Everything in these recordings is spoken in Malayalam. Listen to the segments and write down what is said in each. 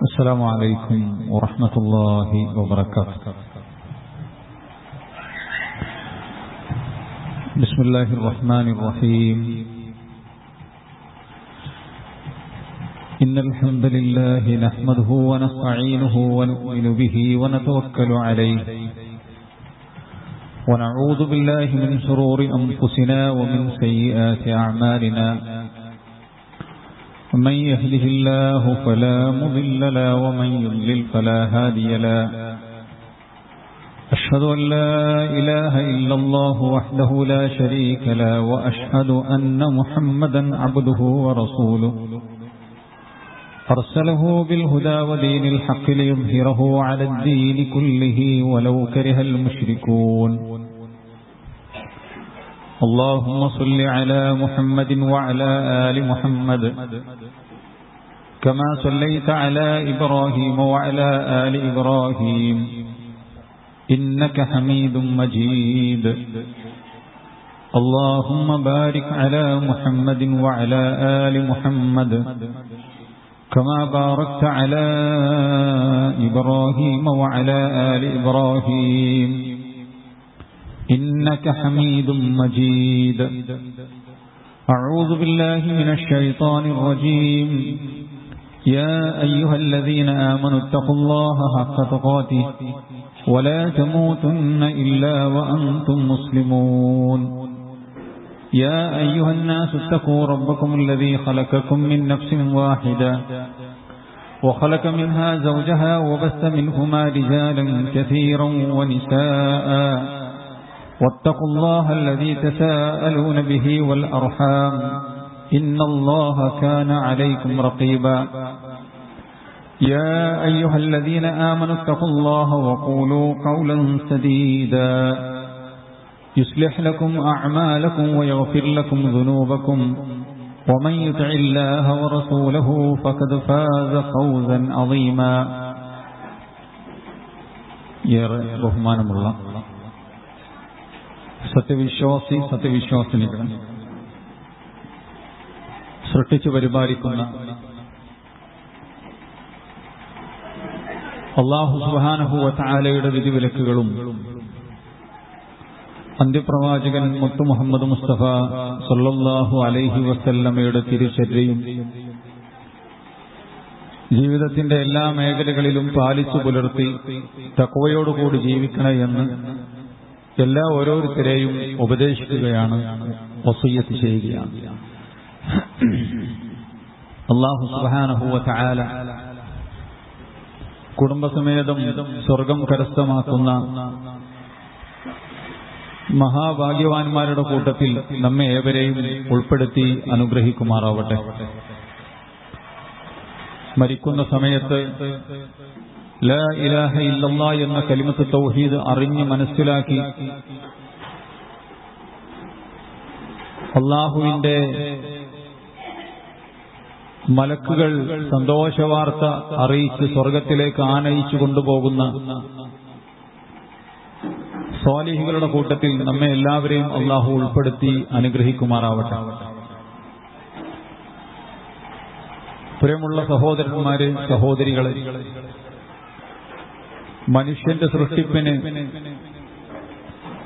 السلام عليكم ورحمة الله وبركاته. بسم الله الرحمن الرحيم. إن الحمد لله نحمده ونستعينه ونؤمن به ونتوكل عليه ونعوذ بالله من شرور أنفسنا ومن سيئات أعمالنا. من يهده الله فلا مضل له ومن يضلل فلا هادي له. أشهد أن لا إله إلا الله وحده لا شريك له وأشهد أن محمدا عبده ورسوله أرسله بالهدى ودين الحق ليظهره على الدين كله ولو كره المشركون. اللهم صل على محمد وعلى آل محمد كما صليت على إبراهيم وعلى آل إبراهيم إنك حميد مجيد. اللهم بارك على محمد وعلى آل محمد كما باركت على إبراهيم وعلى آل إبراهيم إنك حميد مجيد. أعوذ بالله من الشيطان الرجيم. يا أيها الذين آمنوا اتقوا الله حق تقاته ولا تموتن إلا وأنتم مسلمون. يا أيها الناس اتقوا ربكم الذي خلقكم من نفس واحدة وخلق منها زوجها وبث منهما رجالا كثيرا ونساء واتقوا الله الذي تساءلون به والأرحام إن الله كان عليكم رقيبا. يا أيها الذين آمنوا اتقوا الله وقولوا قولا سديدا يصلح لكم أعمالكم ويغفر لكم ذنوبكم ومن يطع الله ورسوله فقد فاز فوزا عظيما. ബഹുമാനമുള്ള സത്യവിശ്വാസിനികൾ, സൃഷ്ടിച്ചു പരിപാലിക്കുന്ന അല്ലാഹു സുബ്ഹാനഹു വ തആലയുടെ വിധിവിലക്കുകളും അന്ത്യപ്രവാചകൻ മുത്തു മുഹമ്മദ് മുസ്തഫ സല്ലല്ലാഹു അലൈഹി വസല്ലമയുടെ തിരുചര്യയും ജീവിതത്തിന്റെ എല്ലാ മേഖലകളിലും പാലിച്ചു പുലർത്തി തഖ്വയോടുകൂടി ജീവിക്കണേ എന്ന് എല്ലാ ഓരോരുത്തരെയും ഉപദേശിക്കുകയാണ്, വസിയ്യത്ത് ചെയ്യുകയാണ്. അല്ലാഹു സുബ്ഹാനഹു വ തആല കുടുംബസമേതം സ്വർഗം കരസ്ഥമാക്കുന്ന മഹാഭാഗ്യവാന്മാരുടെ കൂട്ടത്തിൽ നമ്മെ ഏവരെയും ഉൾപ്പെടുത്തി അനുഗ്രഹിക്കുമാറാവട്ടെ. മരിക്കുന്ന സമയത്ത് ലാ ഇലാഹ ഇല്ലല്ലാഹ് എന്ന കലിമത്ത് തൗഹീദ് അറിഞ്ഞ് മനസ്സിലാക്കി അല്ലാഹുവിന്റെ മലക്കുകൾ സന്തോഷവാർത്ത അറിയിച്ച് സ്വർഗത്തിലേക്ക് ആനയിച്ചു കൊണ്ടുപോകുന്ന സ്വാലിഹികളുടെ കൂട്ടത്തിൽ നമ്മെ എല്ലാവരെയും അല്ലാഹു ഉൾപ്പെടുത്തി അനുഗ്രഹിക്കുമാറാവട്ടെ. പ്രിയമുള്ള സഹോദരന്മാരെ, സഹോദരികളെ, മനുഷ്യന്റെ സൃഷ്ടിപ്പിന്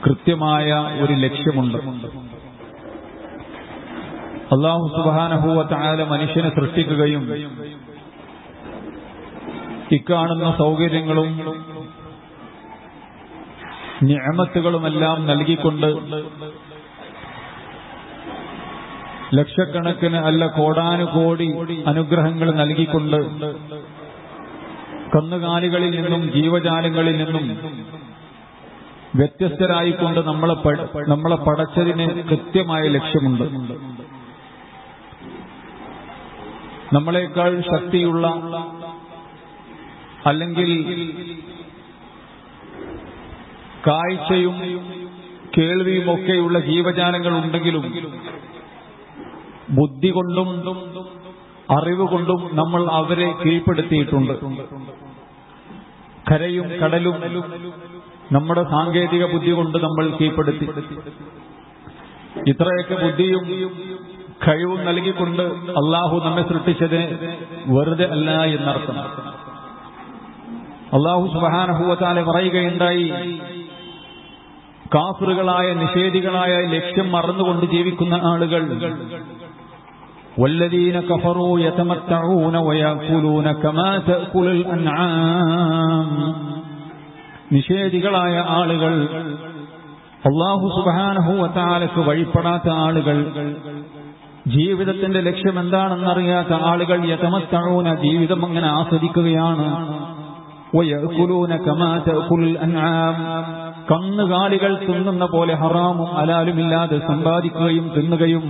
കൃത്യമായ ഒരു ലക്ഷ്യമുണ്ട്. അല്ലാഹു സുബ്ഹാനഹു വ തആല മനുഷ്യനെ സൃഷ്ടിക്കുകയും ഇക്കാണുന്ന സൗകര്യങ്ങളും നിഅമത്തുകളുമെല്ലാം നൽകിക്കൊണ്ട് ലക്ഷക്കണക്കിന് അല്ല കോടാനുകോടി അനുഗ്രഹങ്ങൾ നൽകിക്കൊണ്ട് കന്നുകാലികളിൽ നിന്നും ജീവജാലങ്ങളിൽ നിന്നും വ്യത്യസ്തരായിക്കൊണ്ട് നമ്മളെ പടച്ചതിന് കൃത്യമായ ലക്ഷ്യമുണ്ട്. നമ്മളെക്കാൾ ശക്തിയുള്ള അല്ലെങ്കിൽ കാഴ്ചയും കേൾവിയുമൊക്കെയുള്ള ജീവജാലങ്ങൾ ഉണ്ടെങ്കിലും ബുദ്ധി കൊണ്ടും അറിവ് കൊണ്ടും നമ്മൾ അവരെ കീഴ്പ്പെടുത്തിയിട്ടുണ്ട്. കരയും കടലും നമ്മുടെ സാങ്കേതിക ബുദ്ധി കൊണ്ട് നമ്മൾ കീഴ്പ്പെടുത്തി. ഇത്രയൊക്കെ ബുദ്ധിയും കഴിവും നൽകിക്കൊണ്ട് അള്ളാഹു നമ്മെ സൃഷ്ടിച്ചതിന് വെറുതെ അല്ല എന്നർത്ഥം. അല്ലാഹു സുബ്ഹാനഹു വ തആല പറയുകയുണ്ടായി, കാഫിറുകളായ നിഷേധികളായ ലക്ഷ്യം മറന്നുകൊണ്ട് ജീവിക്കുന്ന ആളുകൾ വല്ലദീന കഫറൂ യതമത്തഊന വയഅകുലൂന കമാ തഅകുലുൽ അൻആം. നിഷേധികളായ ആളുകൾ, അല്ലാഹു സുബ്ഹാനഹു വ തആലക്ക് വഴിപ്പെടാത്ത ആളുകൾ, ജീവിതത്തിന്റെ ലക്ഷ്യം എന്താണെന്നറിയാത്ത ആളുകൾ യതമത്തഊന, ജീവിതം അങ്ങനെ ആസ്വദിക്കുകയാണ്. വയഅകുലൂന കമാ തഅകുലുൽ അൻആം, കന്നുകാലികൾ തിന്നുന്ന പോലെ ഹറാമും ഹലാലുമില്ലാതെ സമ്പാദിക്കുകയും തിന്നുകയും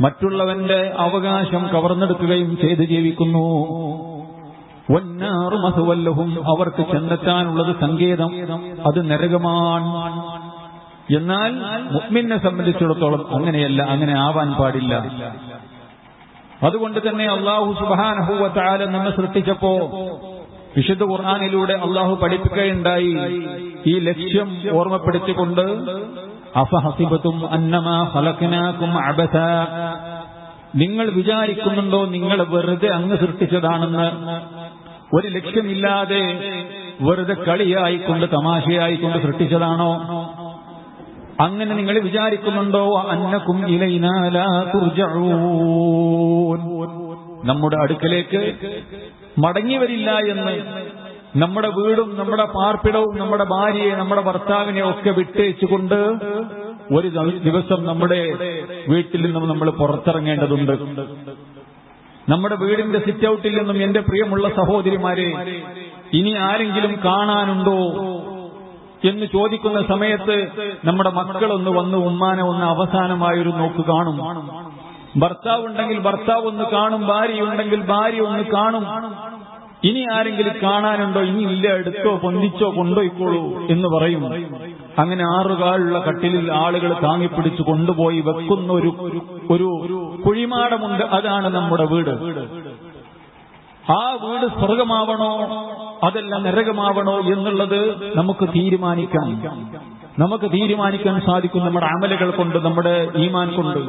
മറ്റുള്ളവന്റെ അവകാശം കവർന്നെടുക്കുകയും ചെയ്ത് ജീവിക്കുന്നു. വന്നാറു മസ്വല്ലഹും, അവർക്ക് ചെന്നെത്താനുള്ളത് സങ്കേതം, അത് നരകമാണ്. എന്നാൽ മുഅ്മിനെ സംബന്ധിച്ചിടത്തോളം അങ്ങനെയല്ല, അങ്ങനെ ആവാൻ പാടില്ല. അതുകൊണ്ട് തന്നെ അല്ലാഹു സുബ്ഹാനഹു വ തആല നമ്മെ സൃഷ്ടിച്ചപ്പോ വിശുദ്ധ ഖുർആനിലൂടെ അല്ലാഹു പഠിപ്പിക്കുകയുണ്ടായി, ഈ ലക്ഷ്യം ഓർമ്മപ്പെടുത്തിക്കൊണ്ട് അഫഹസിബതും അന്നമാ ഖലഖനാകും അബസ, നിങ്ങൾ വിചാരിക്കുന്നുണ്ടോ നിങ്ങൾ വെറുതെ അങ്ങ് സൃഷ്ടിച്ചതാണെന്ന്? ഒരു ലക്ഷ്യമില്ലാതെ വെറുതെ കളിയായിക്കൊണ്ട് തമാശയായിക്കൊണ്ട് സൃഷ്ടിച്ചതാണോ? അങ്ങനെ നിങ്ങൾ വിചാരിക്കുന്നുണ്ടോ? അന്നകും ഇലൈനാ ലാ തുർജഊൻ, നമ്മുടെ അടുക്കലേക്ക് മടങ്ങി വരില്ല എന്ന്, നമ്മുടെ വീടും നമ്മുടെ പാർപ്പിടവും നമ്മുടെ ഭാര്യയെ നമ്മുടെ ഭർത്താവിനെ ഒക്കെ വിട്ടേച്ചുകൊണ്ട് ഒരു ദിവസം നമ്മുടെ വീട്ടിൽ നിന്നും നമ്മൾ പുറത്തിറങ്ങേണ്ടതുണ്ട്. നമ്മുടെ വീടിന്റെ സിറ്റ് ഔട്ടിൽ നിന്നും എന്റെ പ്രിയമുള്ള സഹോദരിമാരെ, ഇനി ആരെങ്കിലും കാണാനുണ്ടോ എന്ന് ചോദിക്കുന്ന സമയത്ത് നമ്മുടെ മക്കളൊന്ന് വന്ന് ഉമ്മാനെ ഒന്ന് അവസാനമായൊരു നോക്ക് കാണും. ഭർത്താവ് ഉണ്ടെങ്കിൽ ഭർത്താവ് ഒന്ന് കാണും, ഭാര്യയുണ്ടെങ്കിൽ ഭാര്യ ഒന്ന് കാണും. ഇനി ആരെങ്കിലും കാണാനുണ്ടോ? ഇനി ഇല്ല, എടുത്തോ പൊന്തിച്ചോ കൊണ്ടുപോയിക്കോളൂ എന്ന് പറയും. അങ്ങനെ 6 കാലുള്ള കട്ടിലിൽ ആളുകൾ താങ്ങിപ്പിടിച്ചു കൊണ്ടുപോയി വെക്കുന്ന ഒരു കുഴിമാടമുണ്ട്, അതാണ് നമ്മുടെ വീട്. ആ വീട് സ്വർഗമാവണോ അതല്ല നരകമാവണോ എന്നുള്ളത് നമുക്ക് തീരുമാനിക്കാൻ സാധിക്കും നമ്മുടെ അമലുകൾ കൊണ്ട്, നമ്മുടെ ഈമാൻ കൊണ്ട്.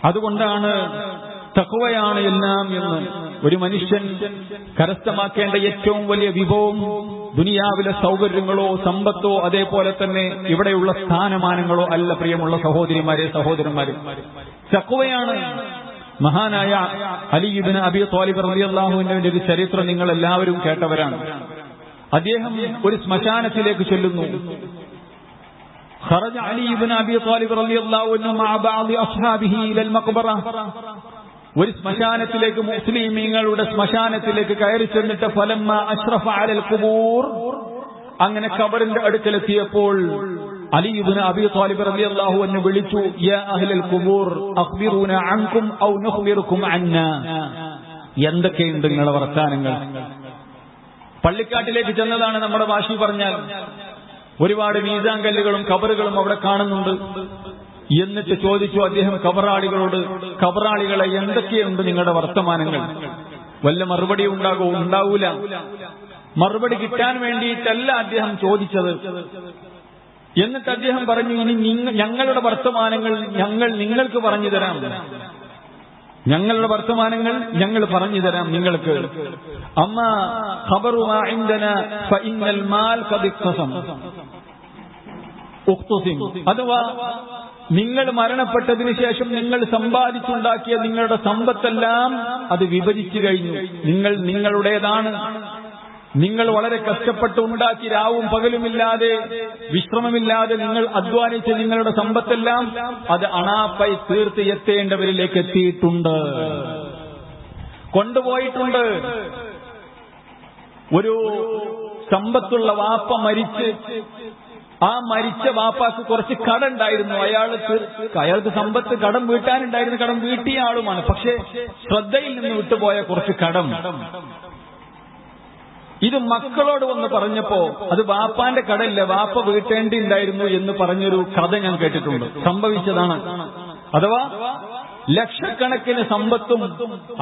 അതുകൊണ്ടാണ് തഖ്വയാണ് എല്ലാം എന്ന്. ഒരു മനുഷ്യൻ കരസ്ഥമാക്കേണ്ട ഏറ്റവും വലിയ വിഭവം ദുനിയാവിലെ സൗകര്യങ്ങളോ സമ്പത്തോ അതേപോലെ തന്നെ ഇവിടെയുള്ള സ്ഥാനമാനങ്ങളോ അല്ല, പ്രിയമുള്ള സഹോദരിമാരെ സഹോദരന്മാരെ, തഖ്വയാണ്. മഹാനായ അലി ഇബ്നു അബീ ത്വാലിബ് റളിയല്ലാഹു അൻഹുവിന്റെ ഒരു ചരിത്രം നിങ്ങൾ എല്ലാവരും കേട്ടവരാണ്. അദ്ദേഹം ഒരു ശ്മശാനത്തിലേക്ക് ചെല്ലുന്നു. خرج علي بن ابي طالب رضي الله عنه مع بعض اصحابه الى المقبره. ഒരു ശ്മശാനത്തിലേക്ക്, മുസ്ലിമീങ്ങളുടെ ശ്മശാനത്തിലേക്ക് കയറി ചെന്നിട്ട് ഫലമ്മ അഷ്റഫ അലൽ ഖുബൂർ, അങ്ങനെ ഖബറിന്റെ അടുക്കലെത്തിയപ്പോൾ അലി ഇബ്നു അബീ ത്വാലിബ് റളിയല്ലാഹു അൻഹു വിളിച്ചു, യാ അഹ്ലൽ ഖുബൂർ അഖ്ബിറൂന അൻകും ഔ നുഖ്ബിറുക്കും അന്നാ, എന്തൊക്കെയുണ്ട് നിങ്ങളുടെ വർത്താനങ്ങൾ? പള്ളിക്കാട്ടിലേക്ക് ചെന്നതാണ് നമ്മുടെ ഭാഷ പറഞ്ഞാൽ. ഒരുപാട് മീസാൻ കല്ലുകളും ഖബറുകളും അവിടെ കാണുന്നുണ്ട്. എന്നിട്ട് ചോദിച്ചു അദ്ദേഹം ഖബറാളികളോട്, ഖബറാളികളെ എന്തൊക്കെയുണ്ട് നിങ്ങളുടെ വർത്തമാനങ്ങൾ? വല്ല മറുപടി ഉണ്ടാവൂല. മറുപടി കിട്ടാൻ വേണ്ടിയിട്ടല്ല അദ്ദേഹം ചോദിച്ചത്. എന്നിട്ട് അദ്ദേഹം പറഞ്ഞു, ഇനി ഞങ്ങളുടെ വർത്തമാനങ്ങൾ ഞങ്ങൾ നിങ്ങൾക്ക് പറഞ്ഞു തരാം, ഞങ്ങളുടെ വർത്തമാനങ്ങൾ ഞങ്ങൾ പറഞ്ഞു തരാം നിങ്ങൾക്ക്. അമ്മാ ഖബറു മാ ഇൻദനാ ഫഇന്നൽ മാൽ ഖദ് ഇഖ്തസം, അഥവാ നിങ്ങൾ മരണപ്പെട്ടതിന് ശേഷം നിങ്ങൾ സമ്പാദിച്ചുണ്ടാക്കിയ നിങ്ങളുടെ സമ്പത്തെല്ലാം അത് വിഭജിച്ചു കഴിഞ്ഞു. നിങ്ങളുടേതാണ്. നിങ്ങൾ വളരെ കഷ്ടപ്പെട്ട് ഉണ്ടാക്കി രാവും പകലുമില്ലാതെ വിശ്രമമില്ലാതെ നിങ്ങൾ അധ്വാനിച്ച നിങ്ങളുടെ സമ്പത്തെല്ലാം അത് അണാപ്പായി തീർത്ത് എത്തേണ്ടവരിലേക്ക് എത്തിയിട്ടുണ്ട്, കൊണ്ടുപോയിട്ടുണ്ട്. ഒരു സമ്പത്തുള്ള വാപ്പ മരിച്ച് ആ മരിച്ച വാപ്പാക്ക് കുറച്ച് കടമുണ്ടായിരുന്നു. അയാൾക്ക് സമ്പത്ത് കടം വീട്ടാനുണ്ടായിരുന്നു, കടം വീട്ടിയ ആളുമാണ്. പക്ഷെ ശ്രദ്ധയിൽ നിന്ന് വിട്ടുപോയ കുറച്ച് കടം ഇത് മക്കളോട് വന്ന് പറഞ്ഞപ്പോ അത് വാപ്പാന്റെ കടയില്ല, വാപ്പ വീട്ടേണ്ടിണ്ടായിരുന്നു എന്ന് പറഞ്ഞൊരു കഥ ഞാൻ കേട്ടിട്ടുണ്ട്. സംഭവിച്ചതാണ്. അഥവാ ലക്ഷക്കണക്കിന് സമ്പത്തും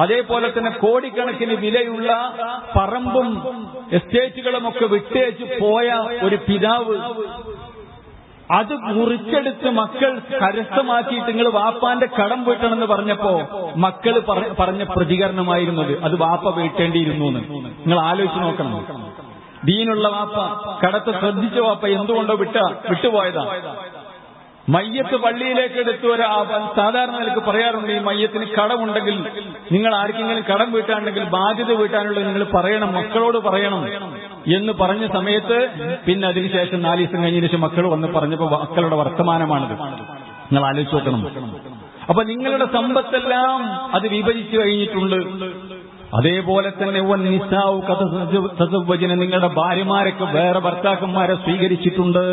അതേപോലെ തന്നെ കോടിക്കണക്കിന് വിലയുള്ള പറമ്പും എസ്റ്റേറ്റുകളും ഒക്കെ വിട്ടേച്ച് പോയ ഒരു പിതാവ് അത് മുറിച്ചെടുത്ത് മക്കൾ കരസ്ഥമാക്കിയിട്ട് നിങ്ങൾ വാപ്പാന്റെ കടം വീട്ടണമെന്ന് പറഞ്ഞപ്പോ മക്കൾ പറഞ്ഞ പ്രതികരണമായിരുന്നത് അത് വാപ്പ വീട്ടേണ്ടിയിരുന്നു എന്ന്. നിങ്ങൾ ആലോചിച്ച് നോക്കണം. ദീനുള്ള വാപ്പ, കടത്ത് ശ്രദ്ധിച്ച വാപ്പ എന്തുകൊണ്ടോ വിട്ടുപോയതാ. മയ്യത്ത് പള്ളിയിലേക്ക് എടുത്തു സാധാരണ നിലക്ക് പറയാറുണ്ട്, ഈ മയ്യത്തിന് കടമുണ്ടെങ്കിൽ, നിങ്ങൾ ആർക്കെങ്കിലും കടം വീട്ടാനുണ്ടെങ്കിൽ ബാധ്യത വീട്ടാനുള്ളത് നിങ്ങൾ പറയണം, മക്കളോട് പറയണം എന്ന് പറഞ്ഞ സമയത്ത് പിന്നെ അതിനുശേഷം 4 ദിവസം കഴിഞ്ഞ ശേഷം മക്കൾ വന്ന് പറഞ്ഞപ്പോ മക്കളുടെ വർത്തമാനമാണിത്. നിങ്ങൾ ആലോചിച്ച് നോക്കണം. അപ്പൊ നിങ്ങളുടെ സമ്പത്തെല്ലാം അത് വിഭജിച്ചു കഴിഞ്ഞിട്ടുണ്ട്. അതേപോലെ തന്നെ നിങ്ങളുടെ ഭാര്യമാരൊക്കെ വേറെ ഭർത്താക്കന്മാരെ സ്വീകരിച്ചിട്ടുണ്ട്.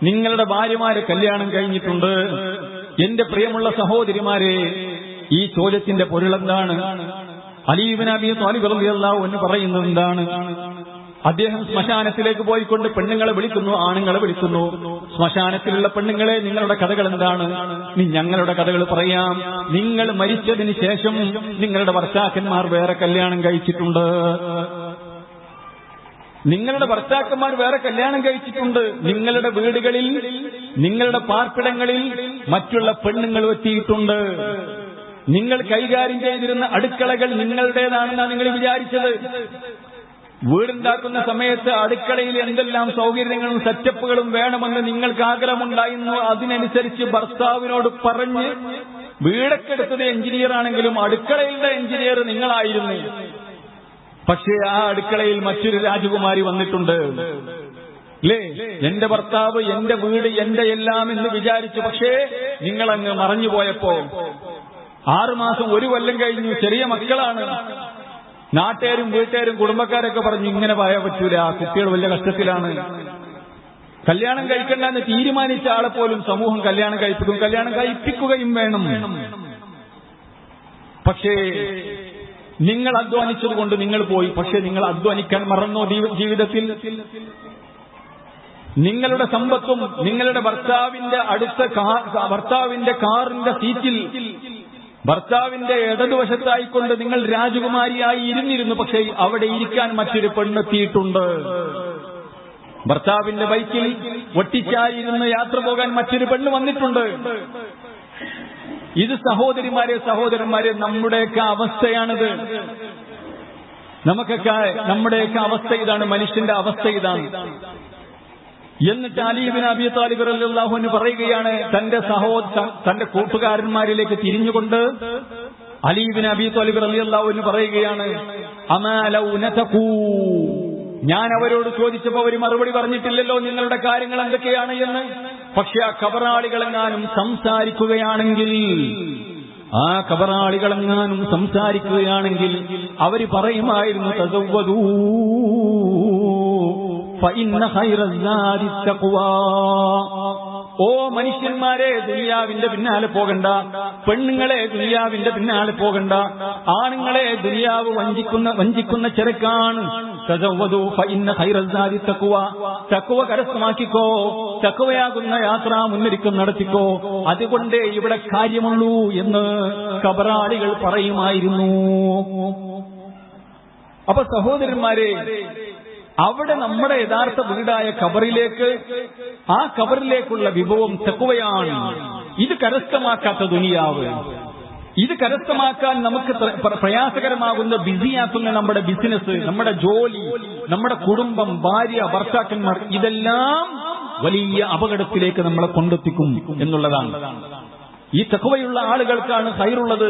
നിങ്ങളുടെ ഭാര്യമാരെ കല്യാണം കഴിഞ്ഞിട്ടുണ്ട്. എന്റെ പ്രിയമുള്ള സഹോദരിമാരെ, ഈ ചോദ്യത്തിന്റെ പൊരുളെന്താണ്? അലി ഇബ്നു അബീ ത്വാലിബ് റളിയല്ലാഹു അൻഹു പറയുന്നത് എന്താണ്? അദ്ദേഹം ശ്മശാനത്തിലേക്ക് പോയിക്കൊണ്ട് പെണ്ണുങ്ങളെ വിളിക്കുന്നു, ആണുങ്ങളെ വിളിക്കുന്നു. ശ്മശാനത്തിലുള്ള പെണ്ണുങ്ങളെ, നിങ്ങളുടെ കഥകൾ എന്താണ്? ഞങ്ങളുടെ കഥകൾ പറയാം. നിങ്ങൾ മരിച്ചതിന് ശേഷം നിങ്ങളുടെ ഭർത്താക്കന്മാർ വേറെ കല്യാണം കഴിച്ചിട്ടുണ്ട്. നിങ്ങളുടെ ഭർത്താക്കന്മാർ വേറെ കല്യാണം കഴിച്ചിട്ടുണ്ട്. നിങ്ങളുടെ വീടുകളിൽ, നിങ്ങളുടെ പാർപ്പിടങ്ങളിൽ മറ്റുള്ള പെണ്ണുങ്ങൾ എത്തിയിട്ടുണ്ട്. നിങ്ങൾ കൈകാര്യം ചെയ്തിരുന്ന അടുക്കളകൾ നിങ്ങളുടേതാണെന്നാണ് നിങ്ങൾ വിചാരിച്ചത്. വീടുണ്ടാക്കുന്ന സമയത്ത് അടുക്കളയിൽ എന്തെല്ലാം സൗകര്യങ്ങളും സെറ്റപ്പുകളും വേണമെന്ന് നിങ്ങൾക്ക് ആഗ്രഹമുണ്ടായിരുന്നു. അതിനനുസരിച്ച് ഭർത്താവിനോട് പറഞ്ഞ് വീടൊക്കെ എടുത്തത് എഞ്ചിനീയർ ആണെങ്കിലും അടുക്കളയുടെ എഞ്ചിനീയർ നിങ്ങളായിരുന്നു. പക്ഷേ ആ അടുക്കളയിൽ മറ്റൊരു രാജകുമാരി വന്നിട്ടുണ്ട്. അല്ലേ? എന്റെ ഭർത്താവ്, എന്റെ വീട്, എന്റെ എല്ലാം എന്ന് വിചാരിച്ചു. പക്ഷേ നിങ്ങളങ്ങ് മറഞ്ഞുപോയപ്പോ 6 മാസം 1 കൊല്ലം കഴിഞ്ഞു, ചെറിയ മക്കളാണ്. നാട്ടുകാരും വീട്ടുകാരും കുടുംബക്കാരൊക്കെ പറഞ്ഞു ഇങ്ങനെ പറയാൻ പറ്റൂല, കുട്ടികൾ വലിയ കഷ്ടത്തിലാണ്. കല്യാണം കഴിക്കണ്ടെന്ന് തീരുമാനിച്ച ആളെ പോലും സമൂഹം കല്യാണം കഴിപ്പിക്കും, കല്യാണം കഴിപ്പിക്കുകയും വേണം. പക്ഷേ നിങ്ങൾ അധ്വാനിച്ചതുകൊണ്ട് നിങ്ങൾ പോയി. പക്ഷെ നിങ്ങൾ അധ്വാനിക്കാൻ മറന്നോ ജീവിതത്തിൽ? നിങ്ങളുടെ സമ്പത്തും നിങ്ങളുടെ ഭർത്താവിന്റെ കാറിന്റെ സീറ്റിൽ ഭർത്താവിന്റെ ഇടതുവശത്തായിക്കൊണ്ട് നിങ്ങൾ രാജകുമാരിയായി ഇരുന്നിരുന്നു. പക്ഷേ അവിടെ ഇരിക്കാൻ മറ്റൊരു പെണ്ണെത്തിയിട്ടുണ്ട്. ഭർത്താവിന്റെ ബൈക്കിൽ ഒട്ടിച്ചായിരുന്ന് യാത്ര പോകാൻ മറ്റൊരു പെണ്ണ് വന്നിട്ടുണ്ട്. ഇത് സഹോദരന്മാരെ നമ്മുടെയൊക്കെ അവസ്ഥയാണിത്. നമ്മുടെയൊക്കെ അവസ്ഥ ഇതാണ്, മനുഷ്യന്റെ അവസ്ഥ ഇതാണ്. എന്നിട്ട് അലി ഇബ്നു അബീ ത്വാലിബ് റളിയല്ലാഹു അൻഹു പറയുകയാണ്, തന്റെ കൂട്ടുകാരന്മാരിലേക്ക് തിരിഞ്ഞുകൊണ്ട് അലി ഇബ്നു അബീ ത്വാലിബ് റളിയല്ലാഹു അൻഹു പറയുകയാണ്, അമാ ലൗ നതഖൂ, ഞാൻ അവരോട് ചോദിച്ചപ്പോൾ അവർ മറുപടി പറഞ്ഞിട്ടില്ലല്ലോ നിങ്ങളുടെ കാര്യങ്ങൾ എന്തൊക്കെയാണ് എന്ന്. പക്ഷെ ആ കബറാളികളെങ്ങാനും സംസാരിക്കുകയാണെങ്കിൽ അവർ പറയുമായിരുന്നു, തസവ്വദൂ ഫഇന്ന ഖൈറസ്സാദി തഖ്വാ. ഓ മനുഷ്യന്മാരെ, ദുനിയാവിന്റെ പിന്നാലെ പോകണ്ട. പെണ്ണുങ്ങളെ, ദുനിയാവിന്റെ പിന്നാലെ പോകണ്ട. ആണുങ്ങളെ, ദുനിയാവ് വഞ്ചിക്കുന്ന ചെറുക്കാണ്. തസവ്വദൂ ഫഇന്ന ഖൈറസ്സാദി തഖ്വാ. തഖ്വ കരസ്ഥമാക്കിക്കോ, തഖ്വയാകുന്ന യാത്ര മുന്നൊരുക്കം നടത്തിക്കോ, അതുകൊണ്ടേ ഇവിടെ കാര്യമുള്ളൂ എന്ന് കബറാളികൾ പറയുമായിരുന്നു. അപ്പൊ സഹോദരന്മാരെ, അവിടെ നമ്മുടെ യഥാർത്ഥ വീടായ ഖബറിലേക്ക്, ആ ഖബറിലേക്കുള്ള വിഭവം തഖ്വയാണ്. ഇത് കരസ്ഥമാക്കാത്ത ദുനിയാവ്, ഇത് കരസ്ഥമാക്കാൻ നമുക്ക് പ്രയാസകരമാകുന്ന, ബിസിയാക്കുന്ന നമ്മുടെ ബിസിനസ്, നമ്മുടെ ജോലി, നമ്മുടെ കുടുംബം, ഭാര്യ, ഭർത്താക്കന്മാർ, ഇതെല്ലാം വലിയ അപകടത്തിലേക്ക് നമ്മളെ കൊണ്ടെത്തിക്കും എന്നുള്ളതാണ്. ഈ തഖ്വയുള്ള ആളുകൾക്കാണ് ഖൈറുള്ളത്,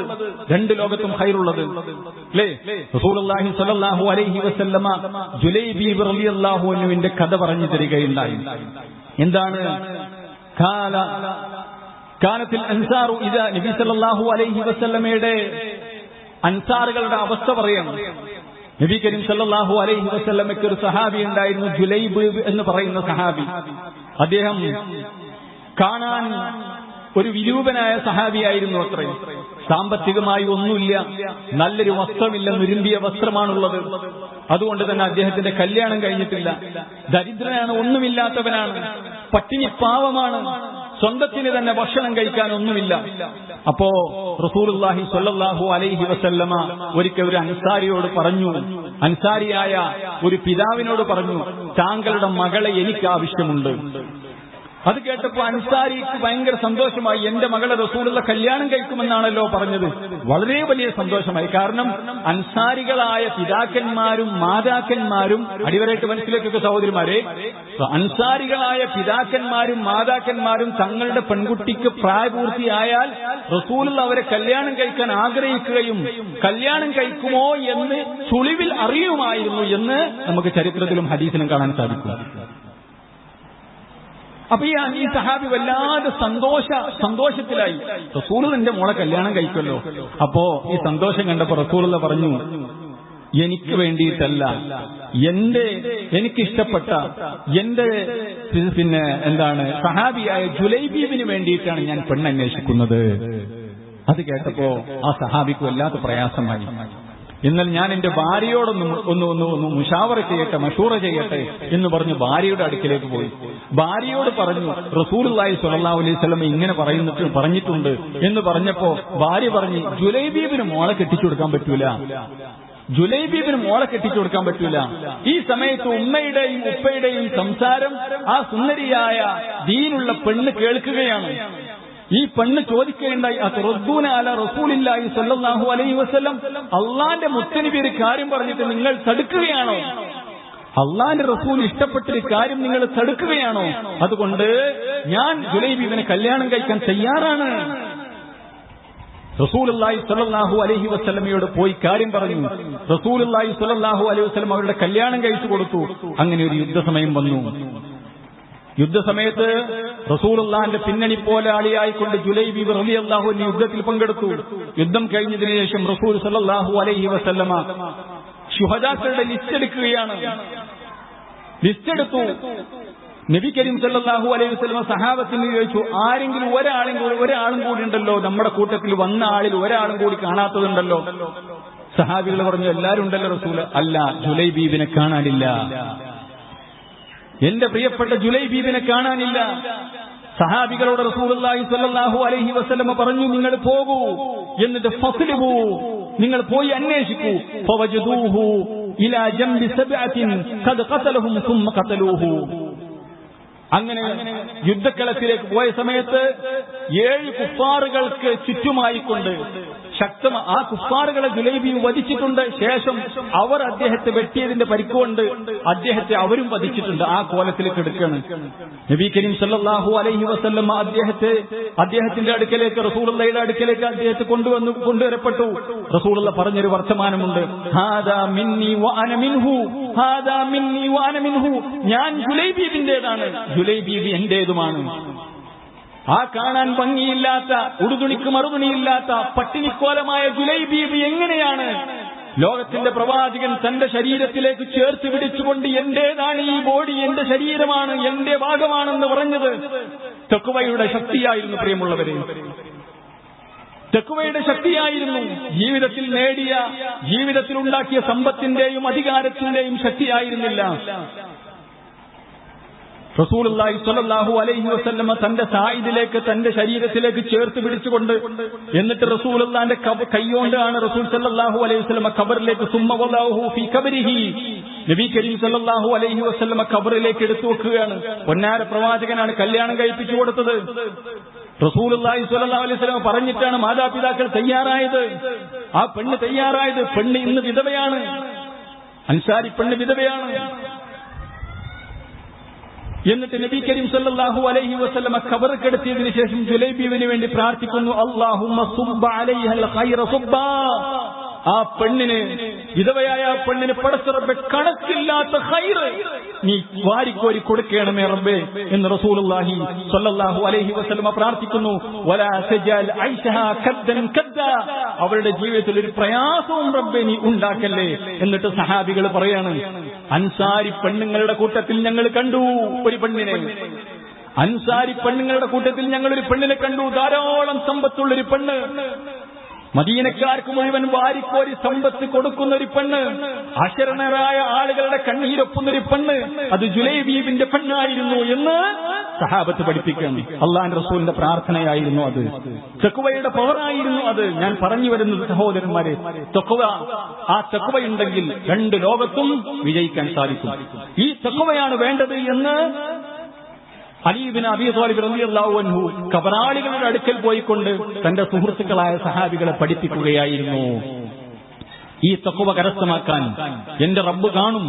2 ലോകത്തും ഖൈറുള്ളത്. അല്ലേ? റസൂലുള്ളാഹി സ്വല്ലല്ലാഹു അലൈഹി വസല്ലമ ജുലൈബീബ് റളിയല്ലാഹു അൻഹുവിന്റെ കഥ പറഞ്ഞു തരികയുണ്ടായി. എന്താണ്? കാനത്തിൽ അൻസാറു ഇദാ, നബി സല്ലല്ലാഹു അലൈഹി വസല്ലമയുടെ അൻസാറുകളുടെ അവസ്ഥ പറയണം. നബി കരീം സല്ലല്ലാഹു അലൈഹി വസല്ലമയ്ക്ക് ഒരു സഹാബി ഉണ്ടായിരുന്നു, ജുലൈബീബ് എന്ന് പറയുന്ന സഹാബി. അദ്ദേഹം കാണാൻ ഒരു വിരൂപനായ സഹാബിയായിരുന്നു. അത്രയും സാമ്പത്തികമായി ഒന്നുമില്ല, നല്ലൊരു വസ്ത്രമില്ല, നുരുമ്പിയ വസ്ത്രമാണുള്ളത്. അതുകൊണ്ട് തന്നെ അദ്ദേഹത്തിന്റെ കല്യാണം കഴിഞ്ഞിട്ടില്ല. ദരിദ്രനാണ്, ഒന്നുമില്ലാത്തവനാണ്, പട്ടിണി പാവമാണ്, സ്വന്തത്തിന് തന്നെ ഭക്ഷണം കഴിക്കാൻ ഒന്നുമില്ല. അപ്പോ റസൂലുള്ളാഹി സ്വല്ലല്ലാഹു അലൈഹി വസല്ലമ ഒരിക്കൽ ഒരു അൻസാരിയോട് പറഞ്ഞു, അൻസാരിയായ ഒരു പിതാവിനോട് പറഞ്ഞു, താങ്കളുടെ മകളെ എനിക്ക് ആവശ്യമുണ്ട്. അത് കേട്ടപ്പോ അൻസാരിക്ക് ഭയങ്കര സന്തോഷമായി. എന്റെ മകളെ റസൂലുള്ള കല്യാണം കഴിക്കുമെന്നാണല്ലോ പറഞ്ഞത്. വളരെ വലിയ സന്തോഷമായി. കാരണം അൻസാരികളായ പിതാക്കന്മാരും മാതാക്കന്മാരും, അടിവരായിട്ട് മനസ്സിലേക്കൊക്കെ സഹോദരിമാരെ, അൻസാരികളായ പിതാക്കന്മാരും മാതാക്കന്മാരും തങ്ങളുടെ പെൺകുട്ടിക്ക് പ്രായപൂർത്തിയായാൽ റസൂലുള്ള അവരെ കല്യാണം കഴിക്കാൻ ആഗ്രഹിക്കുകയും കല്യാണം കഴിക്കുമോ എന്ന് ചുളിവിൽ അറിയുമായിരുന്നു എന്ന് നമുക്ക് ചരിത്രത്തിലും ഹദീസിലും കാണാൻ സാധിക്കും. അപ്പൊ ഈ സഹാബി വല്ലാതെ സന്തോഷത്തിലായി. റസൂലുള്ള എന്റെ മോളെ കല്യാണം കഴിക്കുമല്ലോ. അപ്പോ ഈ സന്തോഷം കണ്ടപ്പോ റസൂലുള്ള പറഞ്ഞു, എനിക്ക് വേണ്ടിയിട്ടല്ല, എനിക്കിഷ്ടപ്പെട്ട എന്റെ സഹാബിയായ ജുലൈബീബിന് വേണ്ടിയിട്ടാണ് ഞാൻ പെണ്ണന്വേഷിക്കുന്നത്. അത് കേട്ടപ്പോ ആ സഹാബിക്ക് വല്ലാത്ത പ്രയാസമായി. എന്നാൽ ഞാൻ എന്റെ ഭാര്യയോടൊന്ന് മുഷാവറ ചെയ്യട്ടെ, മഷൂറ ചെയ്യട്ടെ എന്ന് പറഞ്ഞു ഭാര്യയുടെ അടുക്കിലേക്ക് പോയി. ഭാര്യയോട് പറഞ്ഞു, റസൂലുള്ളാഹി സ്വല്ലല്ലാഹു അലൈഹി വസല്ലം ഇങ്ങനെ പറഞ്ഞിട്ടുണ്ട് എന്ന് പറഞ്ഞപ്പോ ഭാര്യ പറഞ്ഞു, ജുലൈബീബിന് മോളെ കെട്ടിച്ചു കൊടുക്കാൻ പറ്റൂല, ജുലൈബീബിന് മോളെ കെട്ടിച്ചു കൊടുക്കാൻ പറ്റൂല. ഈ സമയത്ത് ഉമ്മയുടെയും ഉപ്പയുടെയും സംസാരം ആ സുന്ദരിയായ ദീനുള്ള പെണ്ണ് കേൾക്കുകയാണ്. ഈ പെണ്ണ് ചോദിക്കുകയുണ്ടായി, അതുറദ്ദൂന അലാ റസൂലില്ലാഹി സ്വല്ലല്ലാഹു അലൈഹി വസല്ലം, അള്ളാന്റെ മുത്തനബി ഒരു കാര്യം പറഞ്ഞിട്ട് നിങ്ങൾ തടുക്കുകയാണോ? അള്ളാന്റെ റസൂൽ ഇഷ്ടപ്പെട്ടൊരു കാര്യം നിങ്ങൾ തടുക്കുകയാണോ? അതുകൊണ്ട് ഞാൻ ജുലൈബീബിനെ കല്യാണം കഴിക്കാൻ തയ്യാറാണ്. റസൂലുള്ളാഹി സ്വല്ലല്ലാഹു അലൈഹി വസല്ലമയോട് പോയി കാര്യം പറഞ്ഞു. റസൂലുള്ളാഹി സ്വല്ലല്ലാഹു അലൈഹി വസല്ലം അവരുടെ കല്യാണം കഴിച്ചു കൊടുത്തു. അങ്ങനെ ഒരു യുദ്ധസമയം വന്നു. യുദ്ധസമയത്ത് റസൂലുള്ളാഹിന്റെ പിന്നണി പോരാളിയായിക്കൊണ്ട് ജുലൈബീബ് റളിയല്ലാഹു അൻഹു യുദ്ധത്തിൽ പങ്കെടുത്തു. യുദ്ധം കഴിഞ്ഞതിന് ശേഷം റസൂൽ സല്ലല്ലാഹു അലൈഹി വസല്ലമ ശുഹദാക്കളുടെ ലിസ്റ്റ് എടുക്കുകയാണ്. ലിസ്റ്റ് എടുത്തു. നബി കരീം സല്ലല്ലാഹു അലൈഹി വസല്ലമ സഹാബത്തിന് ചോദിച്ചു, ആരെങ്കിലും ഒരാളും കൂടി ഉണ്ടല്ലോ, നമ്മുടെ കൂട്ടത്തിൽ വന്ന ആളിൽ ഒരാളും കൂടി കാണാത്തതുണ്ടല്ലോ? സഹാബികൾ പറഞ്ഞു, എല്ലാവരും ഉണ്ടല്ലോ റസൂൽ. അല്ല, ജുലൈബീബിനെ കാണാനില്ല, എന്റെ പ്രിയപ്പെട്ട ജുലൈബീബിനെ കാണാനില്ല. സഹാബികളോട് റസൂലുള്ളാഹി സ്വല്ലല്ലാഹു അലൈഹി വസല്ലമ പറഞ്ഞു, നിങ്ങൾ പോകൂ, എന്നിട്ട് ഫസ്ലുഹു, നിങ്ങൾ പോയി അന്വേഷിക്കൂ. ഫവജദൂഹു ഇലാ ജംബി സബ്അത്തിൻ ഖദ് ഖതലഹും സുമ്മ ഖതലൂഹു. അങ്ങനെ യുദ്ധക്കളത്തിലേക്ക് പോയ സമയത്ത് 7 കുഫാറുകൾക്ക് ചുറ്റുമായിക്കൊണ്ട് ആ കുഫാറുകളെ ജുലൈബീബ് വധിച്ചിട്ടുണ്ട്. ശേഷം അവർ അദ്ദേഹത്തെ വെട്ടിയതിന്റെ പരിക്കുകൊണ്ട് അദ്ദേഹത്തെ അവരും വധിച്ചിട്ടുണ്ട്. ആ കോലത്തിലേക്ക് എടുക്കുകയാണ്. നബി കരീം സല്ലല്ലാഹു അലൈഹി വസല്ലം അദ്ദേഹത്തിന്റെ അടുക്കലേക്ക്, റസൂലുള്ളാഹിയുടെ അടുക്കലേക്ക് അദ്ദേഹത്തെ കൊണ്ടുവരപ്പെട്ടു. റസൂലുള്ള പറഞ്ഞൊരു വർത്തമാനമുണ്ട്, ഹാദാ മിന്നി വഅന മിൻഹു, ഹാദാ മിന്നി വഅന മിൻഹു. ഞാൻ ജുലൈബീബിന്റേതാണ്, ജുലൈബീബ് എന്റേതുമാണ്. ആ കാണാൻ ഭംഗിയില്ലാത്ത, ഉടുതുണിക്ക് മറുതുണിയില്ലാത്ത പട്ടിണിക്കോലമായ ജുലൈബീബ് എങ്ങനെയാണ് ലോകത്തിന്റെ പ്രവാചകൻ തന്റെ ശരീരത്തിലേക്ക് ചേർത്ത് പിടിച്ചുകൊണ്ട് എന്റേതാണ് ഈ ബോഡി, എന്റെ ശരീരമാണ്, എന്റെ ഭാഗമാണെന്ന് പറഞ്ഞത്? തഖ്വയുടെ ശക്തിയായിരുന്നു പ്രിയമുള്ളവരെ, തഖ്വയുടെ ശക്തിയായിരുന്നു. ജീവിതത്തിൽ ഉണ്ടാക്കിയ സമ്പത്തിന്റെയും അധികാരത്തിന്റെയും ശക്തിയായിരുന്നില്ല. റസൂലുള്ളാഹി സ്വല്ലല്ലാഹു അലൈഹി വസല്ലമ തന്റെ സായിദിലേക്ക്, തന്റെ ശരീരത്തിലേക്ക് ചേർത്ത് പിടിച്ചുകൊണ്ട്, എന്നിട്ട് റസൂലുള്ളാഹിന്റെ കൈകൊണ്ടാണ് റസൂൽ സ്വല്ലല്ലാഹു അലൈഹി വസല്ലമ ഖബറിലേക്ക്, സുമ്മ വദഅഹു ഫീ ഖബരിഹി, നബി കരീം സ്വല്ലല്ലാഹു അലൈഹി വസല്ലമ ഖബറിലേക്ക് എടുത്തു വെക്കുകയാണ്. പൊന്നാര പ്രവാചകനാണ് കല്യാണം കഴിപ്പിച്ചു കൊടുത്തത്. റസൂലുള്ളാഹി സ്വല്ലല്ലാഹു അലൈഹി വസല്ലമ പറഞ്ഞിട്ടാണ് മാതാപിതാക്കൾ തയ്യാറായത്. ആ പെണ്ണ് തയ്യാറായത്. പെണ്ണ് ഇന്ന് വിധവയാണ്, അൻസാരി പെണ്ണ് വിധവയാണ്. എന്നിട്ട് നബി കരീം സല്ലല്ലാഹു അലൈഹി വസല്ലമ ഖബർ കിടത്തിയതിനു ശേഷം ജുലൈബീബിന് വേണ്ടി പ്രാർത്ഥിക്കുന്നു, അല്ലാഹുമ്മ സുബ്ബ അലൈഹൽ ഖൈറ സുബ്ബാ. ആ പെണ്ണിന്, വിധവയായ ആ പെണ്ണിന് പടച്ച റബ്ബേ കണക്കില്ലാത്ത ഖൈർ നീ വാരിക്കോരി കൊടുക്കണമേ റബ്ബേ എന്ന് റസൂലുള്ളാഹി സ്വല്ലല്ലാഹു അലൈഹി വസല്ലമ പ്രാർത്ഥിക്കുന്നു. വലാ തജൽ ഐശഹാ കദ്ദൻ കദ്ദാ, അവരുടെ ജീവിതത്തിൽ ഒരു പ്രയാസവും റബ്ബേ നീ ഉണ്ടാക്കല്ലേ. എന്നിട്ട് സഹാബികൾ പറയാണ്, അൻസാരി പെണ്ണുങ്ങളുടെ കൂട്ടത്തിൽ ഞങ്ങൾ കണ്ടു ഒരു പെണ്ണിനെ, അൻസാരി പെണ്ണുങ്ങളുടെ കൂട്ടത്തിൽ ഞങ്ങൾ ഒരു പെണ്ണിനെ കണ്ടു, ധാരാളം സമ്പത്തുള്ളൊരു പെണ്ണ്, മദീനക്കാർക്ക് മുഴുവൻ വാരിക്കോരി സമ്പത്ത് കൊടുക്കുന്ന ഒരു പെണ്ണ്, അശരണരായ ആളുകളുടെ കണ്ണീരൊപ്പുന്നൊരു പെണ്ണ്, അത് ജുലൈബീബിന്റെ പെണ്ണായിരുന്നു എന്ന് സഹാബത്ത് പഠിപ്പിക്കുന്നു. അള്ളാഹുവിന്റെ റസൂലിന്റെ പ്രാർത്ഥനയായിരുന്നു അത്, തഖ്വയുടെ പവറായിരുന്നു അത്. ഞാൻ പറഞ്ഞു വരുന്നത് സഹോദരന്മാരെ, ആ തഖ്വയുണ്ടെങ്കിൽ 2 ലോകത്തും വിജയിക്കാൻ സാധിക്കും. ഈ തഖ്വയാണ് വേണ്ടത് എന്ന് അലി ഇബ്നു അബീ ത്വാലിബ് റളിയല്ലാഹു അൻഹു കബറാളികളുടെ അടുക്കൽ പോയിക്കൊണ്ട് തന്റെ സുഹൃത്തുക്കളായ സഹാബികളെ പഠിപ്പിക്കുകയായിരുന്നു. ഈ തഖ്വ കരസ്ഥമാക്കാൻ എന്റെ റബ്ബ് കാണും,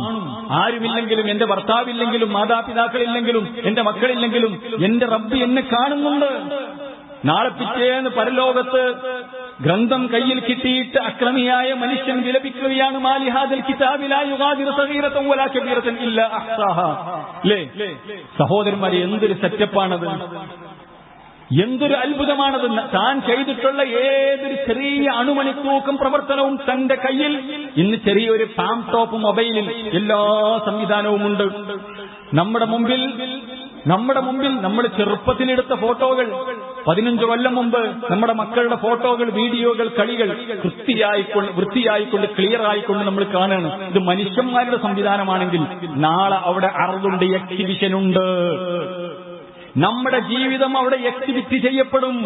ആരുമില്ലെങ്കിലും, എന്റെ ഭർത്താവില്ലെങ്കിലും, മാതാപിതാക്കളില്ലെങ്കിലും, എന്റെ മക്കളില്ലെങ്കിലും എന്റെ റബ്ബ് എന്നെ കാണുന്നുണ്ട്. നാളെ പിറ്റേന്ന് പരലോകത്ത് ഗ്രന്ഥം കയ്യിൽ കിട്ടിയിട്ട് അക്രമിയായ മനുഷ്യൻ വിലപിക്കുകയാണ്, മാലി ഹാദൽ കിതാബി ലാ യുഗാദിറു സഗീറതൻ വലാ കബീറതൻ ഇല്ലാ അഹ്സാഹാ. സഹോദരന്മാരെ, എന്തൊരു സെറ്റപ്പാണത്, എന്തൊരു അത്ഭുതമാണത്. താൻ ചെയ്തിട്ടുള്ള ഏതൊരു ചെറിയ അണുമണിക്കൂക്കം പ്രവർത്തനവും തന്റെ കയ്യിൽ, ഇന്ന് ചെറിയൊരു പാം ടോപ്പ് മൊബൈലിൽ എല്ലാ സംവിധാനവുമുണ്ട്. നമ്മുടെ മുമ്പിൽ നമ്മൾ ചെറുപ്പത്തിലെടുത്ത ഫോട്ടോകൾ, 15 കൊല്ലം മുമ്പ് നമ്മുടെ മക്കളുടെ ഫോട്ടോകൾ, വീഡിയോകൾ, കളികൾ വൃത്തിയായിക്കൊണ്ട് ക്ലിയർ ആയിക്കൊണ്ട് നമ്മൾ കാണുകയാണ്. ഇത് മനുഷ്യന്മാരുടെ സംവിധാനമാണെങ്കിൽ നാളെ അവിടെ അറുതുണ്ട്, എക്സിബിഷൻ ഉണ്ട്. നമ്മുടെ ജീവിതം അവിടെ എക്സിബിറ്റ് ചെയ്യപ്പെടും.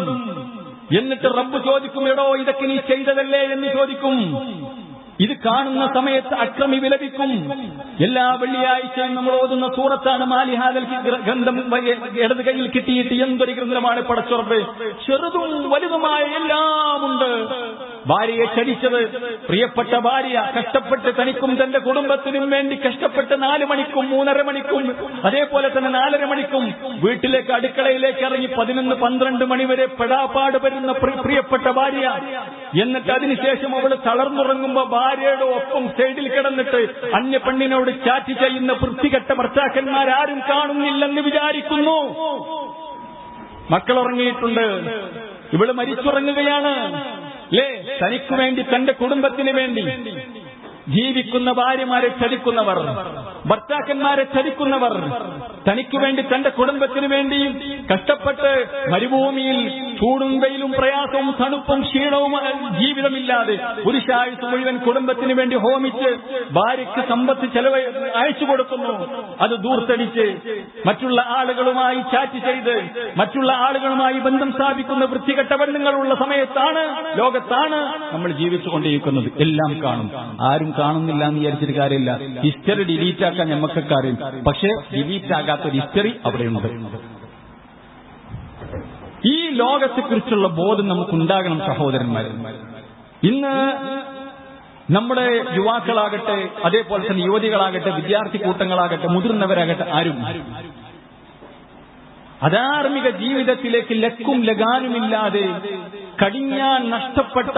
എന്നിട്ട് റബ്ബ് ചോദിക്കും, എടോ ഇതൊക്കെ നീ ചെയ്തതല്ലേ എന്ന് ചോദിക്കും. ഇത് കാണുന്ന സമയത്ത് അക്രമി വിലപിക്കും. എല്ലാ വെള്ളിയാഴ്ചയും നമ്മൾ ഓതുന്ന സൂറത്താണ് മാലി ഹാദൽ ഗ്രന്ഥം ഇടത് കയ്യിൽ കിട്ടിയിട്ട് എന്തൊരു ഗ്രന്ഥമാണ് പടച്ചുറപ്പ്. ചെറുതും വലുതുമായ എല്ലാമുണ്ട്. ഭാര്യയെ ചതിച്ചത്, പ്രിയപ്പെട്ട ഭാര്യ കഷ്ടപ്പെട്ട് തനിക്കും തന്റെ കുടുംബത്തിനും വേണ്ടി കഷ്ടപ്പെട്ട് 4 മണിക്കും 3:30 മണിക്കും അതേപോലെ തന്നെ 4:30 മണിക്കും വീട്ടിലേക്ക് അടുക്കളയിലേക്ക് ഇറങ്ങി 11-12 മണിവരെ പെടാപ്പാട് വരുന്ന പ്രിയപ്പെട്ട ഭാര്യ. എന്നിട്ട് അതിനുശേഷം അവൾ തളർന്നുറങ്ങുമ്പോ ഭാര്യയുടെ ഒപ്പം സൈഡിൽ കിടന്നിട്ട് അന്യ പെണ്ണിനോട് ചാറ്റ് ചെയ്യുന്ന വൃത്തികെട്ട ഭർത്താക്കന്മാരാരും കാണുന്നില്ലെന്ന് വിചാരിക്കുന്നു. മക്കൾ ഉറങ്ങിയിട്ടുണ്ട്, ഇവള് മരിച്ചുറങ്ങുകയാണ്. തനിക്ക് വേണ്ടി, തന്റെ കുടുംബത്തിന് വേണ്ടി ജീവിക്കുന്ന ഭാര്യമാരെ ചതിക്കുന്നവർ, ഭർത്താക്കന്മാരെ ചതിക്കുന്നവർ, തനിക്ക് വേണ്ടി തന്റെ കുടുംബത്തിന് വേണ്ടി കഷ്ടപ്പെട്ട് മരുഭൂമിയിൽ ചൂടും വെയിലും പ്രയാസവും തണുപ്പും ക്ഷീണവും ജീവിതമില്ലാതെ പുരുഷായുസ് മുഴുവൻ കുടുംബത്തിന് വേണ്ടി ഹോമിച്ച് ഭാര്യയ്ക്ക് സമ്പത്ത് അയച്ചു കൊടുക്കുന്നു. അത് ദൂർത്തടിച്ച് മറ്റുള്ള ആളുകളുമായി ചാറ്റ് ചെയ്ത് മറ്റുള്ള ആളുകളുമായി ബന്ധം സ്ഥാപിക്കുന്ന വൃത്തികെട്ട ബന്ധങ്ങളുള്ള സമയത്താണ്, ലോകത്താണ് നമ്മൾ ജീവിച്ചുകൊണ്ടിരിക്കുന്നത്. എല്ലാം കാണും, ആരും കാണുന്നില്ല എന്ന് വിചാരിച്ചിട്ട് കാര്യമില്ല. ഹിസ്റ്ററി ഡിലീറ്റ് ആക്കാൻ ഞമ്മക്കൊക്കെ അറിയും, പക്ഷേ ഡിലീറ്റ് ആകാത്തൊരു ഹിസ്റ്ററി അവിടെയുണ്ട്. ഈ ലോകത്തെക്കുറിച്ചുള്ള ബോധം നമുക്കുണ്ടാകണം സഹോദരന്മാരെ. ഇന്ന് നമ്മുടെ യുവാക്കളാകട്ടെ, അതേപോലെ തന്നെ യുവതികളാകട്ടെ, വിദ്യാർത്ഥി കൂട്ടങ്ങളാകട്ടെ, മുതിർന്നവരാകട്ടെ, ആരും അധാർമിക ജീവിതത്തിലേക്ക് ലക്കും ലഗാനുമില്ലാതെ കടിഞ്ഞാൻ നഷ്ടപ്പെട്ട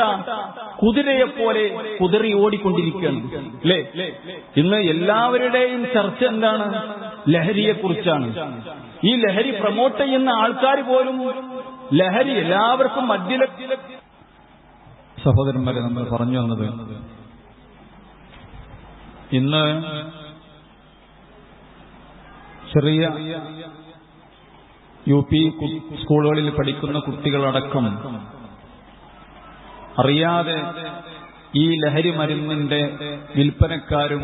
കുതിരയെപ്പോലെ കുതിറി ഓടിക്കൊണ്ടിരിക്കുകയാണ്. അല്ലേ? ഇന്ന് എല്ലാവരുടെയും ചർച്ച എന്താണ്? ലഹരിയെക്കുറിച്ചാണ്. ഈ ലഹരി പ്രൊമോട്ട് ചെയ്യുന്ന ആൾക്കാർ പോലും ലഹരി എല്ലാവർക്കും സഹോദരന്മാരെ, നമ്മൾ പറഞ്ഞു വന്നത് ഇന്ന് ചെറിയ UP സ്കൂളുകളിൽ പഠിക്കുന്ന കുട്ടികളടക്കം അറിയാതെ ഈ ലഹരി മരുന്നിന്റെ വിൽപ്പനക്കാരും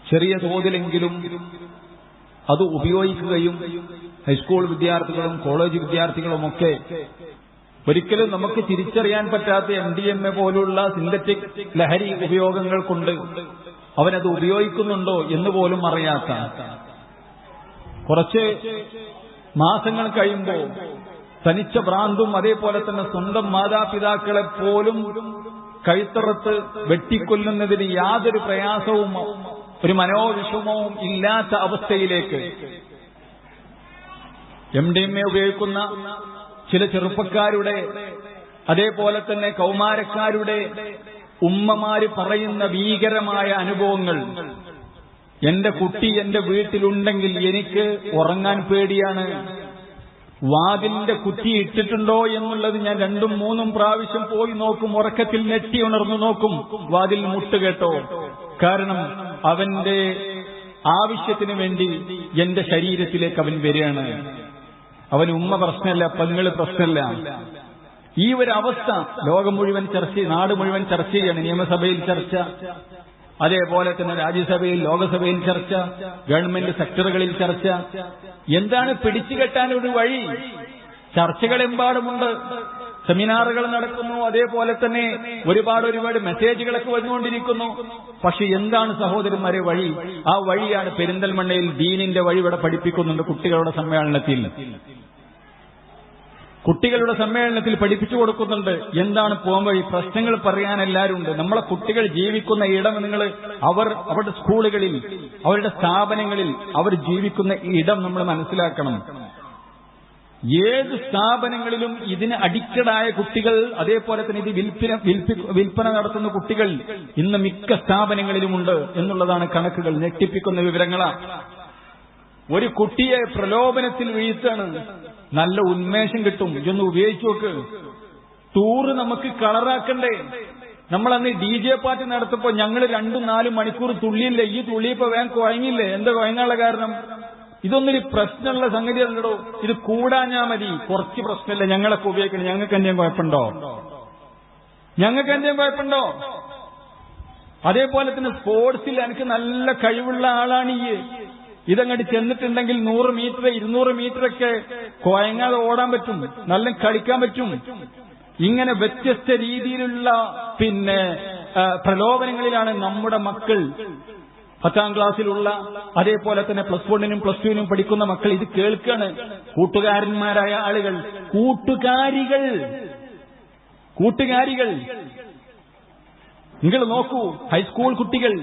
ചെറിയ തോതിലെങ്കിലും അത് ഉപയോഗിക്കുകയും ഹൈസ്കൂൾ വിദ്യാർത്ഥികളും കോളേജ് വിദ്യാർത്ഥികളുമൊക്കെ ഒരിക്കലും നമുക്ക് തിരിച്ചറിയാൻ പറ്റാത്ത MDMA പോലുള്ള സിന്തറ്റിക് ലഹരി ഉപയോഗങ്ങൾ കൊണ്ട് അവനത് ഉപയോഗിക്കുന്നുണ്ടോ എന്ന് പോലും അറിയാത്ത, കുറച്ച് മാസങ്ങൾ കഴിയുമ്പോൾ തനിച്ച ഭ്രാന്തും അതേപോലെ തന്നെ സ്വന്തം മാതാപിതാക്കളെ പോലും കഴുത്തറത്ത് വെട്ടിക്കൊല്ലുന്നതിന് യാതൊരു പ്രയാസവും ഒരു മനോവിഷമവും ഇല്ലാത്ത അവസ്ഥയിലേക്ക് MDMA ഉപയോഗിക്കുന്ന ചില ചെറുപ്പക്കാരുടെ, അതേപോലെ തന്നെ കൗമാരക്കാരുടെ ഉമ്മമാര് പറയുന്ന ഭീകരമായ അനുഭവങ്ങൾ. എന്റെ കുട്ടി എന്റെ വീട്ടിലുണ്ടെങ്കിൽ എനിക്ക് ഉറങ്ങാൻ പേടിയാണ്. വാതിലിന്റെ കുറ്റി ഇട്ടിട്ടുണ്ടോ എന്നുള്ളത് ഞാൻ 2-3 പ്രാവശ്യം പോയി നോക്കും. ഉറക്കത്തിൽ ഞെട്ടി ഉണർന്നു നോക്കും, വാതിൽ മുട്ട് കേട്ടോ. കാരണം അവന്റെ ആവശ്യത്തിന് വേണ്ടി എന്റെ ശരീരത്തിലേക്ക് അവൻ വരികയാണ്. അവന് ഉമ്മ പ്രശ്നമല്ല, പെങ്ങള് പ്രശ്നമല്ല. ഈ ഒരു അവസ്ഥ ലോകം മുഴുവൻ നാട് മുഴുവൻ ചർച്ച ചെയ്യാണ്. നിയമസഭയിൽ ചർച്ച, അതേപോലെ തന്നെ രാജ്യസഭയിൽ, ലോകസഭയിൽ ചർച്ച, ഗവൺമെന്റ് സെക്ടറുകളിൽ ചർച്ച. എന്താണ് പിടിച്ചുകെട്ടാൻ ഒരു വഴി? ചർച്ചകളെമ്പാടുമുണ്ട്. സെമിനാറുകൾ നടക്കുന്നു, അതേപോലെ തന്നെ ഒരുപാട് മെസ്സേജുകളൊക്കെ വന്നുകൊണ്ടിരിക്കുന്നു. പക്ഷെ എന്താണ് സഹോദരന്മാരെ വഴി? ആ വഴിയാണ് പെരിന്തൽമണ്ണയിൽ ദീനിന്റെ വഴി ഇവിടെ പഠിപ്പിക്കുന്നുണ്ട്. കുട്ടികളുടെ സമ്മേളനത്തിൽ പഠിപ്പിച്ചു കൊടുക്കുന്നുണ്ട്. എന്താണ് പോകാൻ വഴി? പ്രശ്നങ്ങൾ പറയാൻ എല്ലാവരും ഉണ്ട്. നമ്മളെ കുട്ടികൾ ജീവിക്കുന്ന ഇടം അവരുടെ സ്കൂളുകളിൽ, അവരുടെ സ്ഥാപനങ്ങളിൽ അവർ ജീവിക്കുന്ന ഇടം നമ്മൾ മനസ്സിലാക്കണം. ഏത് സ്ഥാപനങ്ങളിലും ഇതിന് അഡിക്റ്റഡായ കുട്ടികൾ, അതേപോലെ തന്നെ ഇത് വിൽപ്പന നടത്തുന്ന കുട്ടികൾ ഇന്ന് മിക്ക സ്ഥാപനങ്ങളിലുമുണ്ട് എന്നുള്ളതാണ് കണക്കുകൾ. ഞെട്ടിപ്പിക്കുന്ന വിവരങ്ങളാണ്. ഒരു കുട്ടിയെ പ്രലോഭനത്തിൽ വീഴ്ത്താണ്, നല്ല ഉന്മേഷം കിട്ടും, ഇതൊന്ന് ഉപയോഗിച്ചു നോക്ക്. ടൂറ് നമുക്ക് കളറാക്കണ്ടേ? നമ്മളന്ന് DJ പാർട്ടി നടത്തപ്പോ ഞങ്ങൾ 2-4 മണിക്കൂർ തുള്ളിയില്ലേ? ഈ തുള്ളിയപ്പോ വേഗം കുഴങ്ങില്ലേ? എന്താ കുഴങ്ങാനുള്ള കാരണം? ഇതൊന്നൊരു പ്രശ്നമുള്ള സംഗതി അല്ലടോ. ഇത് കൂടാഞ്ഞാ മതി, കുറച്ച് പ്രശ്നമില്ല, ഞങ്ങളൊക്കെ ഉപയോഗിക്കണം. ഞങ്ങൾക്ക് എന്തെങ്കിലും കുഴപ്പമുണ്ടോ? അതേപോലെ തന്നെ സ്പോർട്സിൽ എനിക്ക് നല്ല കഴിവുള്ള ആളാണ് ഇതങ്ങോട്ട് ചെന്നിട്ടുണ്ടെങ്കിൽ 100 മീറ്റർ 200 മീറ്ററൊക്കെ കുഴങ്ങാതെ ഓടാൻ പറ്റും, നല്ല കളിക്കാൻ പറ്റും. ഇങ്ങനെ വ്യത്യസ്ത രീതിയിലുള്ള പ്രലോഭനങ്ങളിലാണ് നമ്മുടെ മക്കൾ, 10ാം ക്ലാസ്സിലുള്ള, അതേപോലെ തന്നെ +1-നും +2-നും പഠിക്കുന്ന മക്കൾ ഇത് കേൾക്കാണ്. കൂട്ടുകാരന്മാരായ ആളുകൾ, കൂട്ടുകാരികൾ നിങ്ങൾ നോക്കൂ. ഹൈസ്കൂൾ കുട്ടികൾ,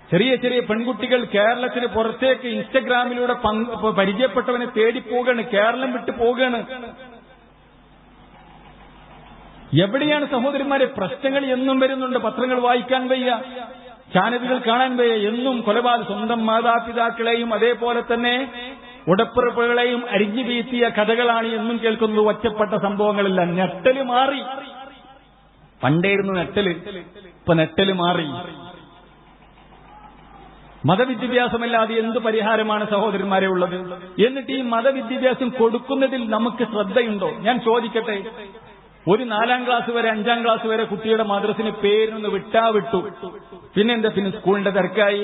ചെറിയ പെൺകുട്ടികൾ കേരളത്തിന് പുറത്തേക്ക് ഇൻസ്റ്റഗ്രാമിലൂടെ പരിചയപ്പെട്ടവനെ തേടിപ്പോവുകയാണ്, കേരളം വിട്ടു പോവുകയാണ്. എവിടെയാണ് സഹോദരന്മാരെ പ്രശ്നങ്ങൾ? എന്നും വരുന്നുണ്ട്. പത്രങ്ങൾ വായിക്കാൻ വയ്യ, ചാനലുകൾ കാണാൻ വയ്യ. എന്നും കൊലപാതകം, സ്വന്തം മാതാപിതാക്കളെയും അതേപോലെ തന്നെ ഉടപ്പിറപ്പുകളെയും അരിഞ്ഞു വീഴ്ത്തിയ കഥകളാണ് എന്നും കേൾക്കുന്നത്. ഒറ്റപ്പെട്ട സംഭവങ്ങളില്ല. നെട്ടല് മാറി. പണ്ടേയിരുന്നു നെട്ടല്, ഇപ്പൊ നെട്ടല് മാറി. മതവിദ്യാഭ്യാസമല്ലാതെ എന്ത് പരിഹാരമാണ് സഹോദരന്മാരെ ഉള്ളത്? എന്നിട്ട് ഈ മതവിദ്യാഭ്യാസം കൊടുക്കുന്നതിൽ നമുക്ക് ശ്രദ്ധയുണ്ടോ? ഞാൻ ചോദിക്കട്ടെ, ഒരു 4ാം ക്ലാസ് വരെ 5ാം ക്ലാസ് വരെ കുട്ടിയുടെ മദ്രസിന് പേരിനൊന്ന് വിട്ടു. പിന്നെ സ്കൂളിന്റെ തിരക്കായി.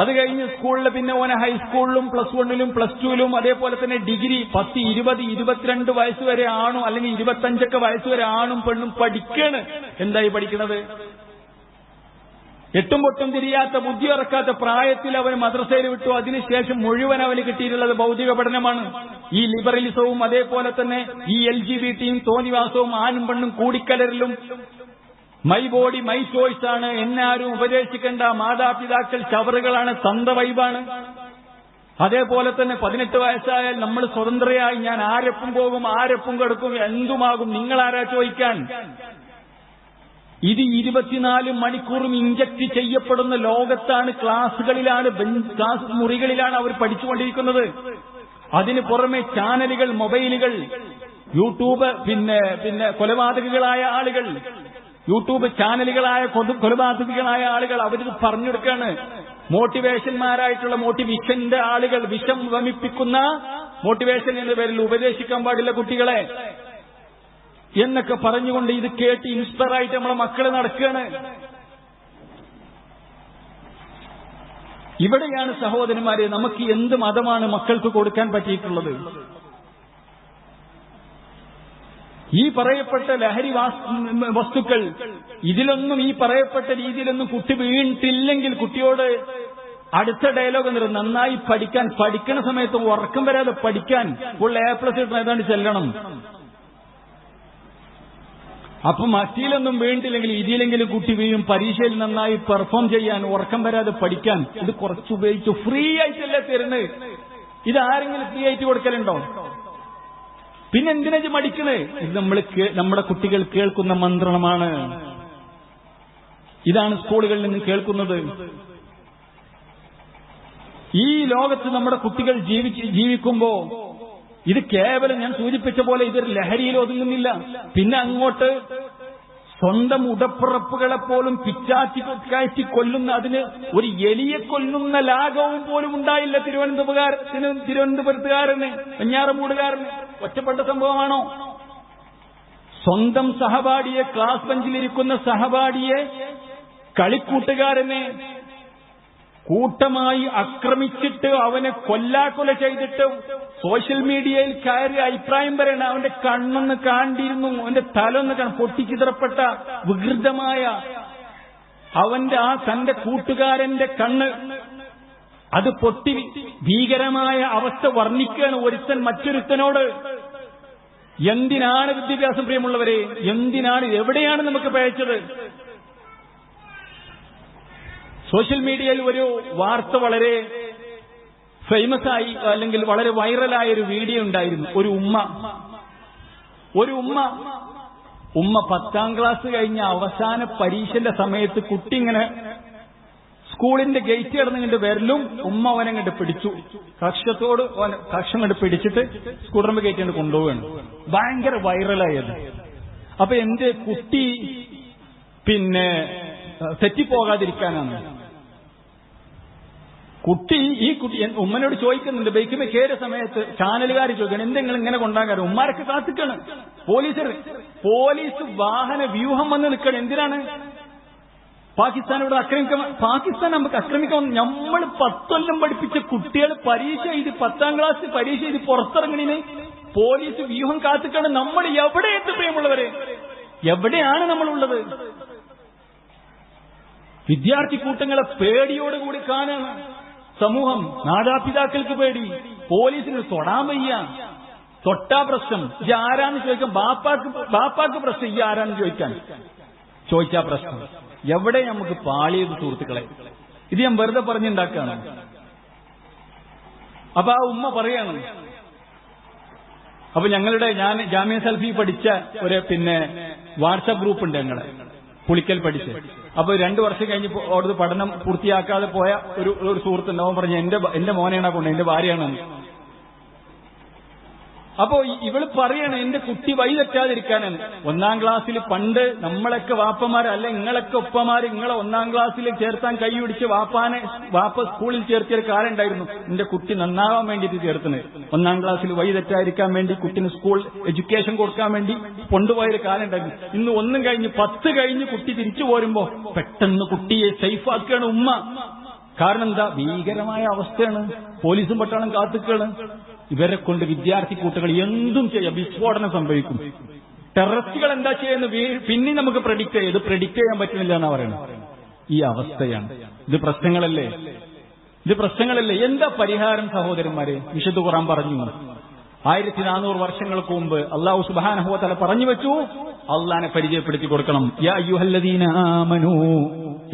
അത് കഴിഞ്ഞ് സ്കൂളിൽ പിന്നെ ഓനെ ഹൈസ്കൂളിലും +1-ലും +2-ലും അതേപോലെ തന്നെ ഡിഗ്രി 10, 20, 22 വയസ്സ് വരെ ആണും അല്ലെങ്കിൽ 25 വയസ്സ് വരെ ആണും പെണ്ണും പഠിക്കാണ്. എന്തായി പഠിക്കുന്നത്? എട്ടും പൊട്ടും തിരിയാത്ത, ബുദ്ധി ഇറക്കാത്ത പ്രായത്തിൽ അവൻ മദ്രസയിൽ വിട്ടു. അതിനുശേഷം മുഴുവൻ അവന് കിട്ടിയിട്ടുള്ളത് ഭൗതിക പഠനമാണ്. ഈ ലിബറലിസവും അതേപോലെ തന്നെ ഈ LGBT-യും തോന്നിവാസവും ആണും പെണ്ണും കൂടിക്കലരലും, മൈ ബോഡി മൈ ചോയ്സ് ആണ്, എന്നാരും ഉപദേശിക്കേണ്ട, മാതാപിതാക്കൾ ചവറുകളാണ്, തന്ത വൈബാണ്. അതേപോലെ തന്നെ 18 വയസ്സായാൽ നമ്മൾ സ്വതന്ത്രയായി ഞാൻ ആരെപ്പം പോകും, ആരെപ്പം കിടക്കും, എന്തുമാകും, നിങ്ങളാരാ ചോദിക്കാൻ? ഇത് 24 മണിക്കൂറും ഇഞ്ചക്ട് ചെയ്യപ്പെടുന്ന ലോകത്താണ്. ക്ലാസുകളിലാണ്, ക്ലാസ് മുറികളിലാണ് അവർ പഠിച്ചുകൊണ്ടിരിക്കുന്നത്. അതിന് പുറമെ ചാനലുകൾ, മൊബൈലുകൾ, യൂട്യൂബ്, പിന്നെ കൊലപാതകികളായ ആളുകൾ, യൂട്യൂബ് ചാനലുകളായ കൊലപാതകികളായ ആളുകൾ അവരിത് പറഞ്ഞെടുക്കാണ്. മോട്ടിവേഷന്മാരായിട്ടുള്ള മോട്ടിവേഷന്റെ ആളുകൾ, വിഷം വമിപ്പിക്കുന്ന മോട്ടിവേഷൻ എന്ന പേരിൽ ഉപദേശിക്കാൻ പാടില്ല കുട്ടികളെ എന്നൊക്കെ പറഞ്ഞുകൊണ്ട് ഇത് കേട്ട് ഇൻസ്പയറായിട്ട് നമ്മളെ മക്കളെ നടക്കുകയാണ്. ഇവിടെയാണ് സഹോദരന്മാരെ നമുക്ക് എന്ത് മതമാണ് മക്കൾക്ക് കൊടുക്കാൻ പറ്റിയിട്ടുള്ളത്? ഈ പറയപ്പെട്ട ലഹരി വസ്തുക്കൾ, ഇതിലൊന്നും ഈ പറയപ്പെട്ട രീതിയിലൊന്നും കുട്ടി വീണിട്ടില്ലെങ്കിൽ കുട്ടിയോട് അടുത്ത ഡയലോഗ് എന്നിട്ട് നന്നായി പഠിക്കാൻ, പഠിക്കുന്ന സമയത്ത് ഉറക്കം വരാതെ പഠിക്കാൻ, ഫുൾ A+ ഏതാണ്ട് ചെല്ലണം. അപ്പം മറ്റിയിലൊന്നും വീണിട്ടില്ലെങ്കിൽ ഇതിലെങ്കിലും കുട്ടി വീഴും. പരീക്ഷയിൽ നന്നായി പെർഫോം ചെയ്യാൻ, ഉറക്കം വരാതെ പഠിക്കാൻ ഇത് കുറച്ച് ഉപയോഗിച്ചു. ഫ്രീ ആയിട്ടല്ലേ തരുന്നത്. ഇത് ആരെങ്കിലും ഫ്രീ ആയിട്ട് കൊടുക്കലുണ്ടോ? പിന്നെ എന്തിനാ മടിക്കണേ? ഇത് നമ്മുടെ കുട്ടികൾ കേൾക്കുന്ന മന്ത്രണമാണ്. ഇതാണ് സ്കൂളുകളിൽ നിന്ന് കേൾക്കുന്നത്. ഈ ലോകത്ത് നമ്മുടെ കുട്ടികൾ ജീവിക്കുമ്പോ ഇത് കേവലം ഞാൻ സൂചിപ്പിച്ച പോലെ ഇതൊരു ലഹരിയിൽ ഒതുങ്ങുന്നില്ല. പിന്നെ അങ്ങോട്ട് സ്വന്തം ഉടപ്പിറപ്പുകളെ പോലും പിച്ചാറ്റി കൊല്ലുന്ന, അതിന് ഒരു എലിയെ കൊല്ലുന്ന ലാഘവം പോലും ഉണ്ടായില്ല തിരുവനന്തപുരത്തുകാരന്, വെഞ്ഞാറമൂടുകാരന്. ഒറ്റപ്പെട്ട സംഭവമാണോ? സ്വന്തം സഹപാഠിയെ, ക്ലാസ് ബെഞ്ചിലിരിക്കുന്ന സഹപാഠിയെ, കളിക്കൂട്ടുകാരനെ കൂട്ടമായി ആക്രമിച്ചിട്ട് അവനെ കൊല്ലാക്കൊല ചെയ്തിട്ട് സോഷ്യൽ മീഡിയയിൽ കയറി അഭിപ്രായം പറയണം. അവന്റെ കണ്ണൊന്ന് കാണ്ടിരുന്നു, അവന്റെ തലൊന്ന് പൊട്ടിച്ചിതറപ്പെട്ട വികൃതമായ അവന്റെ തന്റെ കൂട്ടുകാരന്റെ കണ്ണ് അത് പൊട്ടി ഭീകരമായ അവസ്ഥ വർണ്ണിക്കുകയാണ് ഒരുത്തൻ മറ്റൊരുത്തനോട്. എന്തിനാണ് വിദ്യാഭ്യാസം, പ്രിയമുള്ളവരെ? എന്തിനാണ്? എവിടെയാണ് നമുക്ക് പഴച്ചത്? സോഷ്യൽ മീഡിയയിൽ ഒരു വാർത്ത വളരെ ഫേമസ് ആയി, അല്ലെങ്കിൽ വളരെ വൈറലായ ഒരു വീഡിയോ ഉണ്ടായിരുന്നു. ഒരു ഉമ്മ 10ാം ക്ലാസ് കഴിഞ്ഞ അവസാന പരീക്ഷന്റെ സമയത്ത് കുട്ടി ഇങ്ങനെ സ്കൂളിന്റെ ഗേറ്റ് കടന്നിങ്ങോട്ട് വരലും ഉമ്മ അവനങ്ങോട്ട് പിടിച്ചു, കക്ഷം കണ്ട് പിടിച്ചിട്ട് സ്കൂട്ടറിന്റെ ഗേറ്റ് കൊണ്ട് കൊണ്ടുപോവുകയാണ്. ഭയങ്കര വൈറലായത്. അപ്പൊ എന്റെ കുട്ടി തെറ്റിപ്പോകാതിരിക്കാനാണ്. ഈ കുട്ടി ഉമ്മനോട് ചോദിക്കുന്നുണ്ട്, ബൈക്കിൽ കയറിയ സമയത്ത് ചാനലുകാർ ചോദിക്കണം, എന്തെങ്കിലും ഇങ്ങനെ കൊണ്ടാകാറ്? ഉമ്മാരൊക്കെ കാത്തിക്കണം. പോലീസ് വാഹന വ്യൂഹം വന്ന് നിൽക്കണം. എന്തിനാണ്? പാകിസ്ഥാനോട് പാകിസ്ഥാൻ നമുക്ക് ആക്രമിക്കാൻ. നമ്മൾ 10 കൊല്ലം പഠിപ്പിച്ച കുട്ടികൾ പരീക്ഷ എഴുതി 10ാം ക്ലാസ് പരീക്ഷ എഴുതി പുറത്തിറങ്ങണിന് പോലീസ് വ്യൂഹം കാത്തിക്കണം. നമ്മൾ എവിടെ എത്തി, പ്രിയമുള്ളവരെ? എവിടെയാണ് നമ്മളുള്ളത്? വിദ്യാർത്ഥി കൂട്ടങ്ങളെ പേടിയോടുകൂടി കാണാണ് സമൂഹം. മാതാപിതാക്കൾക്ക് പേടി, പോലീസിന് തൊടാൻ വയ്യ. തൊട്ടാ പ്രശ്നം. ഈ ആരാന്ന് ചോദിക്കാൻ ബാപ്പാക്ക് പ്രശ്നം, ഈ ആരാന്ന് ചോദിച്ചാ പ്രശ്നം. എവിടെ നമുക്ക് പാളിയത് സുഹൃത്തുക്കളെ? ഇത് ഞാൻ വെറുതെ പറഞ്ഞുണ്ടാക്കാണ്. അപ്പൊ ആ ഉമ്മ പറയാണ്, അപ്പൊ ഞാൻ ജാമിയ സൽഫി പഠിച്ച ഒരു വാട്സാപ്പ് ഗ്രൂപ്പ് ഉണ്ട് ഞങ്ങളെ, പുളിക്കൽ പഠിച്ച്. അപ്പൊ 2 വർഷം കഴിഞ്ഞ് അവിടുത്തെ പഠനം പൂർത്തിയാക്കാതെ പോയ ഒരു സുഹൃത്തുണ്ട്. അവൻ പറഞ്ഞു, എന്റെ മോനെയാണ് കൊണ്ട്, എന്റെ ഭാര്യയാണ്. അപ്പോ ഇവള് പറയണം, എന്റെ കുട്ടി വഴി തെറ്റാതിരിക്കാനാണ്. 1ാം ക്ലാസ്സിൽ പണ്ട് നമ്മളൊക്കെ വാപ്പമാരല്ല, നിങ്ങളൊക്കെ ഒപ്പമാര് നിങ്ങളെ 1ാം ക്ലാസ്സിൽ ചേർത്താൻ കൈ പിടിച്ച് വാപ്പ സ്കൂളിൽ ചേർത്തിയൊരു കാലം ഉണ്ടായിരുന്നു. എന്റെ കുട്ടി നന്നാവാൻ വേണ്ടിയിട്ട് ചേർത്തുന്നത്. 1ാം ക്ലാസ്സിൽ വഴി തെറ്റാതിരിക്കാൻ വേണ്ടി കുട്ടിന് സ്കൂൾ എഡ്യൂക്കേഷൻ കൊടുക്കാൻ വേണ്ടി കൊണ്ടുപോയൊരു കാലം ഉണ്ടായിരുന്നു. ഇന്ന് 1 കഴിഞ്ഞ് 10 കഴിഞ്ഞ് കുട്ടി തിരിച്ചു പോരുമ്പോ പെട്ടെന്ന് കുട്ടിയെ സേഫാക്കുകയാണ് ഉമ്മ. കാരണം എന്താ? ഭീകരമായ അവസ്ഥയാണ്. പോലീസും പട്ടാളം കാത്തുക്കാണ്. ഇവരെ കൊണ്ട് വിദ്യാർത്ഥി കൂട്ടുകൾ എന്തും ചെയ്യാം. വിസ്ഫോടനം സംഭവിക്കും. ടെററിസ്റ്റുകൾ എന്താ ചെയ്യുന്നത് പിന്നെ നമുക്ക് പ്രഡിക്റ്റ് ചെയ്യാം. ഇത് പ്രഡിക്റ്റ് ചെയ്യാൻ പറ്റുന്നില്ല എന്നാ പറയുന്നത്. ഈ അവസ്ഥയാണ്. ഇത് പ്രശ്നങ്ങളല്ലേ? എന്താ പരിഹാരം സഹോദരന്മാരെ? വിശുദ്ധ ഖുർആൻ പറഞ്ഞു, 1400 വർഷങ്ങൾക്ക് മുമ്പ് അല്ലാഹു സുബ്ഹാനഹു വ തആല പറഞ്ഞു വെച്ചു, അല്ലാഹനെ പരിചയപ്പെടുത്തി കൊടുക്കണം. യാ അയ്യുഹല്ലദീന ആമനൂ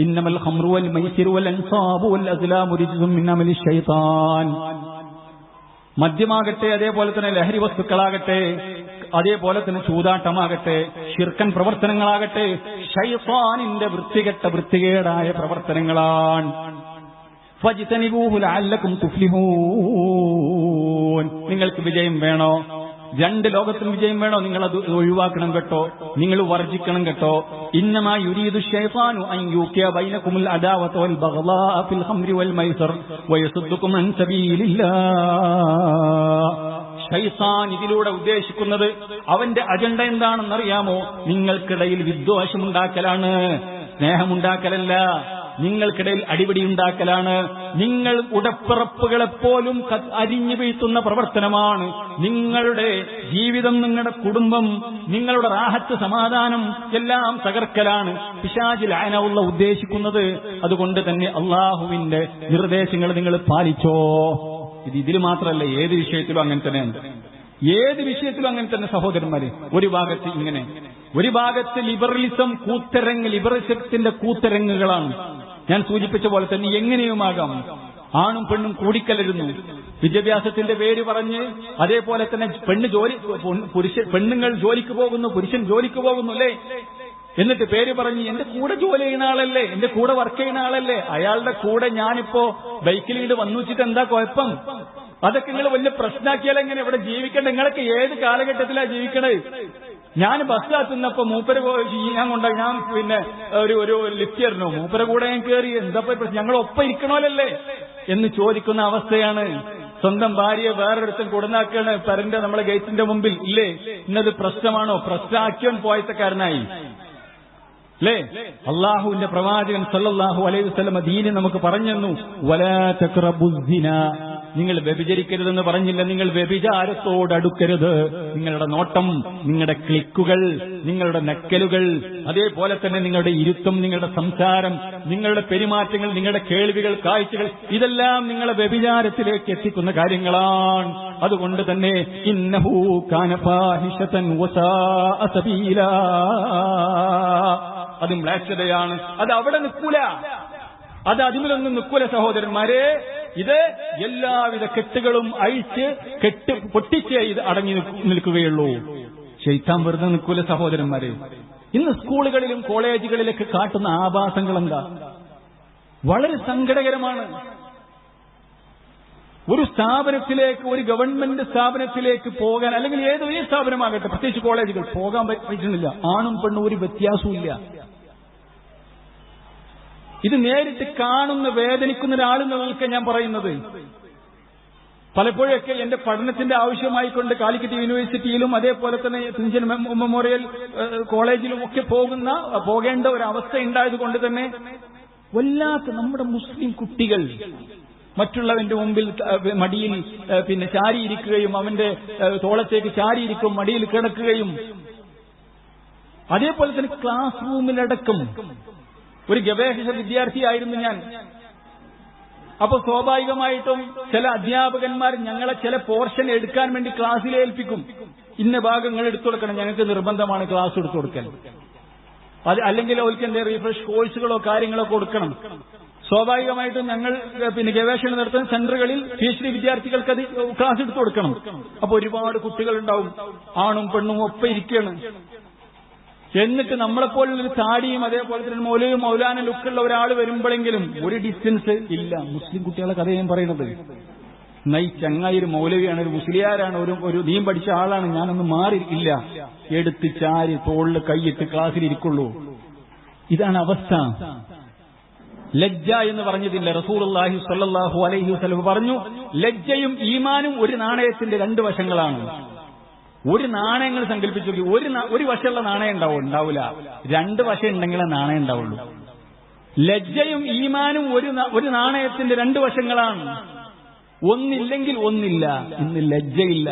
ഇന്നമൽ ഖംറു വൽ മൈസിറു വൽ അൻസാബു വൽ അസ്ലാമു റിജ്സും മിൻ അമലി ശൈത്താൻ. മദ്യമാകട്ടെ, അതേപോലെ തന്നെ ലഹരി വസ്തുക്കളാകട്ടെ, അതേപോലെ തന്നെ ചൂതാട്ടമാകട്ടെ, ശിർക്കൻ പ്രവർത്തനങ്ങളാകട്ടെ, ശൈത്താനിന്റെ വൃത്തികേടായ പ്രവർത്തനങ്ങളാണ്. ഫജ്തനിബൂഹു ലഅല്ലകും തുഫ്ലിഹൂൻ. നിങ്ങൾക്ക് വിജയം വേണോ? 2 ലോകത്തും വിജയം വേണോ? നിങ്ങളത് ഒഴിവാക്കണം കേട്ടോ, നിങ്ങൾ വർജിക്കണം കേട്ടോ. ഇന്നമാ യുരീദു ശൈത്താനു അൻ യൂഖിയ ബൈനകുമുൽ അദാവത വൽ ബഗ്ളാ ഫിൽ ഖംരി വൽ മൈസർ വയസുദ്ദുകും അൻ സബീലില്ലാഹ്. ശൈത്താൻ ഇതിലൂടെ ഉദ്ദേശിക്കുന്നത്, അവന്റെ അജണ്ട എന്താണെന്നറിയാമോ? നിങ്ങൾക്കിടയിൽ വിദ്വേഷമുണ്ടാക്കലാണ്, സ്നേഹമുണ്ടാക്കലല്ല. നിങ്ങൾക്കിടയിൽ അടിപിടി ഉണ്ടാക്കലാണ്. നിങ്ങൾ ഉടപ്പിറപ്പുകളെപ്പോലും അരിഞ്ഞു വീഴ്ത്തുന്ന പ്രവർത്തനമാണ്. നിങ്ങളുടെ ജീവിതം, നിങ്ങളുടെ കുടുംബം, നിങ്ങളുടെ റാഹത്ത്, സമാധാനം എല്ലാം തകർക്കലാണ് പിശാച് ലഅനഹുള്ള ഉദ്ദേശിക്കുന്നത്. അതുകൊണ്ട് തന്നെ അള്ളാഹുവിന്റെ നിർദ്ദേശങ്ങൾ നിങ്ങൾ പാലിച്ചോ. ഇതിൽ മാത്രമല്ല, ഏത് വിഷയത്തിലും അങ്ങനെ തന്നെയാണ്. ഏത് വിഷയത്തിലും അങ്ങനെ തന്നെ സഹോദരന്മാരെ. ഒരു ഭാഗത്ത് ഇങ്ങനെ, ഒരു ഭാഗത്ത് ലിബറലിസത്തിന്റെ കൂത്തരങ്ങുകളാണ്. ഞാൻ സൂചിപ്പിച്ച പോലെ തന്നെ എങ്ങനെയുമാകാം. ആണും പെണ്ണും കൂടിക്കലരുന്നു, വിദ്യാഭ്യാസത്തിന്റെ പേര് പറഞ്ഞ്. അതേപോലെ തന്നെ പെണ്ണുങ്ങൾ ജോലിക്ക് പോകുന്നു, പുരുഷൻ ജോലിക്ക് പോകുന്നു അല്ലേ, എന്നിട്ട് പേര് പറഞ്ഞ് എന്റെ കൂടെ ജോലി ചെയ്യുന്ന ആളല്ലേ, എന്റെ കൂടെ വർക്ക് ചെയ്യുന്ന ആളല്ലേ, അയാളുടെ കൂടെ ഞാനിപ്പോ ബൈക്കിൽ ഇങ്ങോട്ട് വന്നു വെച്ചിട്ട് എന്താ കുഴപ്പം? അതൊക്കെ നിങ്ങൾ വലിയ പ്രശ്നമാക്കിയാൽ എങ്ങനെ ഇവിടെ ജീവിക്കണ്ടേ? നിങ്ങളൊക്കെ ഏത് കാലഘട്ടത്തിലാണ് ജീവിക്കണേ? ഞാൻ ബസ്സിലാത്തുന്നപ്പോ മൂപ്പര് ഞാൻ കൊണ്ടാ, ഞാൻ ഒരു ലിഫ്റ്റ് ആയിരുന്നു, മൂപ്പരെ കൂടെ ഞാൻ കയറി, എന്താ പ്രശ്നം? ഞങ്ങൾ ഒപ്പം ഇരിക്കണോലല്ലേ എന്ന് ചോദിക്കുന്ന അവസ്ഥയാണ്. സ്വന്തം ഭാര്യയെ വേറൊരിടത്തും കൊടുന്നാക്കാണ് പരന്റെ നമ്മളെ ഗേറ്റിന്റെ മുമ്പിൽ ഇല്ലേ? ഇന്നത് പ്രശ്നമാണോ? പ്രശ്നമാക്കിയവൻ പോയത്തക്കാരനായി. അല്ലേ? അള്ളാഹുവിന്റെ പ്രവാചകൻ സല്ലല്ലാഹു അലൈഹി വസല്ലം ദീന് നമുക്ക് പറഞ്ഞു, വലാ തഖറബുസ്സിന, നിങ്ങൾ വ്യഭിചരിക്കരുതെന്ന് പറഞ്ഞില്ല. നിങ്ങൾ വ്യഭിചാരത്തോടടുക്കരുത്. നിങ്ങളുടെ നോട്ടം, നിങ്ങളുടെ ക്ലിക്കുകൾ, നിങ്ങളുടെ നക്കലുകൾ, അതേപോലെ തന്നെ നിങ്ങളുടെ ഇരുത്തം, നിങ്ങളുടെ സംസാരം, നിങ്ങളുടെ പെരുമാറ്റങ്ങൾ, നിങ്ങളുടെ കേൾവികൾ, കാഴ്ചകൾ, ഇതെല്ലാം നിങ്ങളെ വ്യഭിചാരത്തിലേക്ക് എത്തിക്കുന്ന കാര്യങ്ങളാണ്. അതുകൊണ്ട് തന്നെ ഇന്നഹു കാന ഫാഹിശതൻ വസാഅ സബീലാ, അത് മ്ലേച്ഛതയാണ്. അത് അവിടെ നിൽക്കൂല, അത് അതിലൊന്നും നിൽക്കൂല സഹോദരന്മാരെ. ഇത് എല്ലാവിധ കെട്ടുകളും അഴിച്ച് പൊട്ടിച്ച് ഇത് അടങ്ങി നിൽക്കുകയുള്ളൂ. ശൈത്താൻ വെറുതെ നിൽക്കൂല സഹോദരന്മാരെ. ഇന്ന് സ്കൂളുകളിലും കോളേജുകളിലൊക്കെ കാട്ടുന്ന ആഭാസങ്ങൾ എന്താ? വളരെ സങ്കടകരമാണ്. ഒരു സ്ഥാപനത്തിലേക്ക്, ഒരു ഗവൺമെന്റ് സ്ഥാപനത്തിലേക്ക് പോകാൻ, അല്ലെങ്കിൽ ഏതൊരു സ്ഥാപനമാകട്ടെ, പ്രത്യേകിച്ച് കോളേജുകൾ, പോകാൻ പറ്റുന്നില്ല. ആണും പെണ്ണും ഒരു വ്യത്യാസവും ഇല്ല. ഇത് നേരിട്ട് കാണുന്ന വേദനിക്കുന്ന ഒരാളെന്നൊക്കെ ഞാൻ പറയുന്നത്. പലപ്പോഴൊക്കെ എന്റെ പഠനത്തിന്റെ ആവശ്യമായിക്കൊണ്ട് കാലിക്കറ്റ് യൂണിവേഴ്സിറ്റിയിലും അതേപോലെ തന്നെ തുഞ്ചൻ മെമ്മോറിയൽ കോളേജിലും ഒക്കെ പോകേണ്ട ഒരു അവസ്ഥ ഉണ്ടായതുകൊണ്ട് തന്നെ വല്ലാത്ത നമ്മുടെ മുസ്ലിം കുട്ടികൾ മറ്റുള്ളവന്റെ മുമ്പിൽ മടിയിൽ ചാരിയിരിക്കുകയും, അവന്റെ തോളത്തേക്ക് ചാരിയിരിക്കും, മടിയിൽ കിടക്കുകയും, അതേപോലെ തന്നെ ക്ലാസ് റൂമിലടക്കം. ഒരു ഗവേഷക വിദ്യാർത്ഥിയായിരുന്നു ഞാൻ. അപ്പൊ സ്വാഭാവികമായിട്ടും ചില അധ്യാപകന്മാർ ഞങ്ങളെ ചില പോർഷൻ എടുക്കാൻ വേണ്ടി ക്ലാസ്സിൽ ഏൽപ്പിക്കും. ഇന്ന ഭാഗങ്ങൾ എടുത്തു കൊടുക്കണം, ഞങ്ങൾക്ക് നിർബന്ധമാണ് ക്ലാസ് എടുത്തു കൊടുക്കൽ. അത് അല്ലെങ്കിൽ അവർക്ക് എന്റെ റീഫ്രഷ് കോഴ്സുകളോ കാര്യങ്ങളോ കൊടുക്കണം. സ്വാഭാവികമായിട്ടും ഞങ്ങൾ ഗവേഷണം നടത്തുന്ന സെന്ററുകളിൽ PhD വിദ്യാർത്ഥികൾക്ക് അത് ക്ലാസ് എടുത്തു കൊടുക്കണം. അപ്പൊ ഒരുപാട് കുട്ടികളുണ്ടാവും, ആണും പെണ്ണും ഒപ്പം ഇരിക്കുകയാണ്. എന്നിട്ട് നമ്മളെപ്പോലുള്ളൊരു താടിയും അതേപോലെ തന്നെ മൗലയും മൗലാന ലുക്കുള്ള ഒരാൾ വരുമ്പോഴെങ്കിലും ഒരു ഡിസ്റ്റൻസ് ഇല്ല. മുസ്ലിം കുട്ടികളെ കഥ ഞാൻ പറയുന്നത്. നൈ ചങ്ങായി ഒരു മൗലവിയാണ്, ഒരു മുസ്ലിയാരാണ്, ഒരു ദീൻ പഠിച്ച ആളാണ്, ഞാനൊന്നും മാറിയില്ല. എടുത്ത് ചാരി തോളിൽ കൈയിട്ട് ക്ലാസ്സിലിരിക്കുള്ളൂ. ഇതാണ് അവസ്ഥ. ലജ്ജ എന്ന് പറഞ്ഞതില്ല. റസൂലുള്ളാഹി സ്വല്ലല്ലാഹു അലൈഹി വസല്ലം പറഞ്ഞു, ലജ്ജയും ഈമാനും ഒരു നാണയത്തിന്റെ രണ്ട് വശങ്ങളാണ്. ഒരു നാണയങ്ങൾ സങ്കല്പിച്ചു നോക്കി, ഒരു വശമുള്ള നാണയം ഉണ്ടാവില്ല, രണ്ട് വശം ഉണ്ടെങ്കിലേ നാണയം ഉണ്ടാവുള്ളൂ. ലജ്ജയും ഈമാനും ഒരു നാണയത്തിന്റെ രണ്ട് വശങ്ങളാണ്. ഒന്നില്ലെങ്കിൽ ഒന്നില്ല. ഇന്ന് ലജ്ജയില്ല.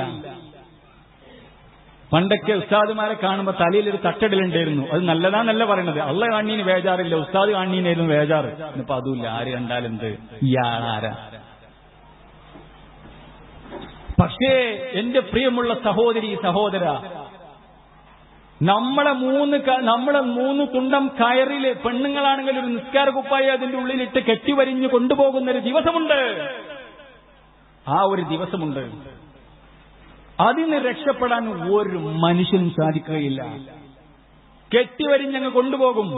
പണ്ടൊക്കെ ഉസ്താദുമാരെ കാണുമ്പോൾ തലയിലൊരു തട്ടടലുണ്ടായിരുന്നു. അത് നല്ലതാന്നല്ല പറയണത്. അള്ള കാണീന് വേജാറില്ല, ഉസ്താദ് കാണീനായിരുന്നു വേജാറ്. ഇന്നിപ്പോ അതുമില്ല. ആര് കണ്ടാലെന്ത്, ഇയാളാരാ? പക്ഷേ എന്റെ പ്രിയമുള്ള സഹോദരി സഹോദര, നമ്മളെ മൂന്ന് തുണ്ടം കയറില് പെണ്ണുങ്ങളാണെങ്കിൽ ഒരു നിസ്കാര കുപ്പായി അതിന്റെ ഉള്ളിലിട്ട് കെട്ടിവരിഞ്ഞു കൊണ്ടുപോകുന്നൊരു ദിവസമുണ്ട്. ആ ഒരു ദിവസമുണ്ട്. അതിന് രക്ഷപ്പെടാൻ ഒരു മനുഷ്യനും സാധിക്കുകയില്ല. കെട്ടിവരിഞ്ഞങ്ങ് കൊണ്ടുപോകും.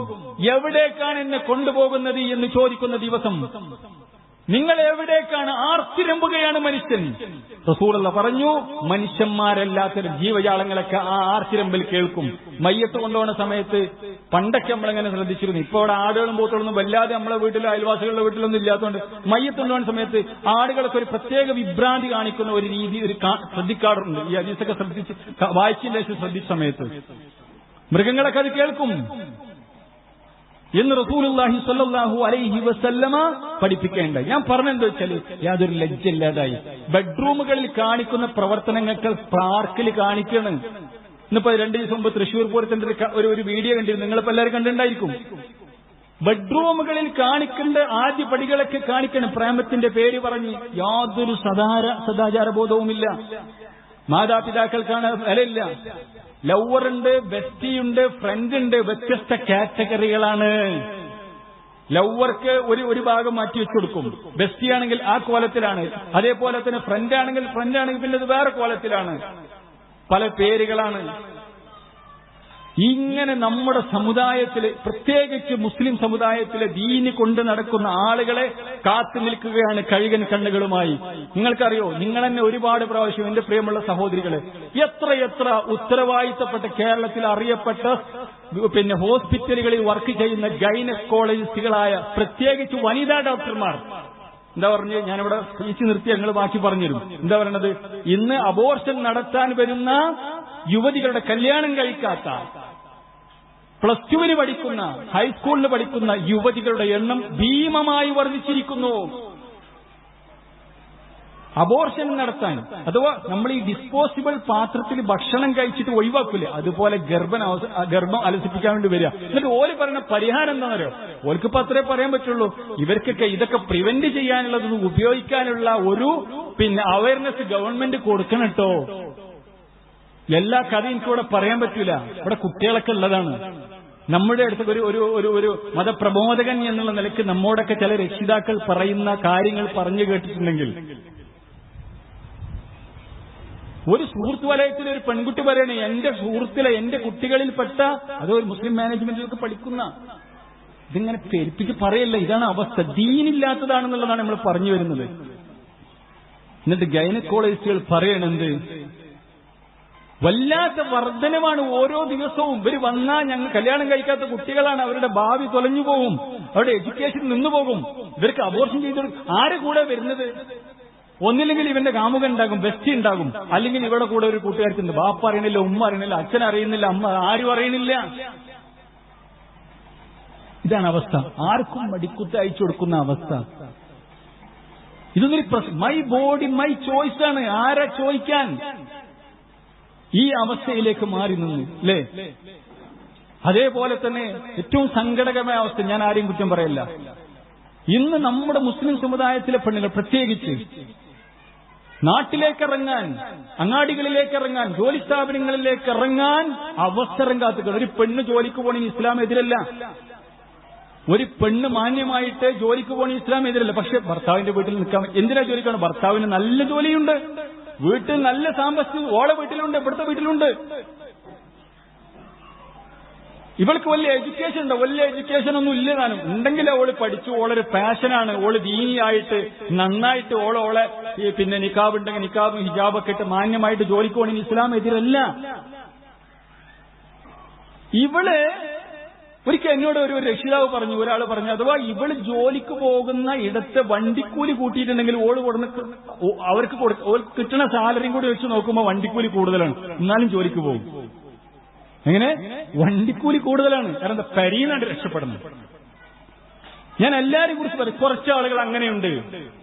എവിടേക്കാണ് എന്നെ കൊണ്ടുപോകുന്നത് എന്ന് ചോദിക്കുന്ന ദിവസം. നിങ്ങൾ എവിടേക്കാണ്? ആർത്തിരമ്പുകയാണ് മനുഷ്യൻ. റസൂലുള്ളാഹി പറഞ്ഞു, മനുഷ്യന്മാരല്ലാത്ത ജീവജാലങ്ങളൊക്കെ ആ ആർത്തിരമ്പിൽ കേൾക്കും. മയ്യത്ത് കൊണ്ടുപോകുന്ന സമയത്ത് പണ്ടൊക്കെ നമ്മളെങ്ങനെ ശ്രദ്ധിച്ചിരുന്നു. ഇപ്പൊ അവിടെ ആടുകളും പോത്തുകളൊന്നും വല്ലാതെ നമ്മളെ വീട്ടിലോ അയൽവാസികളുടെ വീട്ടിലൊന്നും ഇല്ലാത്തതുകൊണ്ട് മയ്യത്ത് കൊണ്ടുപോകുന്ന സമയത്ത് ആടുകളൊക്കെ ഒരു പ്രത്യേക വിഭ്രാന്തി കാണിക്കുന്ന ഒരു രീതി ശ്രദ്ധിക്കാറുണ്ട്. ഈ ഹദീസൊക്കെ വായിച്ചതിന്റെ ശേഷം ശ്രദ്ധിച്ച സമയത്ത് മൃഗങ്ങളൊക്കെ അത് കേൾക്കും എന്ന് റസൂലുള്ളാഹി സ്വല്ലല്ലാഹു അലൈഹി വസല്ലമ പഠിപ്പിക്കേണ്ട. ഞാൻ പറഞ്ഞെന്താ വെച്ചാൽ, യാതൊരു ലജ്ജയില്ലാതായി. ബെഡ്റൂമുകളിൽ കാണിക്കുന്ന പ്രവർത്തനങ്ങൾക്ക് പാർക്കിൽ കാണിക്കണം. ഇന്നിപ്പോ 2 ദിവസം മുമ്പ് തൃശ്ശൂർ പൂരത്തിന്റെ ഒരു വീഡിയോ കണ്ടിരുന്നു. നിങ്ങളിപ്പോ എല്ലാവരും കണ്ടിട്ടുണ്ടായിരിക്കും. ബെഡ്റൂമുകളിൽ കാണിക്കേണ്ട ആദ്യ പടികളൊക്കെ കാണിക്കണം. പ്രേമത്തിന്റെ പേര് പറഞ്ഞ് യാതൊരു സദാചാരബോധവുമില്ല. മാതാപിതാക്കൾക്കാണ് വിലയില്ല. ലവറുണ്ട്, ബെസ്റ്റിയുണ്ട്, ഫ്രണ്ട് ഉണ്ട്. വ്യത്യസ്ത കാറ്റഗറികളാണ്. ലവർക്ക് ഒരു ഭാഗം മാറ്റി വെച്ചു കൊടുക്കും. ബെസ്റ്റിയാണെങ്കിൽ ആ കോലത്തിലാണ്. അതേപോലെ തന്നെ ഫ്രണ്ടാണെങ്കിൽ പിന്നെ അത് വേറെ കോലത്തിലാണ്. പല പേരുകളാണ്. ഇങ്ങനെ നമ്മുടെ സമുദായത്തില്, പ്രത്യേകിച്ച് മുസ്ലിം സമുദായത്തിലെ ദീന് കൊണ്ട് നടക്കുന്ന ആളുകളെ കാത്തു നിൽക്കുകയാണ് കഴുകൻ കണ്ണുകളുമായി. നിങ്ങൾക്കറിയോ, നിങ്ങൾ തന്നെ ഒരുപാട് പ്രാവശ്യം, എന്റെ പ്രിയമുള്ള സഹോദരികളെ, എത്ര ഉത്തരവാദിത്തപ്പെട്ട കേരളത്തിൽ അറിയപ്പെട്ട ഹോസ്പിറ്റലുകളിൽ വർക്ക് ചെയ്യുന്ന ഗൈനക്കോളജിസ്റ്റുകളായ പ്രത്യേകിച്ച് വനിതാ ഡോക്ടർമാർ എന്താ പറഞ്ഞു? ഞാനിവിടെ സ്പീച്ച് നിർത്തി, ഞങ്ങൾ ബാക്കി പറഞ്ഞുതരും. എന്താ പറയണത്? ഇന്ന് അബോർഷൻ നടത്താൻ വരുന്ന യുവതികളുടെ കല്യാണം കഴിക്കാത്ത +2 പഠിക്കുന്ന, ഹൈസ്കൂളിൽ പഠിക്കുന്ന യുവതികളുടെ എണ്ണം ഭീമമായി വർദ്ധിച്ചിരിക്കുന്നു. അബോർഷൻ നടത്താൻ, അഥവാ നമ്മൾ ഈ ഡിസ്പോസിബിൾ പാത്രത്തിൽ ഭക്ഷണം കഴിച്ചിട്ട് ഒഴിവാക്കില്ലേ, അതുപോലെ ഗർഭം അലസിപ്പിക്കാൻ വേണ്ടി വരിക. എന്നിട്ട് ഓല് പറയുന്ന പരിഹാരം എന്താണെന്നറിയോ? ഓൽക്കിപ്പോ അത്രേ പറയാൻ പറ്റുള്ളൂ. ഇവർക്കൊക്കെ ഇതൊക്കെ പ്രിവെന്റ് ചെയ്യാനുള്ളത്, ഉപയോഗിക്കാനുള്ള ഒരു അവയർനെസ് ഗവൺമെന്റ് കൊടുക്കണം കേട്ടോ. എല്ലാ കഥയും എനിക്കിവിടെ പറയാൻ പറ്റൂല. ഇവിടെ കുട്ടികളൊക്കെ ഉള്ളതാണ്. നമ്മുടെ അടുത്ത് ഒരു മതപ്രബോധകൻ എന്നുള്ള നിലയ്ക്ക് നമ്മോടൊക്കെ ചില രക്ഷിതാക്കൾ പറയുന്ന കാര്യങ്ങൾ പറഞ്ഞു കേട്ടിട്ടുണ്ടെങ്കിൽ, ഒരു സുഹൃത്ത് വലയത്തിൽ ഒരു പെൺകുട്ടി പറയണേ, എന്റെ സുഹൃത്തിലെ എന്റെ കുട്ടികളിൽപ്പെട്ട അതോ ഒരു മുസ്ലിം മാനേജ്മെന്റിലൊക്കെ പഠിക്കുന്ന, ഇതിങ്ങനെ പെരുപ്പിച്ച് പറയല്ല, ഇതാണ് അവസ്ഥ. ദീനില്ലാത്തതാണെന്നുള്ളതാണ് നമ്മൾ പറഞ്ഞു വരുന്നത്. എന്നിട്ട് ഗൈനക്കോളജിസ്റ്റുകൾ പറയണെന്ത്, വല്ലാത്ത വർധനമാണ് ഓരോ ദിവസവും. ഇവർ വന്നാൽ ഞങ്ങൾ കല്യാണം കഴിക്കാത്ത കുട്ടികളാണ്, അവരുടെ ഭാവി തൊലഞ്ഞു പോകും, അവരുടെ എഡ്യൂക്കേഷൻ നിന്നുപോകും. ഇവർക്ക് അബോർഷൻ ചെയ്ത് ആരെ കൂടെ വരുന്നത്? ഒന്നില്ലെങ്കിൽ ഇവന്റെ കാമുകൻ ഉണ്ടാകും, ബെസ്റ്റ് ഉണ്ടാകും, അല്ലെങ്കിൽ ഇവിടെ കൂടെ ഒരു കൂട്ടുകാർക്കുണ്ട്. ബാപ്പ അറിയണില്ല, ഉമ്മ അറിയണില്ല, അച്ഛൻ അറിയുന്നില്ല, അമ്മ ആരും അറിയണില്ല. ഇതാണ് അവസ്ഥ. ആർക്കും മടിക്കുത്ത് അയച്ചു കൊടുക്കുന്ന അവസ്ഥ. ഇതൊന്നൊരു മൈ ബോഡി മൈ ചോയ്സ് ആണ്. ആരാ ചോദിക്കാൻ? ഈ അവസ്ഥയിലേക്ക് മാറി നിന്നു അല്ലേ? അതേപോലെ തന്നെ ഏറ്റവും സങ്കടകരമായ അവസ്ഥ, ഞാൻ ആരെയും കുറ്റം പറയല്ല, ഇന്ന് നമ്മുടെ മുസ്ലിം സമുദായത്തിലെ പെണ്ണുങ്ങൾ പ്രത്യേകിച്ച് നാട്ടിലേക്കിറങ്ങാൻ, അങ്ങാടികളിലേക്ക് ഇറങ്ങാൻ, ജോലി സ്ഥാപനങ്ങളിലേക്ക് ഇറങ്ങാൻ അവസരം കാത്തുക്കണം. ഒരു പെണ്ണ് ജോലിക്ക് പോകണമെങ്കിൽ ഇസ്ലാം എതിരല്ല. ഒരു പെണ്ണ് മാന്യമായിട്ട് ജോലിക്ക് പോകണമെങ്കിൽ ഇസ്ലാം എതിരല്ല. പക്ഷെ ഭർത്താവിന്റെ വീട്ടിൽ നിൽക്കാൻ എന്തിനാ ജോലിക്കാണ്? ഭർത്താവിന് നല്ല ജോലിയുണ്ട്, വീട്ടിൽ നല്ല സാമ്പത്തികം, ഓളെ വീട്ടിലുണ്ട്, ഇവിടുത്തെ വീട്ടിലുണ്ട്. ഇവൾക്ക് വലിയ എഡ്യൂക്കേഷൻ ഉണ്ടോ? വലിയ എഡ്യൂക്കേഷൻ ഒന്നും ഇല്ലതാനും. ഉണ്ടെങ്കിൽ ഓള് പഠിച്ചു, ഓളൊരു പാഷനാണ്, ഓള് ദീനിയായിട്ട് നന്നായിട്ട് ഓളെ നിക്കാബ് ഉണ്ടെങ്കിൽ നിക്കാബും ഹിജാബൊക്കെ ഇട്ട് മാന്യമായിട്ട് ജോലിക്ക് പോകണമെങ്കിൽ ഇസ്ലാം എതിരല്ല. ഇവള് ഒരിക്കൽ എന്നോട് ഒരു രക്ഷിതാവ് പറഞ്ഞു, ഒരാൾ പറഞ്ഞു, അഥവാ ഇവള് ജോലിക്ക് പോകുന്ന ഇടത്ത് വണ്ടിക്കൂലി കൂട്ടിയിട്ടുണ്ടെങ്കിൽ ഓള് കൊടുന്ന് അവർക്ക് കിട്ടുന്ന സാലറിയും കൂടി വെച്ച് നോക്കുമ്പോൾ വണ്ടിക്കൂലി കൂടുതലാണ്, എന്നാലും ജോലിക്ക് പോകും. എങ്ങനെ? വണ്ടിക്കൂലി കൂടുതലാണ്. കാരണം പരീന്നാണ് രക്ഷപ്പെടുന്നത്. ഞാൻ എല്ലാവരെയും കുറിച്ച് പറയും, കുറച്ചാളുകൾ അങ്ങനെയുണ്ട്,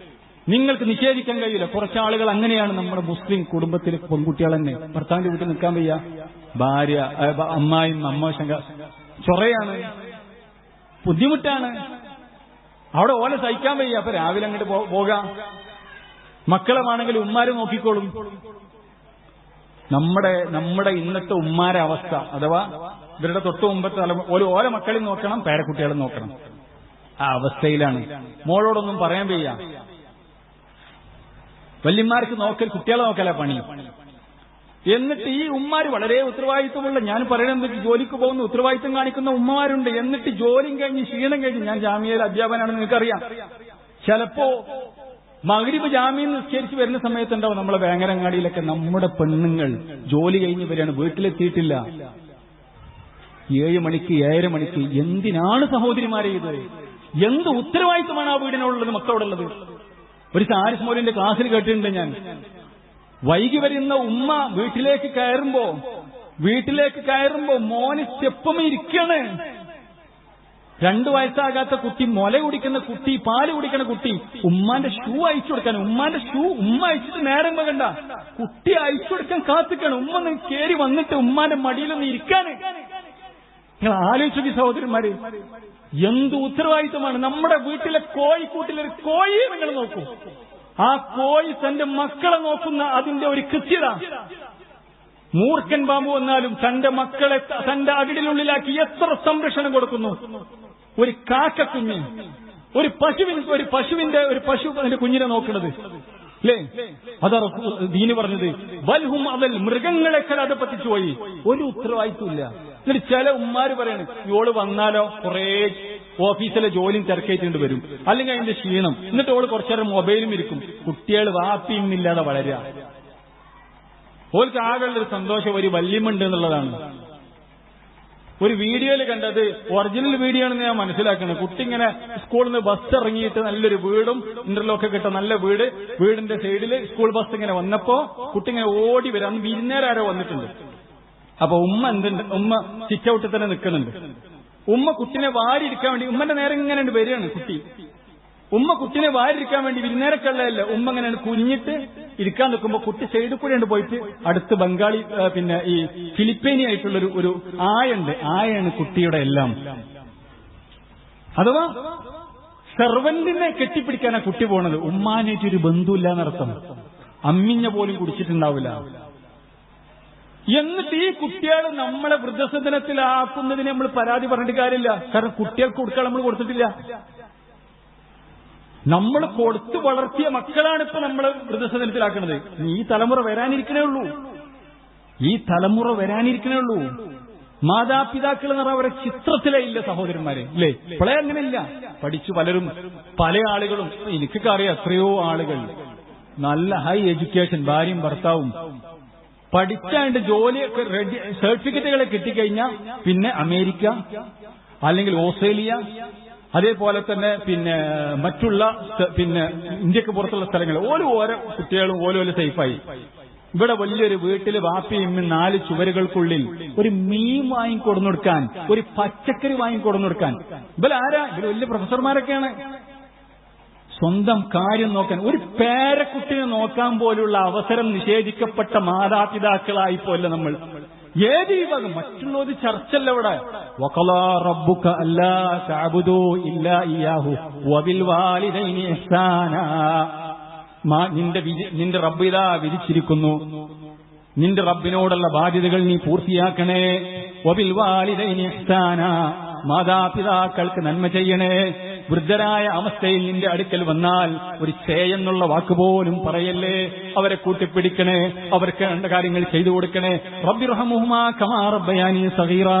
നിങ്ങൾക്ക് നിഷേധിക്കാൻ കഴിയില്ല. കുറച്ചാളുകൾ അങ്ങനെയാണ്. നമ്മുടെ മുസ്ലിം കുടുംബത്തിലെ പെൺകുട്ടികൾ തന്നെ ഭർത്താവിന്റെ വീട്ടിൽ നിൽക്കാൻ വയ്യ, ഭാര്യ അമ്മായും അമ്മോശങ്ക ചൊറയാണ്, ബുദ്ധിമുട്ടാണ്, അവിടെ ഓല സഹിക്കാൻ വയ്യ. അപ്പൊ രാവിലെ അങ്ങോട്ട് പോകാം, മക്കളുമാണെങ്കിൽ ഉമ്മാരെ നോക്കിക്കോളും. നമ്മുടെ ഇന്നത്തെ ഉമ്മാരെ അവസ്ഥ, അഥവാ ഇവരുടെ തൊട്ട് മുമ്പത്തെ ഓല മക്കളെ നോക്കണം, പേരക്കുട്ടികളും നോക്കണം, ആ അവസ്ഥയിലാണ്. മോളോടൊന്നും പറയാൻ വയ്യ. വല്യന്മാർക്ക് നോക്കൽ, കുട്ടികളെ നോക്കല പണി. എന്നിട്ട് ഈ ഉമ്മാര് വളരെ ഉത്തരവാദിത്വമുള്ള, ഞാൻ പറയുന്നത് ജോലിക്ക് പോകുന്ന ഉത്തരവാദിത്വം കാണിക്കുന്ന ഉമ്മമാരുണ്ട്. എന്നിട്ട് ജോലിയും കഴിഞ്ഞ് ക്ഷീണം കഴിഞ്ഞ്, ഞാൻ ജാമ്യയിൽ അധ്യാപകനാണെന്ന് നിങ്ങൾക്കറിയാം, ചിലപ്പോ മഗ്രിബ് ജാമ്യം നിസ്കരിച്ച് വരുന്ന സമയത്തുണ്ടാവും നമ്മളെ വേങ്ങരങ്ങാടിയിലൊക്കെ നമ്മുടെ പെണ്ണുങ്ങൾ ജോലി കഴിഞ്ഞ് വരികയാണ്, വീട്ടിലെത്തിയിട്ടില്ല. 7 മണിക്ക് 7:30 മണിക്ക്. എന്തിനാണ് സഹോദരിമാരെ ഇത്? എന്ത് ഉത്തരവാദിത്വമാണ് ആ വീടിനുള്ളത്, മക്കളോടുള്ളത്? ഒരു ഹാരിസ് മൗലവിന്റെ ക്ലാസ്സിൽ കേട്ടിട്ടുണ്ട് ഞാൻ. വൈകി വരുന്ന ഉമ്മ വീട്ടിലേക്ക് കയറുമ്പോ മോന് സ്റ്റെപ്പും ഇരിക്കാണ്. 2 വയസ്സാകാത്ത കുട്ടി, മുല കുടിക്കുന്ന കുട്ടി, പാല് കുടിക്കുന്ന കുട്ടി, ഉമ്മാന്റെ ഷൂ അയച്ചു കൊടുക്കാൻ, ഉമ്മാന്റെ ഷൂ ഉമ്മ അയച്ചിട്ട് നേരം വേണ്ട, കുട്ടി അയച്ചു കൊടുക്കാൻ കാത്തിക്കാണ്. ഉമ്മ കേറി വന്നിട്ട് ഉമ്മാന്റെ മടിയിലൊന്ന് ഇരിക്കാന്. നിങ്ങൾ ആലോചിച്ചു സഹോദരന്മാര്, എന്ത് ഉത്തരവാദിത്വമാണ്. നമ്മുടെ വീട്ടിലെ കോഴിക്കൂട്ടിലൊരു കോഴിയെ നിങ്ങൾ നോക്കൂ, ആ കോഴി തന്റെ മക്കളെ നോക്കുന്ന അതിന്റെ ഒരു കൃത്യത. മൂർഖൻ പാമ്പ് വന്നാലും തന്റെ മക്കളെ തന്റെ അകിടിനുള്ളിലാക്കി എത്ര സംരക്ഷണം കൊടുക്കുന്നു. ഒരു കാക്കക്കുഞ്ഞ്, ഒരു പശു അതിന്റെ കുഞ്ഞിനെ നോക്കുന്നത് അല്ലേ? അതാ ദീന് പറഞ്ഞത്. ബൽഹും അവൽ, മൃഗങ്ങളെക്കാൾ അത് പറ്റിച്ചു പോയി. ഒരു ഉത്തരവാദിത്വമില്ല. എന്നിട്ട് ചില ഉമ്മാര് പറയാണ്, ഓള് വന്നാലോ കുറേ ഓഫീസിലെ ജോലിയും തിരക്കേറ്റിട്ട് വരും, അല്ലെങ്കിൽ അതിന്റെ ക്ഷീണം. എന്നിട്ട് ഓള് കുറച്ചേരം മൊബൈലും ഇരിക്കും. കുട്ടികൾ വാപ്പിയും ഇല്ലാതെ വളരുക. ഓൾക്ക് ആകളുടെ ഒരു സന്തോഷം ഒരു വല്യമുണ്ട് എന്നുള്ളതാണ്. ഒരു വീഡിയോയിൽ കണ്ടത് ഒറിജിനൽ വീഡിയോ ആണെന്ന് ഞാൻ മനസ്സിലാക്കുന്നത്. കുട്ടി ഇങ്ങനെ സ്കൂളിൽ നിന്ന് ബസ് ഇറങ്ങിയിട്ട് നല്ലൊരു വീടും ഇന്റർലോക്കൊക്കെ കിട്ട നല്ല വീടിന്റെ സൈഡിൽ സ്കൂൾ ബസ് ഇങ്ങനെ വന്നപ്പോ കുട്ടി ഇങ്ങനെ ഓടി വരും. അന്ന് വിരുന്നേരാരോ വന്നിട്ടുണ്ട്. അപ്പൊ ഉമ്മ എന്തുണ്ട്, ഉമ്മ സിറ്റ് ഔട്ടിൽ തന്നെ നിൽക്കുന്നുണ്ട്. ഉമ്മ കുട്ടിനെ വാരിയിരിക്കാൻ വേണ്ടി ഉമ്മന്റെ നേരെ ഇങ്ങനെ വരികയാണ് കുട്ടി. ഉമ്മ കുട്ടിനെ വാരിയിരിക്കാൻ വേണ്ടി വിരുന്നേരക്കള്ളയല്ല, ഉമ്മ ഇങ്ങനെ കുഞ്ഞിട്ട് ഇരിക്കാൻ നിൽക്കുമ്പോ കുട്ടി സൈഡിൽ കൂടെ പോയിട്ട് അടുത്ത് ബംഗാളി പിന്നെ ഈ ഫിലിപ്പീനി ആയിട്ടുള്ളൊരു ഒരു ആയുണ്ട്. ആയാണ് കുട്ടിയുടെ എല്ലാം. അഥവാ സെർവന്റിനെ കെട്ടിപ്പിടിക്കാനാ കുട്ടി പോണത്. ഉമ്മാനായിട്ടൊരു ബന്ധുവില്ല എന്നർത്ഥം. അമ്മിഞ്ഞ പോലും കുടിച്ചിട്ടുണ്ടാവില്ല. എന്നിട്ട് ഈ കുട്ടികൾ നമ്മളെ വൃദ്ധസദനത്തിലാക്കുന്നതിന് നമ്മൾ പരാതി പറഞ്ഞിട്ട് കാര്യമില്ല. കാരണം കുട്ടികൾക്ക് കൊടുക്കാൻ നമ്മൾ കൊടുത്തിട്ടില്ല. നമ്മൾ കൊടുത്തു വളർത്തിയ മക്കളാണ് ഇപ്പൊ നമ്മൾ വൃദ്ധസദനത്തിലാക്കുന്നത്. ഈ തലമുറ വരാനിരിക്കണേ ഉള്ളൂ. ഈ തലമുറ വരാനിരിക്കണേ ഉള്ളൂ. മാതാപിതാക്കൾ എന്ന് പറഞ്ഞാൽ അവരെ ചിത്രത്തിലേ ഇല്ല സഹോദരന്മാരെ, ഇല്ലേ? ഇപ്പോഴേ അങ്ങനെയില്ല. പഠിച്ചു പലരും, പല ആളുകളും, എനിക്കൊക്കെ അറിയാം എത്രയോ ആളുകൾ നല്ല ഹൈ എഡ്യൂക്കേഷൻ, ഭാര്യയും ഭർത്താവും പഠിച്ചാണ്ട് ജോലിയൊക്കെ റെഡി, സർട്ടിഫിക്കറ്റുകളെ കിട്ടിക്കഴിഞ്ഞാൽ പിന്നെ അമേരിക്ക അല്ലെങ്കിൽ ഓസ്ട്രേലിയ, അതേപോലെ തന്നെ പിന്നെ മറ്റുള്ള പിന്നെ ഇന്ത്യക്ക് പുറത്തുള്ള സ്ഥലങ്ങൾ ഓരോ കുട്ടികളും ഓരോ സേഫായി. ഇവിടെ വലിയൊരു വീട്ടില് വാപ്പിയും 4 ചുവരുകൾക്കുള്ളിൽ ഒരു മീൻ വാങ്ങിക്കൊടുന്നു കൊടുക്കാൻ, ഒരു പച്ചക്കറി വാങ്ങിക്കൊടുന്നു കൊടുക്കാൻ ഇവരാരാ? ഇവര് വലിയ പ്രൊഫസർമാരൊക്കെയാണ്. സ്വന്തം കാര്യം നോക്കാൻ, ഒരു പേരക്കുട്ടിനെ നോക്കാൻ പോലുള്ള അവസരം നിഷേധിക്കപ്പെട്ട മാതാപിതാക്കളായിപ്പോല്ല നമ്മൾ. ഏത് വിഭാഗം? മറ്റുള്ളൊരു ചർച്ചല്ല ഇവിടെ. വഖളാ റബ്ബുക അല്ലാ തഅബുദൂ ഇല്ലാ ഇയ്യാഹു വബിൽ വാലിദൈനി ഇഹ്സാനാ. നിന്റെ റബ്ബ് ഇതാ വിധിച്ചിരിക്കുന്നു, നിന്റെ റബ്ബിനോടുള്ള ബാധ്യതകൾ നീ പൂർത്തിയാക്കണേ. വബിൽ വാലിദൈനി ഇഹ്സാനാ, മാതാപിതാക്കൾക്ക് നന്മ ചെയ്യണേ. വൃദ്ധരായ അവസ്ഥയിൽ നിന്റെ അടുക്കൽ വന്നാൽ ഒരു എന്നുള്ള വാക്കുപോലും പറയല്ലേ. അവരെ കൂട്ടിപ്പിടിക്കണേ, അവർക്ക് വേണ്ട കാര്യങ്ങൾ ചെയ്തു കൊടുക്കണേ. റബ്ബിർഹമുഹുമാ കമാ റബ്ബയാനി സഗീറാ.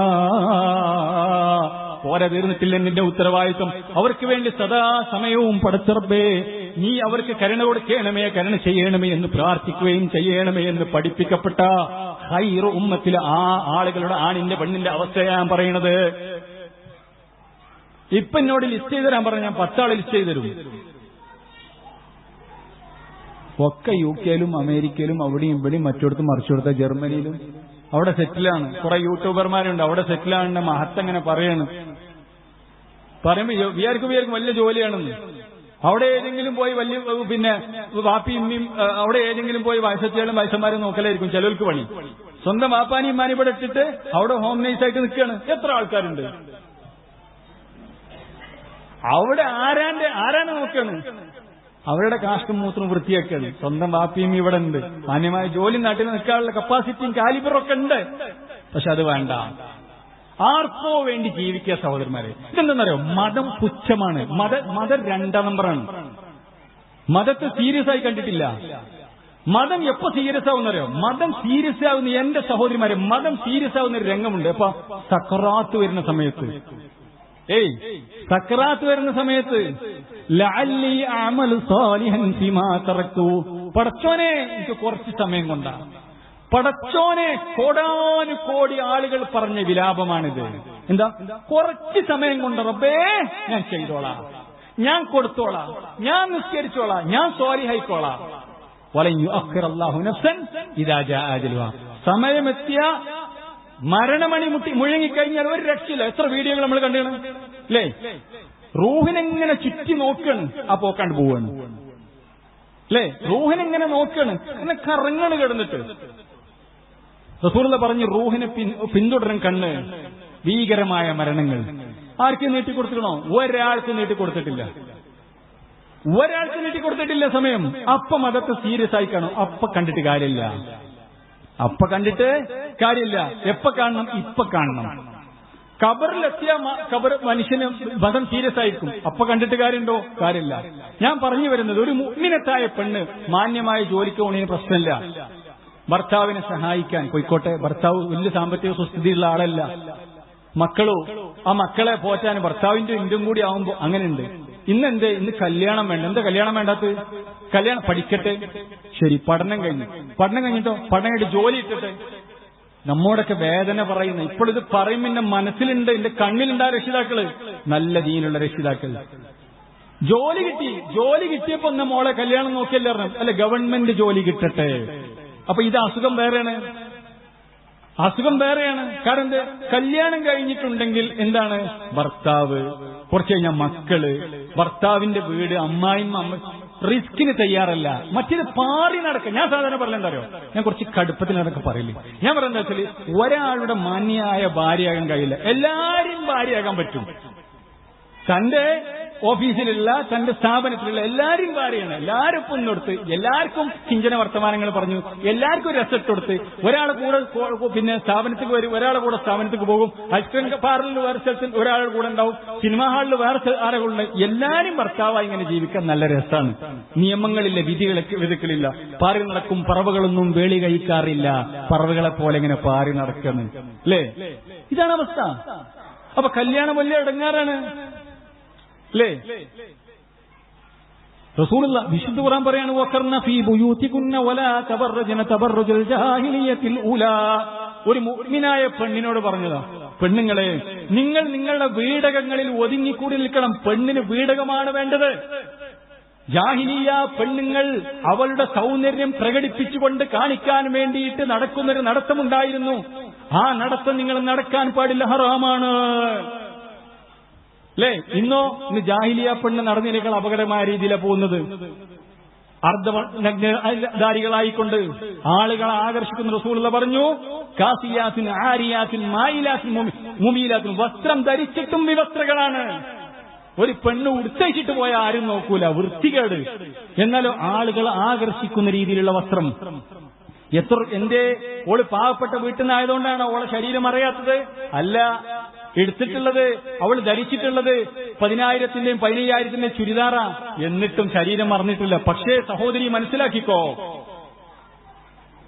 പോരാ, തീർന്നിട്ടില്ല നിന്റെ ഉത്തരവാദിത്വം. അവർക്ക് വേണ്ടി സദാ സമയവും പടച്ച റബ്ബേ നീ അവർക്ക് കരുണ കൊടുക്കണമേ, കരുണ ചെയ്യണമേ എന്ന് പ്രാർത്ഥിക്കുകയും ചെയ്യണമേ എന്ന് പഠിപ്പിക്കപ്പെട്ട ഖൈറു ഉമ്മത്തിലെ ആ ആളുകളുടെ, ആണിന്റെ പെണ്ണിന്റെ അവസ്ഥയാണ് ഞാൻ പറയണത്. ഇപ്പൊ എന്നോട് ലിസ്റ്റ് ചെയ്ത് തരാൻ പറഞ്ഞ ഞാൻ 10 ആളെ ലിസ്റ്റ് ചെയ്ത് തരും. ഒക്കെ UK-ലും അമേരിക്കയിലും അവിടെയും ഇവിടെയും മറ്റിടത്തും മറിച്ചിടത്ത ജർമ്മനിയിലും അവിടെ സെറ്റിലാണ്. കുറെ യൂട്യൂബർമാരുണ്ട് അവിടെ സെറ്റിലാണെന്ന് മഹത്തങ്ങനെ പറയാണ്. പറയുമ്പോ വിചാരിക്കും വലിയ ജോലിയാണെന്ന്. അവിടെ ഏതെങ്കിലും പോയി വലിയ പിന്നെ വാപ്പിയും അവിടെ ഏതെങ്കിലും പോയി വയസ്സത്തിയാലും വയസ്സന്മാരും നോക്കലായിരിക്കും ചിലർക്ക് പണി. സ്വന്തം വാപ്പാനി ഇമ്മാനി ഇവിടെ ഇട്ടിട്ട് അവിടെ ഹോം നൈസായിട്ട് നിൽക്കുകയാണ്. എത്ര ആൾക്കാരുണ്ട് അവിടെ? ആരാണ് നോക്കാണ്? അവരുടെ കാഷ്ടം മൂത്രം വൃത്തിയാക്കാണ്. സ്വന്തം വാപ്പിയും ഇവിടെ ഉണ്ട്. മാന്യമായ ജോലി നാട്ടിൽ നിൽക്കാനുള്ള കപ്പാസിറ്റിയും കാലിബറൊക്കെ ഉണ്ട്. പക്ഷെ അത് വേണ്ട. ആർക്കോ വേണ്ടി ജീവിക്കുക സഹോദരന്മാരെ. ഇതെന്താണെന്നറിയോ? മതം പുച്ഛമാണ്. മതം 2ാം നമ്പറാണ്. മതത്തെ സീരിയസ് ആയി കണ്ടിട്ടില്ല. മതം എപ്പോ സീരിയസ് ആവുന്നറിയോ? മതം സീരിയസ് ആവുന്ന, എന്റെ സഹോദരിമാരെ, മതം സീരിയസ് ആവുന്ന ഒരു രംഗമുണ്ട്. അപ്പൊ സക്കറാത്ത് വരുന്ന സമയത്ത്, സക്കറാത്ത് വരുന്ന സമയത്ത് ലഅല്ലി അഅമലു സാലിഹൻ ഫീമാ തറക്തു. പടച്ചോനെ എനിക്ക് കുറച്ച് സമയം കൊണ്ടാ. പടച്ചോനെ, കോടാനുകോടി ആളുകൾ പറഞ്ഞ വിലാപമാണിത്. എന്താ? കുറച്ച് സമയം കൊണ്ട് റബ്ബേ ഞാൻ ചെയ്തോളാം, ഞാൻ കൊടുത്തോളാം, ഞാൻ നിസ്കരിച്ചോളാം, ഞാൻ സ്വാലിഹായിക്കോളാം. വലൻ യുഅഖിറല്ലാഹു നഫ്സൻ ഇദാ ജാഅ അജലുഹാ. സമയമെത്തിയ മരണമണി മുഴങ്ങിക്കഴിഞ്ഞാൽ ഒരു രക്ഷയില്ല. എത്ര വീഡിയോകൾ നമ്മൾ കണ്ടാണ് അല്ലേ? റൂഹിനെങ്ങനെ ചുറ്റി നോക്കാണ്, ആ പോക്കാണ്ട് പോവാണ് അല്ലേ? റൂഹിനെങ്ങനെ നോക്കാണ്, അങ്ങനെ കറങ്ങണ് കിടന്നിട്ട്. റസൂലുള്ള പറഞ്ഞു റൂഹിനെ പിന്തുടരും കണ്ണ്. ഭീകരമായ മരണങ്ങൾ ആർക്കും നീട്ടിക്കൊടുത്തിക്കണോ? ഒരാൾക്ക് നീട്ടിക്കൊടുത്തിട്ടില്ല. ഒരാൾക്ക് നീട്ടിക്കൊടുത്തിട്ടില്ല സമയം. അപ്പൊ മതത്തെ സീരിയസ് ആയി കാണും. അപ്പൊ കണ്ടിട്ട് കാര്യമില്ല. അപ്പൊ കണ്ടിട്ട് കാര്യമില്ല. എപ്പോ കാണണം? ഇപ്പൊ കാണണം. ഖബറിലെത്തിയ ഖബർ മനുഷ്യന് മതം സീരിയസ് ആയിരിക്കും. അപ്പൊ കണ്ടിട്ട് കാര്യമുണ്ടോ? കാര്യമില്ല. ഞാൻ പറഞ്ഞു വരുന്നത്, ഒരു മുഅ്മിനത്തായ പെണ്ണ് മാന്യമായ ജോലിക്ക് പോണതിന് പ്രശ്നമില്ല. ഭർത്താവിനെ സഹായിക്കാൻ പോയിക്കോട്ടെ. ഭർത്താവ് വലിയ സാമ്പത്തിക സുസ്ഥിതിയുള്ള ആളല്ല. മക്കളോ, ആ മക്കളെ പോറ്റാൻ ഭർത്താവിന്റെ ഇന്റും കൂടി ആവുമ്പോ അങ്ങനെയുണ്ട്. ഇന്ന് കല്യാണം വേണ്ട. എന്താ കല്യാണം വേണ്ടാത്ത? കല്യാണം പഠിക്കട്ടെ. ശരി, പഠനം കഴിഞ്ഞിട്ടോ? പഠനം കഴിഞ്ഞിട്ട് ജോലി ഇട്ടിട്ടെ. നമ്മോടൊക്കെ വേദന പറയുന്ന, ഇപ്പോഴിത് പറയും എന്റെ മനസ്സിലുണ്ട്, എന്റെ കണ്ണിലുണ്ടാ രക്ഷിതാക്കള്, നല്ല ദീനുള്ള രക്ഷിതാക്കൾ. ജോലി കിട്ടിയപ്പോ ഒന്ന് മോളെ കല്യാണം നോക്കിയല്ലേ പറഞ്ഞു. അല്ല, ഗവൺമെന്റ് ജോലി കിട്ടട്ടെ. അപ്പൊ ഇത് അസുഖം വേറെയാണ്. അസുഖം വേറെയാണ്. കാരണം എന്ത്? കല്യാണം കഴിഞ്ഞിട്ടുണ്ടെങ്കിൽ എന്താണ്? ഭർത്താവ്, കുറച്ച് കഴിഞ്ഞാൽ മക്കള്, ഭർത്താവിന്റെ വീട്, അമ്മായിമ്മ, റിസ്കിന് തയ്യാറല്ല. മറ്റേത് പാറി നടക്കുക. ഞാൻ സാധാരണ പറയലുണ്ടോ, ഞാൻ കുറച്ച് കടുപ്പത്തിൽ നടക്കെ പറയില്ലേ. ഞാൻ പറയുന്നത് വെച്ചാൽ ഒരാളുടെ മാന്യായ ഭാര്യയാകാൻ കഴിയില്ല. എല്ലാരും ഭാര്യയാകാൻ പറ്റും. തന്റെ ഓഫീസിലുള്ള, തന്റെ സ്ഥാപനത്തിലുള്ള എല്ലാരും ഭാര്യയാണ്. എല്ലാവരും ഒപ്പം കൊടുത്ത്, എല്ലാവർക്കും കിഞ്ചന വർത്തമാനങ്ങൾ പറഞ്ഞു, എല്ലാവർക്കും ഒരു രസറ്റ് കൊടുത്ത്, ഒരാളെ കൂടെ പിന്നെ സ്ഥാപനത്തിൽ വരും, ഒരാളെ കൂടെ സ്ഥാപനത്തിൽ പോകും, ഐസ്ക്രീം പാർലറിൽ വേറെ സ്ഥലത്തിൽ ഒരാളുടെ കൂടെ ഉണ്ടാവും, സിനിമാ ഹാളിൽ വേറെ ആളുകളുണ്ട്. എല്ലാരും ഭർത്താവായി ഇങ്ങനെ ജീവിക്കാൻ നല്ല രസമാണ്. നിയമങ്ങളില്ല, വിധികളില്ല. പാറി നടക്കും പറവകളൊന്നും വേളി കഴിക്കാറില്ല, പറവകളെ പോലെ ഇങ്ങനെ പാറി നടക്കുന്നു. അല്ലേ? ഇതാണ് അവസ്ഥ. അപ്പൊ കല്യാണം വലിയ ഇടങ്ങാറാണ്. അല്ലേ? റസൂലുള്ള വിശുദ്ധ ഖുർആൻ പറയാണ്, വഖർന ഫീ ബുയൂതികുന്ന വലാ തബറജന തബറുജൽ ജാഹിലിയത്തിൽ ഊലാ. ഒരു മുഅ്മിനായ പെണ്ണിനോട് പറഞ്ഞതാ, പെണ്ണുങ്ങളെ, നിങ്ങൾ നിങ്ങളുടെ വീടകങ്ങളിൽ ഒതുങ്ങിക്കൂടി നിൽക്കണം. പെണ്ണിന് വീടകമാണ് വേണ്ടത്. ജാഹിലിയ പെണ്ണുങ്ങൾ അവളുടെ സൗന്ദര്യം പ്രകടിപ്പിച്ചുകൊണ്ട് കാണിക്കാൻ വേണ്ടിയിട്ട് നടക്കുന്നൊരു നടത്തമുണ്ടായിരുന്നു. ആ നടത്തം നിങ്ങൾ നടക്കാൻ പാടില്ല, ഹറാമാണ്. അല്ലേ? ഇന്ന് ജാഹിലിയ പെണ്ണ് നടന്നതിനേക്കാൾ അപകടമായ രീതിയിലാണ് പോകുന്നത്. അർദ്ധനഗ്നധാരികളായിക്കൊണ്ട് ആളുകളെ ആകർഷിക്കുന്ന റസൂലുള്ള പറഞ്ഞു, കാസിയാത്തിൻ ആരിയാത്തിൻ മായിലാത്തിൻ മുമീലാത്തിൻ. വസ്ത്രം ധരിച്ചിട്ടും വിവസ്ത്രകളാണ്. ഒരു പെണ്ണ് ഉടുത്തഴിച്ചിട്ട് പോയാൽ ആരും നോക്കൂല, വൃത്തികേട്. എന്നാലോ ആളുകളെ ആകർഷിക്കുന്ന രീതിയിലുള്ള വസ്ത്രം. എന്തേ ഓള് പാവപ്പെട്ട വീട്ടിൽ നിന്നായതുകൊണ്ടാണ് ഓളെ ശരീരം അറിയാത്തത്? അല്ല, എടുത്തിട്ടുള്ളത്, അവൾ ധരിച്ചിട്ടുള്ളത് 10,000-ന്റെയും 15,000-ന്റെയും ചുരിദാറാ. എന്നിട്ടും ശരീരം മറന്നിട്ടില്ല. പക്ഷേ സഹോദരി മനസ്സിലാക്കിക്കോ,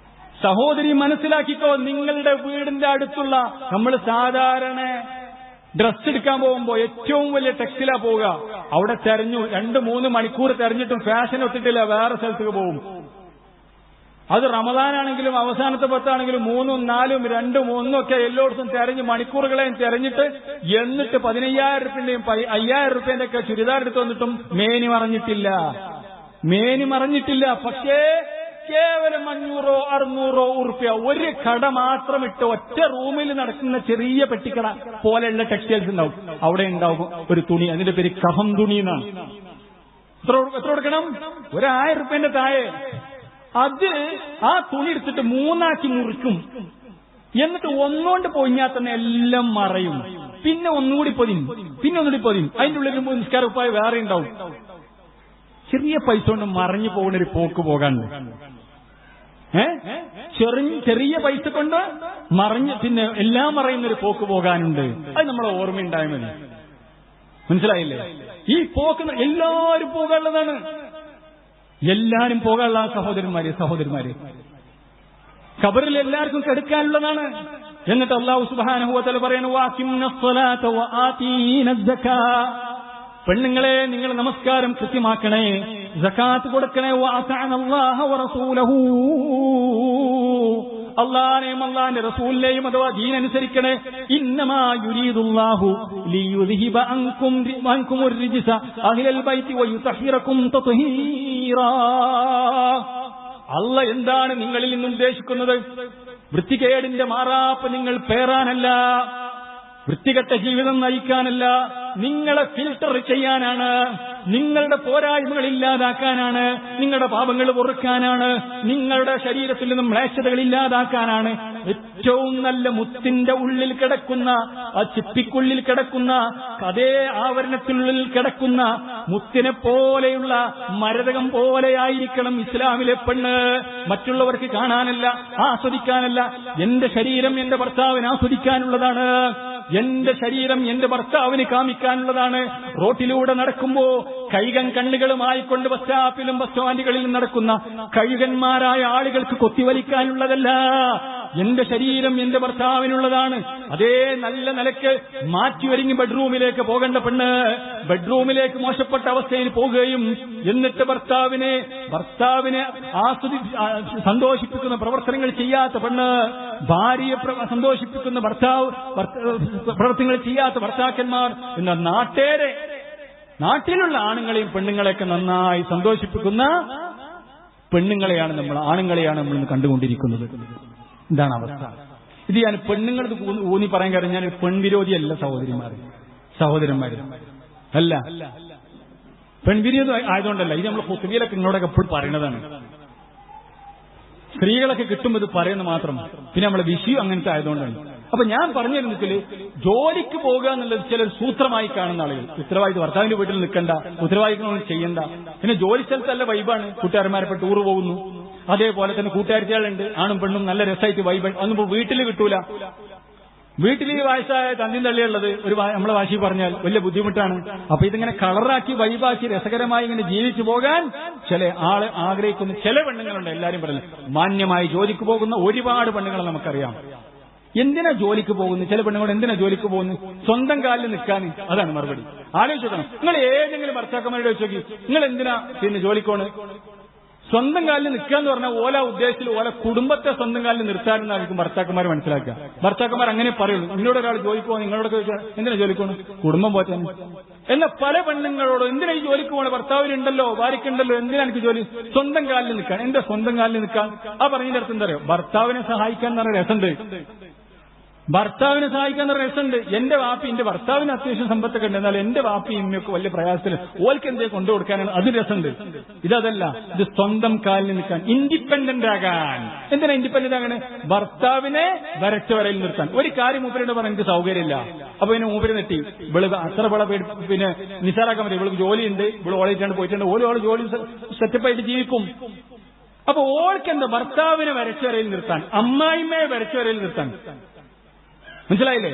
നിങ്ങളുടെ വീടിന്റെ അടുത്തുള്ള, നമ്മൾ സാധാരണ ഡ്രസ് എടുക്കാൻ പോകുമ്പോ ഏറ്റവും വലിയ ടെക്സിലാ പോവുക. അവിടെ തെരഞ്ഞു 2-3 മണിക്കൂർ തെരഞ്ഞിട്ടും ഫാഷൻ ഒത്തിട്ടില്ല, വേറെ സ്ഥലത്തേക്ക് പോകും. അത് റമദാനാണെങ്കിലും അവസാനത്തെ 10ആണെങ്കിലും 3ഉം 4ഉം 2ഉം 1ഉം ഒക്കെ എല്ലായിടത്തും തെരഞ്ഞ് മണിക്കൂറുകളെയും തെരഞ്ഞിട്ട്, എന്നിട്ട് 15,000-ന്റെയും 5,000 ഒക്കെ ചുരിദാർ എടുത്ത് വന്നിട്ടും മേനി മറഞ്ഞിട്ടില്ല. പക്ഷേ കേവലം 500-600 ഉറുപ്പ്യ ഒരു കട മാത്രം ഇട്ട് ഒറ്റ റൂമിൽ നടക്കുന്ന ചെറിയ പെട്ടിക്കട പോലെയുള്ള ടെക്സ്റ്റൈൽസ് ഉണ്ടാവും. അവിടെ ഉണ്ടാവും ഒരു തുണി, അതിന്റെ പേര് കഫം തുണി എന്നാണ്. എത്ര കൊടുക്കണം? 1,000 രൂപേന്റെ താഴെ. അത് ആ തുണി എടുത്തിട്ട് 3ആക്കി മുറിക്കും. എന്നിട്ട് ഒന്നുകൊണ്ട് പൊഴിഞ്ഞാൽ തന്നെ എല്ലാം മറയും. പിന്നെ ഒന്നുകൂടി പൊതിയും. അതിന്റെ ഉള്ളിൽ നിസ്കാര ഉപ്പായ വേറെ ഉണ്ടാവും. ചെറിയ പൈസ കൊണ്ട് മറഞ്ഞു പോകുന്ന ഒരു പോക്ക് പോകാണ്ട്. ചെറിയ പൈസ കൊണ്ട് പിന്നെ എല്ലാം മറയുന്നൊരു പോക്ക് പോകാനുണ്ട്. അത് നമ്മളെ ഓർമ്മയുണ്ടായാൽ മതി. മനസ്സിലായില്ലേ? ഈ പോക്ക് എല്ലാവരും പോകാനുള്ളതാണ്. എല്ലാരും പോകാനുള്ള സഹോദരന്മാരെ ഖബറിൽ എല്ലാവർക്കും കെടുക്കാനുള്ളതാണ്. എന്നിട്ട് അല്ലാഹു സുബ്ഹാനഹു വ തആല പറയുന്നു, വഅഖിമ്നസ്സലാത വആതീനസ് സകാ. പെണ്ണുങ്ങളെ, നിങ്ങൾ നമസ്കാരം കൃത്യമാക്കണേ, സകാത്ത് കൊടുക്കണേ. വഅതഅനല്ലാഹ വറസൂലഹു. അല്ലാഹുവിനെയും അല്ലാഹുവിന്റെ റസൂലിനെയും അഥവാ ദീൻ അനുസരിക്കണേ. ഇന്നമാ യുരീദുല്ലാഹു ലിയുദ്ഹിബ അൻകുമുർ റിജ്സ അഹ്ലൽ ബൈത്തി വയുതഹിറകും തത്ഹീറാ. അല്ലാഹ് എന്താണ് നിങ്ങളിൽ നിന്ന് ഉദ്ദേശിക്കുന്നത്? വൃത്തികേടിന്റെ മാറാപ്പ് നിങ്ങൾ പേറാനല്ല, വൃത്തികെട്ട ജീവിതം നയിക്കാനല്ല, നിങ്ങളെ ഫിൽട്ടർ ചെയ്യാനാണ്, നിങ്ങളുടെ പോരായ്മകൾ ഇല്ലാതാക്കാനാണ്, നിങ്ങളുടെ പാപങ്ങൾ പൊറുക്കാനാണ്, നിങ്ങളുടെ ശരീരത്തിൽ നിന്നും മ്ലേച്ഛതകൾ ഇല്ലാതാക്കാനാണ്. ഏറ്റവും നല്ല മുത്തിന്റെ ഉള്ളിൽ കിടക്കുന്ന, ആ ചിപ്പിക്കുള്ളിൽ കിടക്കുന്ന, അതേ ആവരണത്തിനുള്ളിൽ കിടക്കുന്ന മുത്തിനെ പോലെയുള്ള മരതകം പോലെയായിരിക്കണം ഇസ്ലാമിലെ പെണ്ണ്. മറ്റുള്ളവർക്ക് കാണാനല്ല, ആസ്വദിക്കാനല്ല. എന്റെ ശരീരം എന്റെ ഭർത്താവിന് ആസ്വദിക്കാനുള്ളതാണ്. എന്റെ ശരീരം എന്റെ ഭർത്താവിന് കാമിക്കാനുള്ളതാണ്. റോട്ടിലൂടെ നടക്കുമ്പോ കൈകൻ കണ്ണുകളുമായിക്കൊണ്ട് ബസ് സ്റ്റോപ്പിലും ബസ് സ്റ്റാൻഡുകളിലും നടക്കുന്ന കഴുകന്മാരായ ആളുകൾക്ക് കൊത്തിവലിക്കാനുള്ളതല്ല. എന്റെ ശരീരം എന്റെ ഭർത്താവിനുള്ളതാണ്. അതേ നല്ല നിലയ്ക്ക് മാറ്റിയൊരുങ്ങി ബെഡ്റൂമിലേക്ക് പോകേണ്ട പെണ്ണ് ബെഡ്റൂമിലേക്ക് മോശപ്പെട്ട അവസ്ഥയിൽ പോകുകയും എന്നിട്ട് ഭർത്താവിനെ സന്തോഷിപ്പിക്കുന്ന പ്രവർത്തനങ്ങൾ ചെയ്യാത്ത പെണ്ണ്, ഭാര്യയെ സന്തോഷിപ്പിക്കുന്ന പ്രവർത്തനങ്ങൾ ചെയ്യാത്ത ഭർത്താക്കന്മാർ എന്ന നാട്ടിലുള്ള ആണുങ്ങളെയും പെണ്ണുങ്ങളെയൊക്കെ നന്നായി സന്തോഷിപ്പിക്കുന്ന ആണുങ്ങളെയാണ് നമ്മൾ കണ്ടുകൊണ്ടിരിക്കുന്നത്. ഇതാണ് അവസ്ഥ. ഇത് ഞാൻ പെണ്ണുങ്ങൾക്ക് ഊന്നി പറയാൻ കാരണം ഞാൻ പെൺവിരോധിയല്ല സഹോദരന്മാര് അല്ല, പെൺവിരോധി ആയതുകൊണ്ടല്ല. ഇത് നമ്മൾ ഖുത്ബയിലൊക്കെ നിങ്ങളോടൊക്കെ എപ്പോഴും പറയുന്നതാണ്. സ്ത്രീകളൊക്കെ കിട്ടുമ്പോൾ ഇത് പറയുന്നത് മാത്രം. പിന്നെ നമ്മളെ വിഷയം അങ്ങനത്തെ ആയതുകൊണ്ടാണ്. അപ്പൊ ഞാൻ പറഞ്ഞു തരുന്നതിൽ ജോലിക്ക് പോകുക എന്നുള്ളത് ചിലർ സൂത്രമായി കാണുന്ന ആളുകൾ. ഉത്തരവാദിത്വം ഭർത്താവിന്റെ വീട്ടിൽ നിൽക്കണ്ട, ഉത്തരവാദിത്തം ചെയ്യണ്ട. പിന്നെ ജോലി സ്ഥലത്തല്ല വൈബാണ്, കൂട്ടുകാരന്മാരെ ടൂർ പോകുന്നു. അതേപോലെ തന്നെ കൂട്ടുകാരികളുണ്ട്, ആണും പെണ്ണും നല്ല രസമായിട്ട് വൈബ്. അതൊന്നും വീട്ടിൽ കിട്ടൂല. വീട്ടിൽ ഈ വയസ്സായ തന്തിയും തള്ളിയുള്ളത് ഒരു നമ്മളെ ഭാഷയിൽ പറഞ്ഞാൽ വലിയ ബുദ്ധിമുട്ടാണ്. അപ്പൊ ഇതിങ്ങനെ കളറാക്കി വൈബാക്കി രസകരമായി ഇങ്ങനെ ജീവിച്ചു പോകാൻ ചില ആള് ആഗ്രഹിക്കുന്ന ചില പെണ്ണുങ്ങളുണ്ട്. എല്ലാരും പറയുന്നത് മാന്യമായി ജോലിക്ക് പോകുന്ന ഒരുപാട് പെണ്ണുങ്ങളെ നമുക്കറിയാം. എന്തിനാ ജോലിക്ക് പോകുന്നു? ചില പെണ്ണുങ്ങൾ എന്തിനാ ജോലിക്ക് പോകുന്നു? സ്വന്തം കാലിൽ നിൽക്കാൻ. അതാണ് മറുപടി. ആലോചിച്ചോക്കണം. നിങ്ങൾ ഏതെങ്കിലും ഭർത്താക്കന്മാരോട് വെച്ച് നോക്കി, നിങ്ങൾ എന്തിനാ പിന്നെ ജോലിക്കോണ്? സ്വന്തം കാലിൽ നിൽക്കുക എന്ന് പറഞ്ഞാൽ ഓല ഉദ്ദേശത്തിൽ ഓല കുടുംബത്തെ സ്വന്തം കാലിൽ നിർത്താനെന്നായിരിക്കും ഭർത്താക്കന്മാർ മനസ്സിലാക്കുക. ഭർത്താക്കന്മാർ അങ്ങനെ പറയുള്ളൂ. നിന്നോട് ഒരാൾ ജോലിക്ക് പോകും, നിങ്ങളോടൊക്കെ ചോദിച്ചാൽ എന്തിനാ ജോലിക്ക് പോകണം? കുടുംബം പോറ്റാൻ. എന്നാൽ പല പെണ്ണുങ്ങളോട് എന്തിനാ ഈ ജോലിക്ക് പോകണം? ഭർത്താവിനുണ്ടല്ലോ, ഭാര്യയ്ക്കുണ്ടല്ലോ, എന്തിനാ എനിക്ക് ജോലി? സ്വന്തം കാലിൽ നിൽക്കാൻ. എന്താ സ്വന്തം കാലിൽ നിൽക്കാൻ? ആ പറഞ്ഞതിന്റെ അർത്ഥം എന്താ അറിയോ? ഭർത്താവിനെ സഹായിക്കാൻ എന്ന് പറഞ്ഞ രസമുണ്ട്. ഭർത്താവിനെ സഹായിക്കാൻ രസമുണ്ട്. എന്റെ ഭർത്താവിന് അത്യാവശ്യം സമ്പത്തൊക്കെ ഉണ്ട്, എന്നാൽ എന്റെ വാപ്പി ഇമ്മയൊക്കെ വലിയ പ്രയാസത്തിൽ ഓൽക്ക് എന്തേ കൊണ്ടുകൊടുക്കാനാണ്, അത് രസമുണ്ട്. ഇതല്ല, ഇത് സ്വന്തം കാലിൽ നിൽക്കാൻ, ഇൻഡിപെൻഡന്റ് ആകാൻ. എന്തിനാ ഇൻഡിപെൻഡന്റ് ആകണേ? ഭർത്താവിനെ വരച്ച വരയിൽ നിർത്താൻ. ഒരു കാര്യം മൂപ്പരോട് പറഞ്ഞ എനിക്ക് സൗകര്യമില്ല, അപ്പൊ പിന്നെ മൂപ്പര് നെട്ടി ഇവള് അത്ര പിന്നെ നിസാറാക്കാൻ പറ്റും. ഇവൾക്ക് ജോലിയുണ്ട്, ഇവള് ഓളായിട്ടാണ് പോയിട്ടുണ്ട്, ഓരോ ജോലി സെറ്റപ്പായിട്ട് ജീവിക്കും. അപ്പൊ ഓൾക്ക് എന്താ? ഭർത്താവിനെ വരച്ച വരയിൽ നിർത്താൻ, അമ്മായിമ്മയെ വരച്ച വരയിൽ നിർത്താൻ. മനസ്സിലായില്ലേ?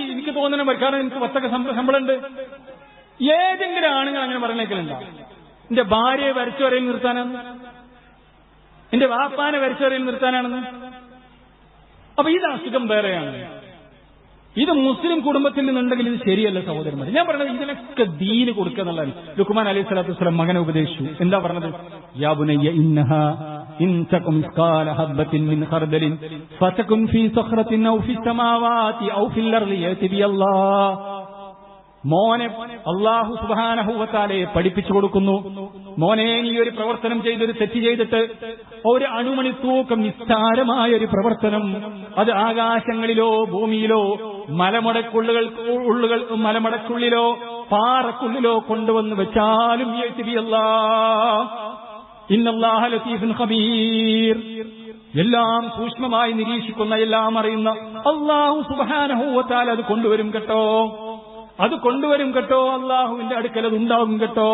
എനിക്ക് തോന്നണം, കാരണം എനിക്ക് പത്തൊക്കെ ശമ്പളമുണ്ട്. ഏതെങ്കിലും ആണുങ്ങൾ അങ്ങനെ പറഞ്ഞേക്കലുണ്ടോ? എന്റെ ഭാര്യയെ വരച്ചു വരയിൽ നിർത്താനാണ്, എന്റെ വാപ്പാനെ വരച്ചു വരയിൽ നിർത്താനാണെന്ന്. അപ്പൊ ഇത് അസുഖം വേറെയാണ്. ഇത് മുസ്ലിം കുടുംബത്തിൽ നിന്നുണ്ടെങ്കിൽ ഇത് ശരിയല്ല സഹോദരന്മാർ. ഞാൻ പറഞ്ഞത് ഇതിനൊക്കെ ദീന് കൊടുക്കുക എന്നുള്ളതാണ്. ലുക്മാൻ അലൈഹി സ്വലാത്തു വസ്സലാം മകനെ ഉപദേശിച്ചു. എന്താ പറഞ്ഞത്? യാ ബുനയ്യ ഇന്നഹാ ഇൻ തകും മിസ്കാല ഹബ്ബത്തിൻ മിൻ ഖർദലിൻ ഫതകുൻ ഫീ സഖറത്തിൻ ഔ ഫീ സമാവാതി ഔ ഫിൽ അർളി യഅതി ബിഅല്ലാഹ്. മോനെ അല്ലാഹു സുബ്ഹാനഹു വ തആലയെ പഠിപ്പിച്ചു കൊടുക്കുന്നു. മോനെ, നീ ഒരു പ്രവർത്തനം ചെയ്തൊരു തെറ്റ് ചെയ്തിട്ട് ഒരു അണുമണി തൂക്കം നിസ്സാരമായ ഒരു പ്രവർത്തനം അത് ആകാശങ്ങളിലോ ഭൂമിയിലോ മലമടക്കുള്ളിലോ പാറക്കുള്ളിലോ കൊണ്ടുവന്ന് വെച്ചാലും ഇന്നല്ലാഹ ലതീഫുൻ ഖബീർ, എല്ലാം സൂക്ഷ്മമായി നിരീക്ഷിക്കുന്ന, എല്ലാം അറിയുന്ന അല്ലാഹു സുബ്ഹാനഹു വ തആല അത് കൊണ്ടുവരും കേട്ടോ. അല്ലാഹുവിന്റെ അടുക്കൽ അത് ഉണ്ടാകും കേട്ടോ.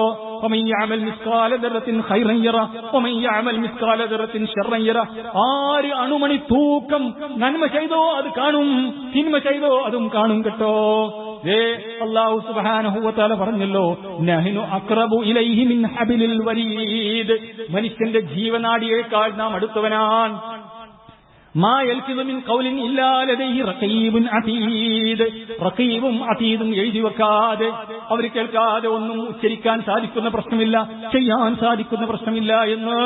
ആര് അണുമണി തൂക്കം നന്മ ചെയ്തോ അത് കാണും, തിന്മ ചെയ്തോ അതും കാണും കേട്ടോ. അല്ലാഹു സുബ്ഹാനഹു വ തആല പറഞ്ഞല്ലോ, നഹ്നു അഖ്റബു ഇലൈഹി മിൻ ഹബിലിൽ വരീദ്, മനുഷ്യന്റെ ജീവനാഡിയേക്കാൾ നാം അടുത്തവനാണ്. മാ യൽഫിദു മിൻ ഖൗലിൻ ഇല്ലാ ലദൈഹി റഖീബുൻ അതീദ്, റഖീബും അതീദും എഴുതി വെക്കാതെ, അവർ കേൾക്കാതെ ഒന്നും ഉച്ചരിക്കാൻ സാധിക്കുന്ന പ്രശ്നമില്ല, ചെയ്യാൻ സാധിക്കുന്ന പ്രശ്നമില്ല എന്ന്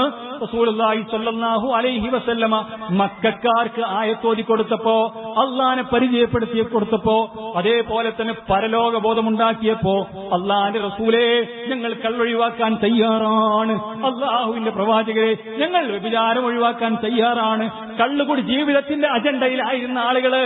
റസൂലുള്ളാഹി സ്വല്ലല്ലാഹു അലൈഹി വസല്ലമ മക്കക്കാർക്ക് ആയത്തോതി കൊടുത്തപ്പോ, അള്ളാനെ പരിചയപ്പെടുത്തി കൊടുത്തപ്പോ, അതേപോലെ തന്നെ പരലോക ബോധമുണ്ടാക്കിയപ്പോ, അള്ളാന്റെ റസൂലേ ഞങ്ങൾ കള്ളൊഴിവാക്കാൻ തയ്യാറാണ്, അള്ളാഹുവിന്റെ പ്രവാചകരെ ഞങ്ങൾ വ്യഭിചാരം ഒഴിവാക്കാൻ തയ്യാറാണ്. കള്ളുകൂടി ജീവിതത്തിന്റെ അജണ്ടയിലായിരുന്ന ആളുകള്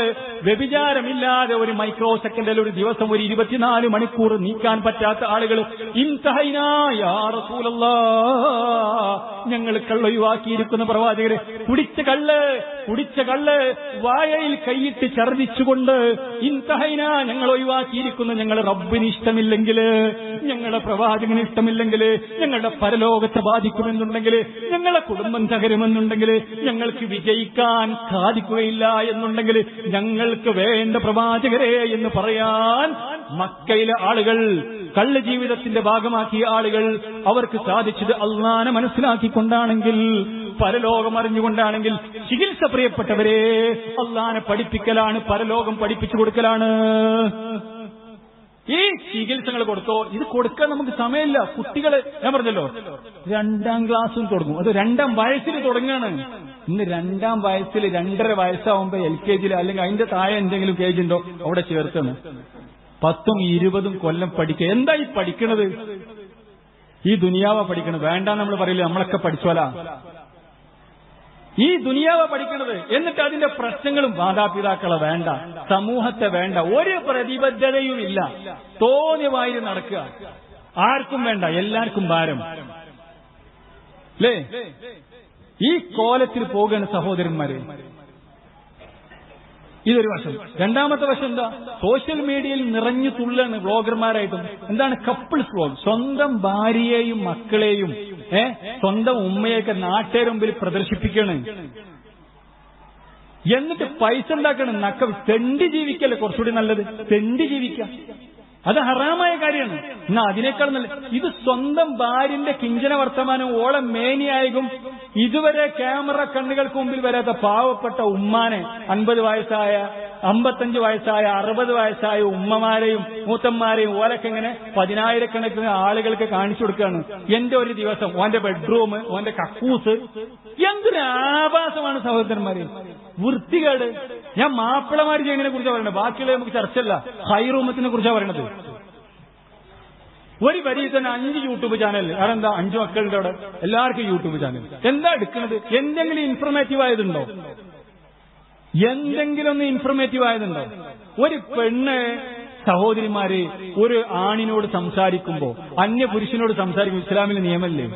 വ്യഭിചാരമില്ലാതെ ഒരു മൈക്രോ സെക്കൻഡിൽ ഒരു ദിവസം ഒരു 24 മണിക്കൂർ നീക്കാൻ പറ്റാത്ത ആളുകൾ ഇൻതഹൈനാ യാ റസൂലല്ലാഹ്, ഞങ്ങൾ കള്ളൊഴിവാക്കിയിരിക്കുന്ന പ്രവാചകരെ. കുടിച്ച കള്ള് വായയിൽ കൈയിട്ട് ഛർദിച്ചുകൊണ്ട് ഇൻതഹൈന, ഞങ്ങൾ ഒഴിവാക്കിയിരിക്കുന്നു. ഞങ്ങൾ റബ്ബിന് ഇഷ്ടമില്ലെങ്കിൽ, ഞങ്ങളുടെ പ്രവാചകന് ഇഷ്ടമില്ലെങ്കിൽ, ഞങ്ങളുടെ പരലോകത്തെ ബാധിക്കുമെന്നുണ്ടെങ്കിൽ, ഞങ്ങളുടെ കുടുംബം തകരുമെന്നുണ്ടെങ്കിൽ, ഞങ്ങൾക്ക് വിജയിക്കാൻ സാധിക്കുകയില്ല എന്നുണ്ടെങ്കിൽ, ഞങ്ങൾക്ക് വേണ്ട പ്രവാചകരെ എന്ന് പറയാൻ മക്കയിലെ ആളുകൾ, കള്ള് ജീവിതത്തിന്റെ ഭാഗമാക്കിയ ആളുകൾ, അവർക്ക് സാധിച്ചത് അള്ളാനെ മനസ്സിലാക്കിക്കൊണ്ടാണെങ്കിൽ, പരലോകം അറിഞ്ഞുകൊണ്ടാണെങ്കിൽ. ചികിത്സ പ്രിയപ്പെട്ടവരെ അള്ളാനെ പഠിപ്പിക്കലാണ്, പരലോകം പഠിപ്പിച്ചു കൊടുക്കലാണ്. ഈ ചികിത്സകൾ കൊടുത്തോ, ഇത് കൊടുക്കാൻ നമുക്ക് സമയമില്ല. കുട്ടികള് ഞാൻ പറഞ്ഞല്ലോ 2ാം ക്ലാസ്സിൽ തുടങ്ങും, അത് 2ാം വയസ്സിൽ തുടങ്ങുകയാണ്. ഇന്ന് 2ാം വയസ്സിൽ 2.5 വയസ്സാവുമ്പോ LKG അല്ലെങ്കിൽ അതിന്റെ താഴെ എന്തെങ്കിലും KG ഉണ്ടോ അവിടെ ചേർത്താണ്. 10ഉം 20ഉം കൊല്ലം പഠിക്കുക. എന്താ ഈ പഠിക്കണത്? ഈ ദുനിയാവ പഠിക്കണത്? വേണ്ട നമ്മൾ പറയില്ല, നമ്മളൊക്കെ പഠിച്ചോലാ. ഈ ദുനിയാവ പഠിക്കുന്നത്. എന്നിട്ട് അതിന്റെ പ്രശ്നങ്ങളും മാതാപിതാക്കളെ വേണ്ട, സമൂഹത്തെ വേണ്ട, ഒരു പ്രതിബദ്ധതയുമില്ല, തോന്നിയവായി നടക്കുക. ആർക്കും വേണ്ട, എല്ലാവർക്കും ഭാരം. അല്ലേ? ഈ കോലത്തിൽ പോകുന്ന സഹോദരന്മാരെ, ഇതൊരു വശം. രണ്ടാമത്തെ വശം എന്താ? സോഷ്യൽ മീഡിയയിൽ നിറഞ്ഞു തുള്ളാണ് വ്ളോഗർമാരായിട്ടും. എന്താണ്? Couples vlog. സ്വന്തം ഭാര്യയെയും മക്കളെയും സ്വന്തം ഉമ്മയൊക്കെ നാട്ടുകാരുടെ മുമ്പിൽ പ്രദർശിപ്പിക്കണം. എന്നിട്ട് പൈസ ഉണ്ടാക്കണം. തെണ്ടി ജീവിക്കല്ലേ കുറച്ചുകൂടി നല്ലത്. തെണ്ടി ജീവിക്കാം, അത് ഹറാമായ കാര്യമാണ്. എന്നാ അതിനേക്കാൾ നല്ല ഇത് സ്വന്തം ഭാര്യന്റെ കിഞ്ചന വർത്തമാനം ഓളം മേനിയായകും ഇതുവരെ ക്യാമറ കണ്ണുകൾക്ക് മുമ്പിൽ വരാത്ത പാവപ്പെട്ട ഉമ്മാനെ, 50 വയസ്സായ 55 വയസ്സായ 60 വയസ്സായ ഉമ്മമാരെയും മൂത്തന്മാരെയും ഓലൊക്കെ ഇങ്ങനെ 10,000-കണക്കിന് ആളുകൾക്ക് കാണിച്ചു കൊടുക്കുകയാണ്. എന്റെ ഒരു ദിവസം, ഓന്റെ ബെഡ്റൂം, ഓന്റെ കക്കൂസ്, എന്തൊരു ആഭാസമാണ് സഹോദരന്മാരെ, വൃത്തികേട്. ഞാൻ മാപ്പിളമാർ ചെയ്യുന്നതിനെ കുറിച്ചാണ് പറയുന്നത്, ബാക്കിയുള്ള നമുക്ക് ചർച്ചയല്ല. ഹൈറൂമത്തിനെ കുറിച്ചാണ് പറയുന്നത്. ഒരു വരിയിൽ തന്നെ 5 യൂട്യൂബ് ചാനൽ. അതെന്താ? 5 മക്കളുടെ അവിടെ എല്ലാവർക്കും യൂട്യൂബ് ചാനൽ. എന്താ എടുക്കുന്നത്? എന്തെങ്കിലും ഇൻഫർമേറ്റീവ് ആയതുണ്ടോ? എന്തെങ്കിലും ഒന്ന് ഇൻഫർമേറ്റീവ് ആയതുണ്ടോ? ഒരു പെണ്ണ് സഹോദരിമാര് ഒരു ആണിനോട് സംസാരിക്കുമ്പോ, അന്യ പുരുഷനോട് സംസാരിക്കുമ്പോൾ ഇസ്ലാമിലെ നിയമല്ലേ?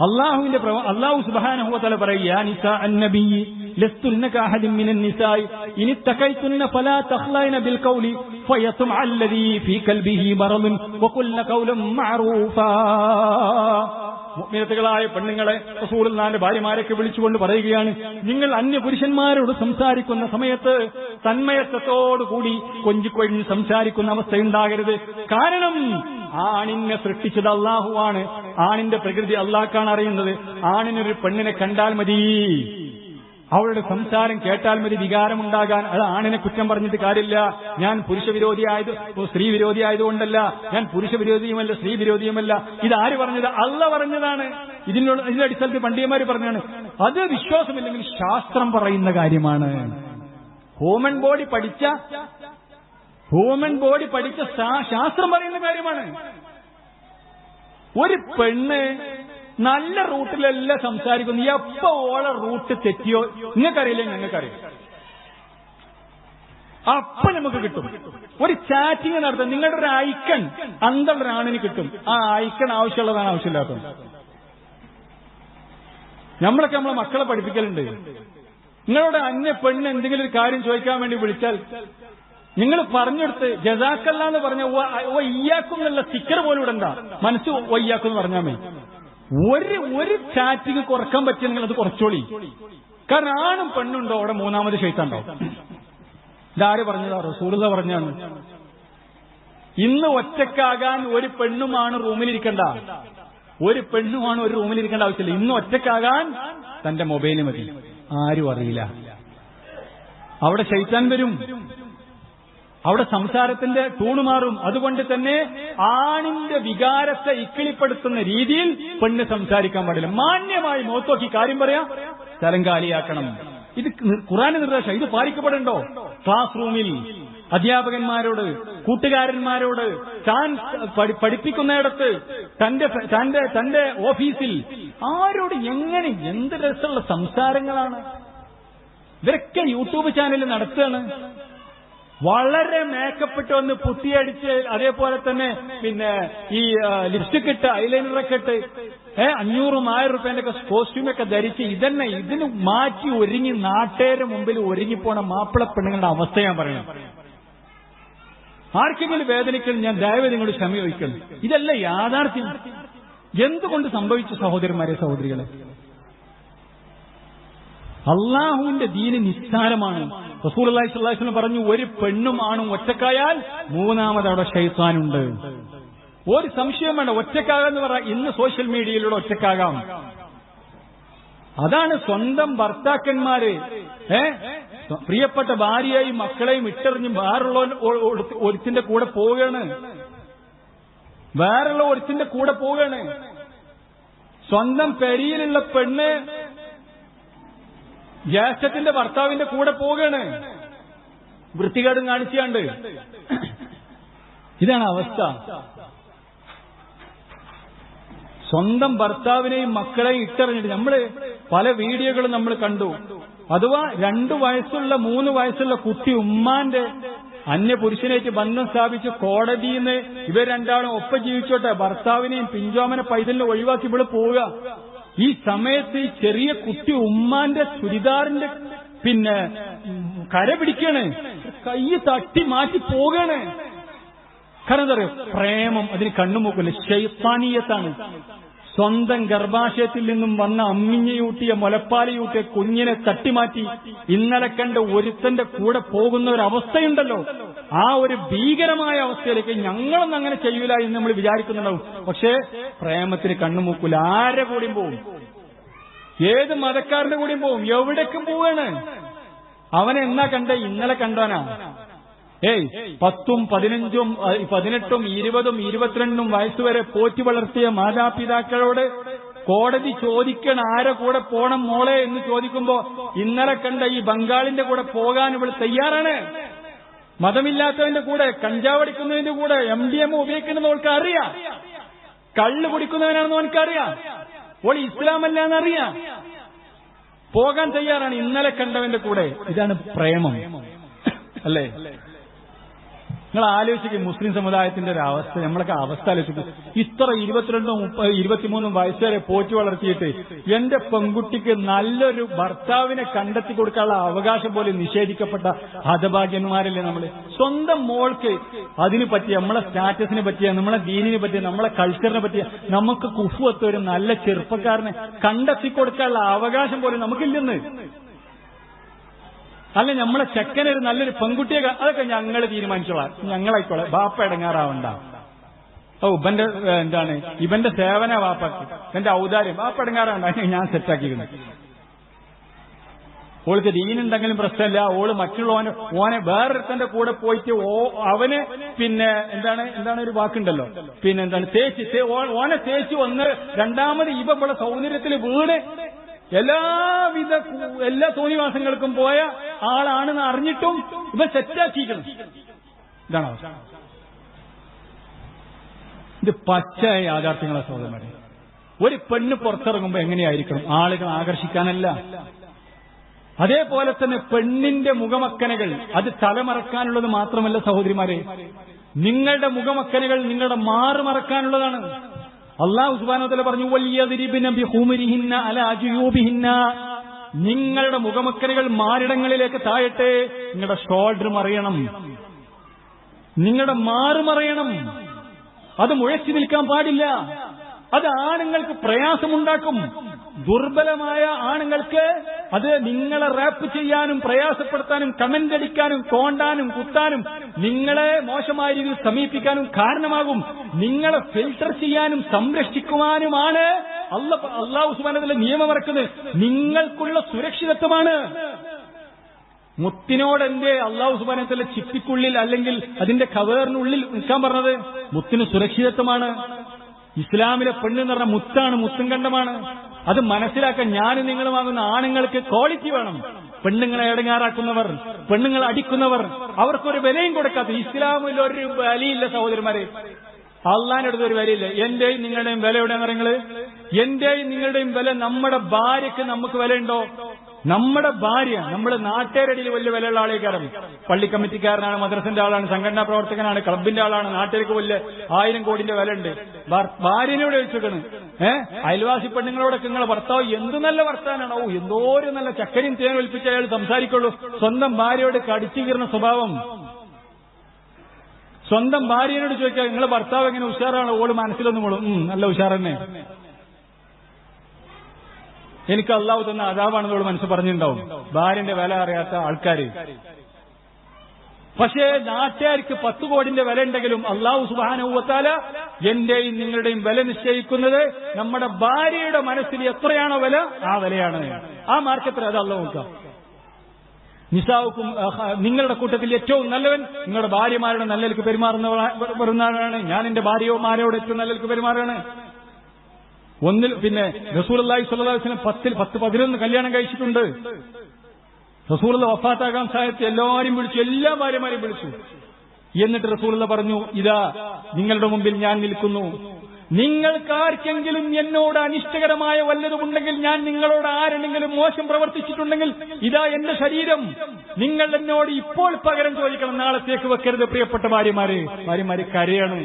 അല്ലാഹു സുബ്ഹാനഹു വ തആല പറയുക, യാ നിസാ അൻ-നബിയ്യി ലസ്തുന്ന കഅഹദിൻ മിനൻ നിസാഇ ഇൻ തഖൈതുന്ന ഫലാ തഖ്ലൈന ബിൽ ഖൗലി ഫയത്മഅ അല്ലദീ ഫീ ഖൽബിഹി മറദുൻ വഖുൽന ഖൗലൻ മഅറൂഫാ. മുഅ്മിനത്തുകളായ പെണ്ണുങ്ങളെ റസൂലുള്ളാഹിന്റെ ഭാര്യമാരൊക്കെ വിളിച്ചുകൊണ്ട് പറയുകയാണ്, നിങ്ങൾ അന്യ പുരുഷന്മാരോട് സംസാരിക്കുന്ന സമയത്ത് തന്മയത്വത്തോടുകൂടി കൊഞ്ചിക്കൊഴിഞ്ഞ് സംസാരിക്കുന്ന അവസ്ഥയുണ്ടാകരുത്. കാരണം ആണിനെ സൃഷ്ടിച്ചത് അല്ലാഹുവാണ്. ആണിന്റെ പ്രകൃതി അല്ലാഹ്ക്കാണ് അറിയുന്നത്. ആണിനൊരു പെണ്ണിനെ കണ്ടാൽ മതി, അവളുടെ സംസാരം കേട്ടാൽ മതി വികാരമുണ്ടാകാൻ. അത് ആണിനെ കുറ്റം പറഞ്ഞിട്ട് കാര്യമില്ല. ഞാൻ സ്ത്രീ വിരോധിയായതുകൊണ്ടല്ല, ഞാൻ പുരുഷ വിരോധിയുമല്ല, സ്ത്രീ വിരോധിയുമല്ല. ഇതാര് പറഞ്ഞത്? അല്ലാഹ് പറഞ്ഞതാണ്. ഇതിന്റെ അടിസ്ഥാനത്തിൽ പണ്ഡിതന്മാർ പറഞ്ഞാണ്. അത് വിശ്വാസമില്ലെങ്കിൽ ശാസ്ത്രം പറയുന്ന കാര്യമാണ്. ഹ്യൂമൻ ബോഡി പഠിച്ച ശാസ്ത്രം പറയുന്ന കാര്യമാണ്. ഒരു പെണ്ണ് നല്ല റൂട്ടിലെല്ലാം സംസാരിക്കുന്നു. എപ്പോ ഓളെ റൂട്ട് തെറ്റിയോ നിങ്ങൾക്കറിയില്ല, ഞങ്ങൾക്കറിയാം. അപ്പൊ നമുക്ക് കിട്ടും. ഒരു ചാറ്റിംഗ് നടത്താൻ നിങ്ങളുടെ ഒരു ഐക്കൺ അന്തള്ള ആണിന് കിട്ടും. ആ ഐക്കൺ ആവശ്യമുള്ളതാണ്, ആവശ്യമില്ലാത്തത്. നമ്മളൊക്കെ നമ്മളെ മക്കളെ പഠിപ്പിക്കലുണ്ട്. നിങ്ങളുടെ അന്യ പെണ്ണ് എന്തെങ്കിലും ഒരു കാര്യം ചോദിക്കാൻ വേണ്ടി വിളിച്ചാൽ നിങ്ങൾ പറഞ്ഞെടുത്ത് ജസാക്കല്ലാന്ന് പറഞ്ഞ ഒയ്യാക്കും എന്നുള്ള സ്റ്റിക്കർ പോലും ഇടണ്ട, മനസ്സ് ഒയ്യാക്കും എന്ന് പറഞ്ഞാൽ മതി. ഒരു ചാറ്റിങ് കുറക്കാൻ പറ്റിയ നിങ്ങൾ അത് കുറച്ചോളി. കാരണം ആണും പെണ്ണുണ്ടോ അവിടെ മൂന്നാമത് ശൈത്താണ്ടോ? ഇതാര് പറഞ്ഞതാ? റസൂലുള്ളാഹി പറഞ്ഞാണ്. ഇന്ന് ഒറ്റക്കാകാൻ ഒരു പെണ്ണുമാണ് റൂമിലിരിക്കേണ്ട, ഒരു പെണ്ണുമാണ് ഒരു റൂമിലിരിക്കേണ്ട ആവശ്യമില്ല. ഇന്ന് ഒറ്റക്കാകാൻ തന്റെ മൊബൈല് മതി, ആരും അറിയില്ല. അവിടെ ശൈത്താൻ വരും, അവിടെ സംസാരത്തിന്റെ ടൂണ് മാറും. അതുകൊണ്ട് തന്നെ ആണിന്റെ വികാരത്തെ ഇക്കിളിപ്പെടുത്തുന്ന രീതിയിൽ പെണ്ണ് സംസാരിക്കാൻ പാടില്ല. മാന്യമായി മുഖത്തോക്കി കാര്യം പറയാം, സ്ഥലം കാലിയാക്കണം. ഇത് ഖുർആന്റെ നിർദ്ദേശം. ഇത് പാലിക്കപ്പെടണ്ടോ? ക്ലാസ് റൂമിൽ അധ്യാപകന്മാരോട്, കൂട്ടുകാരന്മാരോട്, താൻ പഠിപ്പിക്കുന്നിടത്ത്, തന്റെ ഓഫീസിൽ ആരോട് എങ്ങനെ എന്ത് രസമുള്ള സംസാരങ്ങളാണ്. ഇവരൊക്കെ യൂട്യൂബ് ചാനൽ നടത്തുകയാണ്. വളരെ മേക്കപ്പെട്ട് വന്ന് പുട്ടിയടിച്ച്, അതേപോലെ തന്നെ ഈ ലിപ്സ്റ്റിക് ഇട്ട് ഐലൈനറൊക്കെ ഇട്ട് 500-1000 രൂപേന്റെ കോസ്റ്റ്യൂമൊക്കെ ധരിച്ച് ഇതിന് മാറ്റി ഒരുങ്ങി നാട്ടുകാരുടെ മുമ്പിൽ ഒരുങ്ങിപ്പോണ മാപ്പിള പെണ്ണുങ്ങളുടെ അവസ്ഥ ഞാൻ പറയണം. ആർക്കെങ്കിലും വേദനിക്കണം, ഞാൻ ദയവ് നിങ്ങളോട് ക്ഷമ ചോദിക്കണം. ഇതല്ല യാഥാർത്ഥ്യം. എന്തുകൊണ്ട് സംഭവിച്ചു സഹോദരന്മാരെ, സഹോദരികളെ? അള്ളാഹുവിന്റെ ദീന് നിസ്സാരമാണ്. റസൂലുള്ളാഹി സ്വല്ലല്ലാഹു അലൈഹി വസല്ലം പറഞ്ഞു, ഒരു പെണ്ണും ആണും ഒറ്റക്കായാൽ മൂന്നാമത് അവിടെ ശൈത്താനുണ്ട്. ഒരു സംശയം വേണ്ട. ഒറ്റക്കാകാന്ന് പറഞ്ഞാൽ ഇന്ന് സോഷ്യൽ മീഡിയയിലൂടെ ഒറ്റക്കാകാം. അതാണ് സ്വന്തം ഭർത്താക്കന്മാര് പ്രിയപ്പെട്ട ഭാര്യയെയും മക്കളെയും ഇട്ടെറിഞ്ഞ് വേറുള്ള ഒരുത്തിന്റെ കൂടെ പോവുകയാണ്. സ്വന്തം പെരിയിലുള്ള പെണ്ണ് ജ്യേഷ്ഠത്തിന്റെ ഭർത്താവിന്റെ കൂടെ പോവുകയാണ്, വൃത്തികേടും കാണിച്ചാണ്ട്. ഇതാണ് അവസ്ഥ. സ്വന്തം ഭർത്താവിനെയും മക്കളെയും ഇട്ടെറിഞ്ഞിട്ട് പല വീഡിയോകളും നമ്മൾ കണ്ടു. അഥവാ 2 വയസ്സുള്ള 3 വയസ്സുള്ള കുട്ടി ഉമ്മാന്റെ അന്യപുരുഷനായിട്ട് ബന്ധം സ്ഥാപിച്ച് കോടതിയിൽ നിന്ന് ഇവർ രണ്ടാളും ഒപ്പം ജീവിച്ചോട്ടെ, ഭർത്താവിനെയും പിഞ്ചോമനെ പൈതലിനെ ഒഴിവാക്കി ഇവിടെ പോവുക. ഈ സമയത്ത് ഈ ചെറിയ കുട്ടി ഉമ്മാന്റെ ചുരിദാറിന്റെ കര പിടിക്കാണ്, കൈ തട്ടി മാറ്റി പോവുകയാണ്. കാരണം എന്താ പറയുക, പ്രേമം അതിന് കണ്ണുമൂക്കില്ല, ശൈത്താനീയത്താണ്. സ്വന്തം ഗർഭാശയത്തിൽ നിന്നും വന്ന അമ്മിഞ്ഞയൂട്ടിയ മുലപ്പാലയൂട്ടിയ കുഞ്ഞിനെ തട്ടിമാറ്റി ഇന്നലെ കണ്ട് ഒരുത്തന്റെ കൂടെ പോകുന്ന ഒരു അവസ്ഥയുണ്ടല്ലോ, ആ ഒരു ഭീകരമായ അവസ്ഥയിലേക്ക് ഞങ്ങളൊന്നും അങ്ങനെ ചെയ്യൂല എന്ന് നമ്മൾ വിചാരിക്കുന്നുണ്ടാവും. പക്ഷേ പ്രേമത്തിന് കണ്ണുമൂക്കൂല. ആരുടെ കൂടെയും പോവും, ഏത് മതക്കാരന്റെ കൂടെയും പോവും, എവിടേക്കും പോവാണ്. അവനെ എന്നാ കണ്ടേ, ഇന്നലെ കണ്ടാനാ. 10, 15, 18, 20, 22 വയസ്സുവരെ പോറ്റി വളർത്തിയ മാതാപിതാക്കളോട് കോടതി ചോദിക്കണ ആരെ കൂടെ പോണം മോളെ എന്ന് ചോദിക്കുമ്പോ ഇന്നലെ കണ്ട ഈ ബംഗാളിന്റെ കൂടെ പോകാൻ ഇവൾ തയ്യാറാണ്. മതമില്ലാത്തവന്റെ കൂടെ, കഞ്ചാവടിക്കുന്നതിന്റെ കൂടെ, MDMA ഉപയോഗിക്കുന്നത് അവൾക്ക് അറിയാം, കള്ള് കുടിക്കുന്നവനാണെന്ന് അവനക്കറിയാം, ഓൾ ഇസ്ലാമല്ല എന്നറിയാം, പോകാൻ തയ്യാറാണ് ഇന്നലെ കണ്ടവന്റെ കൂടെ. ഇതാണ് പ്രേമം അല്ലേ? നിങ്ങൾ ആലോചിക്കും മുസ്ലിം സമുദായത്തിന്റെ ഒരു അവസ്ഥ, നമ്മളൊക്കെ അവസ്ഥ ആലോചിക്കും. ഇത്ര 22, 30, 23 വയസ്സുവരെ പോറ്റി വളർത്തിയിട്ട് എന്റെ പെൺകുട്ടിക്ക് നല്ലൊരു ഭർത്താവിനെ കണ്ടെത്തി കൊടുക്കാനുള്ള അവകാശം പോലും നിഷേധിക്കപ്പെട്ട ഹതഭാഗ്യന്മാരല്ലേ നമ്മൾ. സ്വന്തം മോൾക്ക് അതിനെ പറ്റിയ, നമ്മളെ സ്റ്റാറ്റസിനെ പറ്റിയ, നമ്മളെ ദീനിനെ പറ്റിയ, നമ്മളെ കൾച്ചറിനെ പറ്റിയ, നമുക്ക് കുഫുവത്ത് ഒരു നല്ല ചെറുപ്പക്കാരനെ കണ്ടെത്തി കൊടുക്കാനുള്ള അവകാശം പോലും നമുക്കില്ലെന്ന്. അല്ല, നമ്മളെ ചെക്കനൊരു നല്ലൊരു പെൺകുട്ടിയെ, അതൊക്കെ ഞങ്ങൾ തീരുമാനിച്ചോളാം, ഞങ്ങളായിക്കോളെ, ബാപ്പ ഇടങ്ങാറാവണ്ട. ഇവന്റെ സേവന ബാപ്പക്ക്, എന്റെ ഔദാര്യം, ബാപ്പ ഇടങ്ങാറാവണ്ട, ഞാൻ സെറ്റാക്കിയിരുന്നു. ഓൾക്ക് ദീനുണ്ടെങ്കിലും പ്രശ്നമില്ല, ഓള് ഓനെ വേറൊരുത്തന്റെ കൂടെ പോയിട്ട് അവന് എന്താണ് ഒരു വാക്കുണ്ടല്ലോ, ഓനെ തേച്ച് വന്ന് രണ്ടാമത് ഇവിടെ സൗന്ദര്യത്തിൽ വീട് എല്ലാ തോന്നിവാസങ്ങൾക്കും പോയ ആളാണെന്ന് അറിഞ്ഞിട്ടും ഇവ സെറ്റാക്കിക്കണം. ഇതാണ് അവസ്ഥ. ഇത് പച്ച യാഥാർത്ഥ്യങ്ങളെ സഹോദരന്മാരെ. ഒരു പെണ്ണ് പുറത്തിറങ്ങുമ്പോ എങ്ങനെയായിരിക്കണം? ആളുകൾ ആകർഷിക്കാനല്ല. അതേപോലെ തന്നെ പെണ്ണിന്റെ മുഖമക്കനകൾ അത് തലമറക്കാനുള്ളത് മാത്രമല്ല സഹോദരിമാരെ, നിങ്ങളുടെ മുഖമക്കനകൾ നിങ്ങളുടെ മാറുമറക്കാനുള്ളതാണ്. അല്ലാഹു സുബ്ഹാനഹു വ തആല പറഞ്ഞു, വൽയദ്രിബ്ന ബിഖുമരിഹിന്ന അലാ ജുയൂബിഹിന്ന, നിങ്ങളുടെ മുഖമക്കനുകൾ മാറിടങ്ങളിലേക്ക് താഴട്ടെ, നിങ്ങളുടെ ഷോൾഡർ മറിയണം, നിങ്ങളുടെ മാറുമറിയണം, അത് മുഴച്ചു നിൽക്കാൻ പാടില്ല. അത് ആണുങ്ങൾക്ക് പ്രയാസമുണ്ടാക്കും. ദുർബലമായ ആണുങ്ങൾക്ക് അത് നിങ്ങളെ റാപ്പ് ചെയ്യാനും പ്രയാസപ്പെടുത്താനും കമന്റ് അടിക്കാനും തോണ്ടാനും കുത്താനും നിങ്ങളെ മോശമായ രീതിയിൽ സമീപിക്കാനും കാരണമാകും. നിങ്ങളെ ഫിൽട്ടർ ചെയ്യാനും സംരക്ഷിക്കുവാനുമാണ് അല്ലാഹു സുബ്ഹാനഹു വ തആല നിയമം ഇറക്കുന്നത്. നിങ്ങൾക്കുള്ള സുരക്ഷിതത്വമാണ്. മുത്തിനോട് എന്റെ അല്ലാഹു സുബ്ഹാനഹു വ തആല ചിപ്പിക്കുള്ളിൽ അല്ലെങ്കിൽ അതിന്റെ കവേറിനുള്ളിൽ നിൽക്കാൻ പറഞ്ഞത്? മുത്തിന് സുരക്ഷിതത്വമാണ്. ഇസ്ലാമിലെ പെണ്ണെന്ന് പറഞ്ഞ മുത്താണ്, മുത്തും കണ്ടമാണ്. അത് മനസ്സിലാക്കാൻ ഞാനും നിങ്ങൾ വാങ്ങുന്ന ആണുങ്ങൾക്ക് ക്വാളിറ്റി വേണം. പെണ്ണുങ്ങളെ ഇടങ്ങാറാക്കുന്നവർ, പെണ്ണുങ്ങളെ അടിക്കുന്നവർ, അവർക്കൊരു വിലയും കൊടുക്കാത്ത, ഇസ്ലാമിൽ ഒരു വിലയില്ല സഹോദരന്മാരെ. അള്ളാന്റെ അടുത്ത് ഒരു വിലയില്ല. എന്റെയും നിങ്ങളുടെയും വില എവിടെയാണെന്ന് പറയുന്നത്? എന്റെയും നിങ്ങളുടെയും വില നമ്മുടെ ഭാര്യയ്ക്ക് നമുക്ക് വിലയുണ്ടോ? നമ്മുടെ ഭാര്യ, നമ്മുടെ നാട്ടുകാരടിയിൽ വലിയ വിലയുള്ള ആളേക്കാരം. പള്ളി കമ്മിറ്റിക്കാരനാണ്, മദ്രസന്റെ ആളാണ്, സംഘടനാ പ്രവർത്തകനാണ്, ക്ലബിന്റെ ആളാണ്, നാട്ടുകാർക്ക് വലിയ 1000 കോടിന്റെ വില ഉണ്ട്. ഭാര്യനോട് ചോദിച്ചേക്കണ്, അയൽവാസി പെണ്ണുങ്ങളോടൊക്കെ നിങ്ങളെ ഭർത്താവ് എന്ത് നല്ല വർത്താനാണോ, എന്തോ ഒരു നല്ല ചക്കരയും തേനും ഒൽപ്പിച്ച് അയാൾ സംസാരിക്കുള്ളൂ. സ്വന്തം ഭാര്യയോട് കടിച്ചു കീറുന്ന സ്വഭാവം. സ്വന്തം ഭാര്യനോട് ചോദിക്കുക, നിങ്ങളെ ഭർത്താവ് എങ്ങനെ ഉഷാറാണ്? ഓള് മനസ്സിലൊന്നും കൊള്ളും, നല്ല ഉഷാർ തന്നെ. എനിക്ക് അള്ളാഹു തന്ന അദാബാണെന്നോട് മനസ്സ് പറഞ്ഞിട്ടുണ്ടാവും ഭാര്യന്റെ വില അറിയാത്ത ആൾക്കാര്. പക്ഷേ നാട്ടുകാർക്ക് 10 കോടിന്റെ വില ഉണ്ടെങ്കിലും അള്ളാഹു സുബ്ഹാനഹു വ തആല എന്റെയും നിങ്ങളുടെയും വില നിശ്ചയിക്കുന്നത് നമ്മുടെ ഭാര്യയുടെ മനസ്സിൽ എത്രയാണോ വില, ആ വിലയാണ്. ആ മാർക്കത്തിൽ അത് അള്ളാഹു നോക്കാം. നിസാവുക്കും, നിങ്ങളുടെ കൂട്ടത്തിൽ ഏറ്റവും നല്ലവൻ നിങ്ങളുടെ ഭാര്യമാരുടെ നല്ലൽക്ക് പെരുമാറുന്നവരാണ്. ഞാൻ എന്റെ ഭാര്യമാരോട് ഏറ്റവും നല്ലൽക്ക് പെരുമാറാണ്. റസൂലുള്ളാഹി സ്വല്ലല്ലാഹു അലൈഹി വസല്ലം 10-11 കല്യാണം കഴിച്ചിട്ടുണ്ട്. റസൂലുള്ള വഫാത്താകാൻ സാഹചര്യത്തിൽ എല്ലാവരും വിളിച്ചു, എല്ലാ ഭാര്യമാരെയും വിളിച്ചു. എന്നിട്ട് റസൂലുള്ള പറഞ്ഞു, ഇതാ നിങ്ങളുടെ മുമ്പിൽ ഞാൻ നിൽക്കുന്നു, നിങ്ങൾക്കാർക്കെങ്കിലും എന്നോട് അനിഷ്ടകരമായ വല്ലതുമുണ്ടെങ്കിൽ, ഞാൻ നിങ്ങളോട് ആരെങ്കിലും മോശം പ്രവർത്തിച്ചിട്ടുണ്ടെങ്കിൽ, ഇതാ എന്റെ ശരീരം, നിങ്ങൾ എന്നോട് ഇപ്പോൾ പകരം ചോദിക്കണം, നാളത്തേക്ക് വെക്കരുത്. പ്രിയപ്പെട്ട ഭാര്യമാര് കരയാണ്.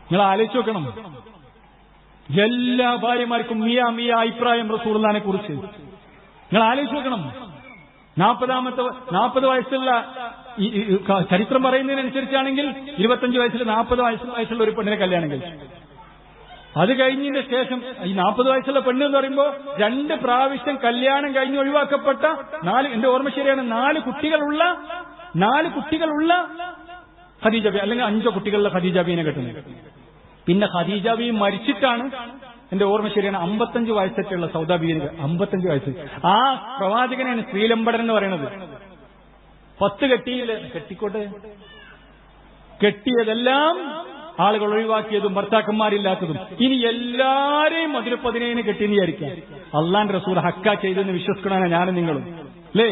നിങ്ങൾ ആലോചിച്ച് നോക്കണം. എല്ലാ ഭാര്യമാർക്കും മിയ അഭിപ്രായം റസൂലുള്ളാഹിനെ കുറിച്ച് നിങ്ങൾ ആലോചിച്ച് നോക്കണം. 40 വയസ്സുള്ള ചരിത്രം പറയുന്നതിനനുസരിച്ചാണെങ്കിൽ 25 വയസ്സിൽ 40 വയസ്സുള്ള ഒരു പെണ്ണിനെ കല്യാണം കഴിച്ചു. അത് കഴിഞ്ഞതിന് ശേഷം ഈ 40 വയസ്സുള്ള പെണ്ണ് എന്ന് പറയുമ്പോൾ 2 പ്രാവശ്യം കല്യാണം കഴിഞ്ഞ് ഒഴിവാക്കപ്പെട്ട എന്റെ ഓർമ്മ ശരിയാണ് 4 കുട്ടികളുള്ള ഖദീജ ബി, അല്ലെങ്കിൽ 5 കുട്ടികളുള്ള ഖദീജ ബീനെ കെട്ടുന്നത്. പിന്നെ ഖദീജ ബി മരിച്ചിട്ടാണ് എന്റെ ഓർമ്മ ശരിയാണ് 55 വയസ്സൊക്കെയുള്ള സൗദാ ബീവിന് 55 വയസ്സ്. ആ പ്രവാചകനാണ് ശ്രീലമ്പടൻ എന്ന് പറയുന്നത്. 10 കെട്ടിയതെല്ലാം ആളുകൾ ഒഴിവാക്കിയതും ഭർത്താക്കന്മാരില്ലാത്തതും. ഇനി എല്ലാരെയും അതിന് 17 കെട്ടിയെന്ന് വിചാരിക്കാം. അള്ളാന്റെ റസൂൽ ഹക്ക ചെയ്തെന്ന് വിശ്വസിക്കണ ഞാനും നിങ്ങളും അല്ലേ?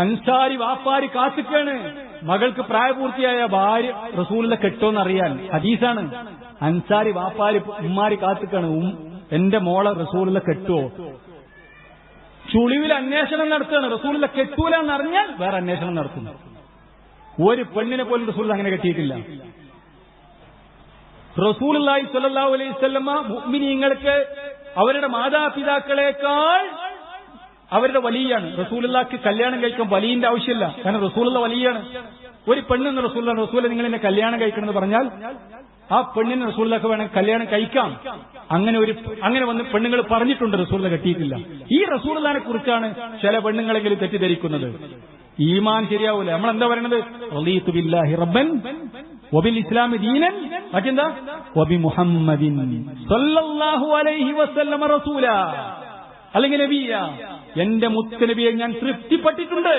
അൻസാരി വാപ്പാരി കാത്തിക്കാണ് മകൾക്ക് പ്രായപൂർത്തിയായ ഭാര്യ റസൂലിനെ കെട്ടോന്നറിയാൻ. ഹദീസാണ്. അൻസാരി വാപ്പാരി ഉമ്മാരി കാത്തിക്കാണ്, എന്റെ മോളെ റസൂലിനെ കെട്ടുവോ. ചുളിവിൽ അന്വേഷണം നടത്തുകയാണ്. റസൂലിനെ കെട്ടൂലെന്ന് അറിഞ്ഞാൽ വേറെ അന്വേഷണം നടത്തുന്നു. ഒരു പെണ്ണിനെ പോലും റസൂൽ അങ്ങനെ കെട്ടിയിട്ടില്ല. റസൂലുള്ളാഹി സ്വല്ലല്ലാഹു അലൈഹി വസല്ലമ മുഅ്മിനീങ്ങൾക്ക് അവരുടെ മാതാപിതാക്കളെക്കാൾ അവരുടെ വലിയാണ്. റസൂലുള്ളാഹിക്ക് കല്യാണം കഴിക്കാൻ വലിയന്റെ ആവശ്യമില്ല. കാരണം റസൂലുള്ള വലിയാണ്. ഒരു പെണ്ണെന്ന് റസൂലെ നിങ്ങൾ എന്നെ കല്യാണം കഴിക്കണം എന്ന് പറഞ്ഞാൽ ആ പെണ്ണിന് റസൂലുള്ളാഹിക്ക് വേണമെങ്കിൽ കല്യാണം കഴിക്കാം. അങ്ങനെ വന്ന് പെണ്ണുങ്ങൾ പറഞ്ഞിട്ടുണ്ട്. റസൂലുള്ള കെട്ടിയിട്ടില്ല. ഈ റസൂലുള്ളാഹിനെ കുറിച്ചാണ് ചില പെണ്ണുങ്ങളെങ്കിലും തെറ്റിദ്ധരിക്കുന്നത്. ഈമാൻ ശരിയാവൂല. നമ്മളെന്താ പറയണത്? റളീതു ബില്ലാഹി റബ്ബൻ വബിൽ ഇസ്ലാമി ദീനൻ, മറ്റെന്താ വബി മുഹമ്മദിൻ സ്വല്ലല്ലാഹു അലൈഹി വസല്ലമ റസൂല, അല്ലെങ്കിൽ നബിയ. എന്റെ മുത്തുനബിയെ ഞാൻ തൃപ്തിപ്പെട്ടിട്ടുണ്ട്.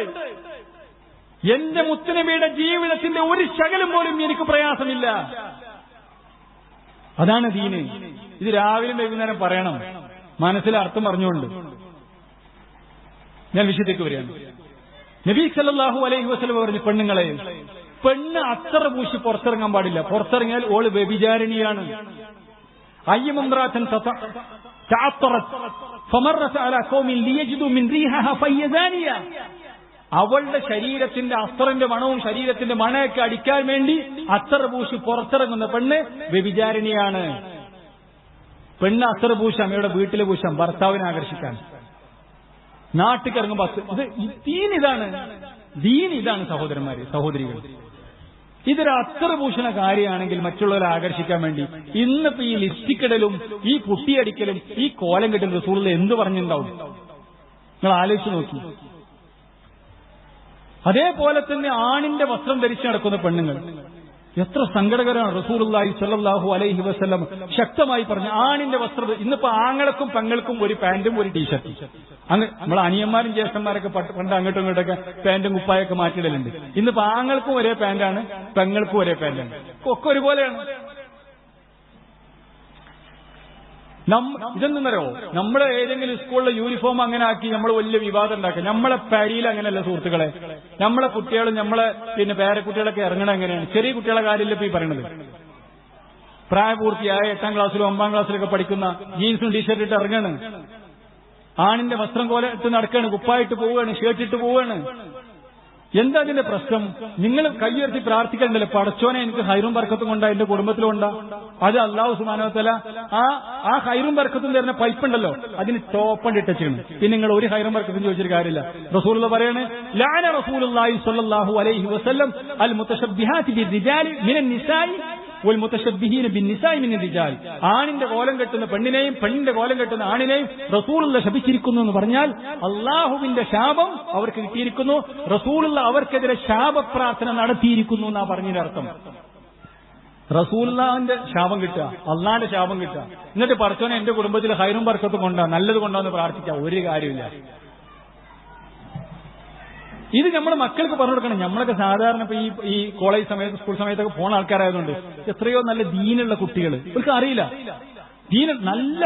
എന്റെ മുത്തുനബിയുടെ ജീവിതത്തിന്റെ ഒരു ശകലം പോലും എനിക്ക് പ്രയാസമില്ല. അതാണ് ദീന്. ഇത് രാവിലെ വൈകുന്നേരം പറയണം, മനസ്സിലെ അർത്ഥം പറഞ്ഞുകൊണ്ട്. ഞാൻ വിഷയത്തേക്ക് വരികയാണ്. നബി സല്ലല്ലാഹു അലൈഹി വസല്ലം പറഞ്ഞു, പെണ്ണുങ്ങളെ, പെണ്ണ് അത്തറ പൂശി പുറത്തിറങ്ങാൻ പാടില്ല. പുറത്തിറങ്ങിയാൽ ഓള് വ്യഭിചാരിണിയാണ്. അയ്യമംറാത്തൻ അവളുടെ ശരീരത്തിന്റെ അസ്തറിന്റെ മണവും ശരീരത്തിന്റെ മണയൊക്കെ അടിക്കാൻ വേണ്ടി അത്തറ പൂശി പുറത്തിറങ്ങുന്ന പെണ്ണ് വ്യഭിചാരിണിയാണ്. പെണ്ണ് അത്തറ പൂശാം, ഇവിടെ വീട്ടിലെ പൂശാം, ഭർത്താവിനെ ആകർഷിക്കാൻ. നാട്ടിലിറങ്ങുമ്പോൾ ദീൻ ഇതാണ് സഹോദരന്മാര്, സഹോദരികൾ. ഇതൊരു അത്തറഭൂഷണ കാര്യമാണെങ്കിൽ മറ്റുള്ളവരെ ആകർഷിക്കാൻ വേണ്ടി ഇന്നിപ്പോ ഈ ലിപ്സ്റ്റിക്കിടലും ഈ പുട്ടിയടിക്കലും ഈ കോലം കെട്ടലും റസൂലുള്ള എന്ത് പറഞ്ഞിട്ടുണ്ടാവും? നിങ്ങൾ ആലോചിച്ച് നോക്കി. അതേപോലെ തന്നെ ആണിന്റെ വസ്ത്രം ധരിച്ചു നടക്കുന്ന പെണ്ണുങ്ങൾ എത്ര സങ്കടകരമാണ്. റസൂലുള്ളാഹി സ്വല്ലല്ലാഹു അലൈഹി വസല്ലം ശക്തമായി പറഞ്ഞു, ആണിന്റെ വസ്ത്രം. ഇന്നിപ്പോ ആങ്ങൾക്കും പെങ്ങൾക്കും ഒരു പാന്റും ഒരു ടീഷർട്ടും. നമ്മളെ അനിയന്മാരും ജ്യേഷ്ഠന്മാരൊക്കെ പണ്ട് അങ്ങോട്ടും ഇങ്ങോട്ടൊക്കെ പാന്റും കുപ്പായൊക്കെ മാറ്റിയിടലുണ്ട്. ഇന്നിപ്പോ ആങ്ങൾക്കും ഒരേ പാന്റാണ്, പെങ്ങൾക്കും ഒരേ പാന്റാണ്, ഒക്കെ ഒരുപോലെയാണ്. ഇതെന്നറിയോ, നമ്മളെ ഏതെങ്കിലും സ്കൂളിലെ യൂണിഫോം അങ്ങനെ ആക്കി നമ്മൾ വലിയ വിവാദം ഉണ്ടാക്കുക. നമ്മളെ പരിയിൽ അങ്ങനെയല്ല സുഹൃത്തുക്കളെ. നമ്മളെ കുട്ടികളും നമ്മളെ പേരക്കുട്ടികളൊക്കെ ഇറങ്ങണം എങ്ങനെയാണ്? ചെറിയ കുട്ടികളെ കാര്യമില്ല ഇപ്പൊ ഈ പറയണത്. പ്രായപൂർത്തിയായ 8ാം ക്ലാസ്സിലും 9ാം ക്ലാസ്സിലൊക്കെ പഠിക്കുന്ന ജീൻസും ടീഷർട്ട് ഇട്ട് ഇറങ്ങാണ്. ആണിന്റെ വസ്ത്രം പോലെ ഇട്ട് നടക്കാണ്, കുപ്പായിട്ട് പോവുകയാണ്, ഷർട്ടിട്ട് പോവുകയാണ്. എന്താ അതിന്റെ പ്രശ്നം? നിങ്ങൾ കൈയുയർത്തി പ്രാർത്ഥിക്കണ്ടല്ലോ, പടച്ചോനെ എനിക്ക് ഹൈറും ബർക്കത്തും കൊണ്ടാ, എന്റെ കുടുംബത്തിലുണ്ടാ. അത് അല്ലാഹു സുബ്ഹാനഹു വ തആല ആ ഹൈറും ബർക്കത്തും തരുന്ന പൈപ്പുണ്ടല്ലോ, അതിന് ടോപ്പണ്ട് ഇട്ടച്ചാണ്. പിന്നെ നിങ്ങൾ ഒരു ഹൈറും ബർക്കത്തും ചോദിച്ചിട്ട് കാര്യമില്ല. റസൂലുള്ള പറയാണ്, ലഅന റസൂലുള്ളാഹി സ്വല്ലല്ലാഹു അലൈഹി വസല്ലം അൽ മുതശബ്ബിഹാതി ബിർരിജാലി മിനൻ നിസാഇ വൽ മുതശബ്ബിഹീന ബിന്നിസാഇ മിനൻ റിജാൽ. ആണിന്റെ കോലം കെട്ടുന്ന പെണ്ണിനെയും പെണ്ണിന്റെ കോലം കെട്ടുന്ന ആണിനെയും റസൂലുള്ള ശപിച്ചിരിക്കുന്നു എന്ന് പറഞ്ഞാൽ അള്ളാഹുവിന്റെ ശാപം അവർക്ക് കിട്ടിയിരിക്കുന്നു. റസൂലുള്ള അവർക്കെതിരെ ശാപപ്രാർത്ഥന നടത്തിയിരിക്കുന്നു എന്നാ പറഞ്ഞതിന്റെ അർത്ഥം. റസൂലുള്ളാഹിന്റെ ശാപം കിട്ടുക, അള്ളാഹിന്റെ ശാപം കിട്ടുക, എന്നിട്ട് പടച്ചോനെ എന്റെ കുടുംബത്തിൽ ഹൈറും ബർക്കത്തും കൊണ്ടാ, നല്ലത് കൊണ്ടാന്ന് പ്രാർത്ഥിക്കാം. ഒരു കാര്യമില്ല. ഇത് നമ്മൾ മക്കൾക്ക് പറഞ്ഞു കൊടുക്കണം. നമ്മളൊക്കെ സാധാരണ ഇപ്പൊ ഈ കോളേജ് സമയത്ത് സ്കൂൾ സമയത്തൊക്കെ പോണ ആൾക്കാരായതുകൊണ്ട് എത്രയോ നല്ല ദീനുള്ള കുട്ടികൾ, അവർക്ക് അറിയില്ല ദീന. നല്ല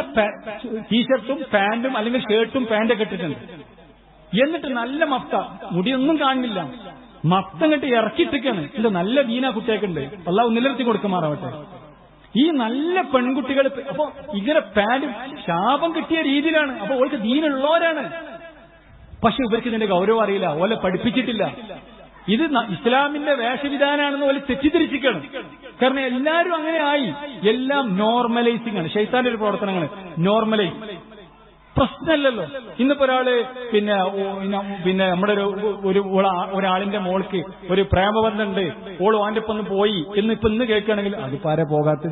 ടീഷർട്ടും പാന്റും അല്ലെങ്കിൽ ഷർട്ടും പാന്റൊക്കെ ഇട്ടിട്ടുണ്ട്. എന്നിട്ട് നല്ല മഫ്ത, മുടിയൊന്നും കാണുന്നില്ല, മത്തം കെട്ടി ഇറക്കിയിട്ടിരിക്കാണ്. ഇത് നല്ല ദീന കുട്ടിയൊക്കെയുണ്ട്, അല്ലാഹു നിലനിർത്തി കൊടുക്കുമാറാവട്ടെ. ഈ നല്ല പെൺകുട്ടികൾ അപ്പൊ ഇങ്ങനെ പാന്റ് ശാപം കിട്ടിയ രീതിയിലാണ്. അപ്പൊ ഓൾക്ക് ദീനുള്ളവരാണ്, പക്ഷെ ഇവർക്ക് ഇതിന്റെ ഗൗരവം അറിയില്ല, ഓലെ പഠിപ്പിച്ചിട്ടില്ല. ഇത് ഇസ്ലാമിന്റെ വേഷവിധാനാണെന്ന് പോലെ തെറ്റിദ്ധരിച്ചിരിക്കണം. കാരണം എല്ലാവരും അങ്ങനെ ആയി. എല്ലാം നോർമലൈസിംഗ് ആണ്, ശൈത്താന്റെ ഒരു പ്രവർത്തനങ്ങൾ. നോർമലൈസ് പ്രശ്നമല്ലല്ലോ. ഇന്നിപ്പോ ഒരാള് പിന്നെ നമ്മുടെ ഒരാളിന്റെ മോൾക്ക് ഒരു പ്രേമബന്ധമുണ്ട്, ഓള് ഓന്റെ ഒപ്പം പോയി ഇന്ന് കേൾക്കുകയാണെങ്കിൽ അതിപ്പോ ആരാ പോകാത്ത?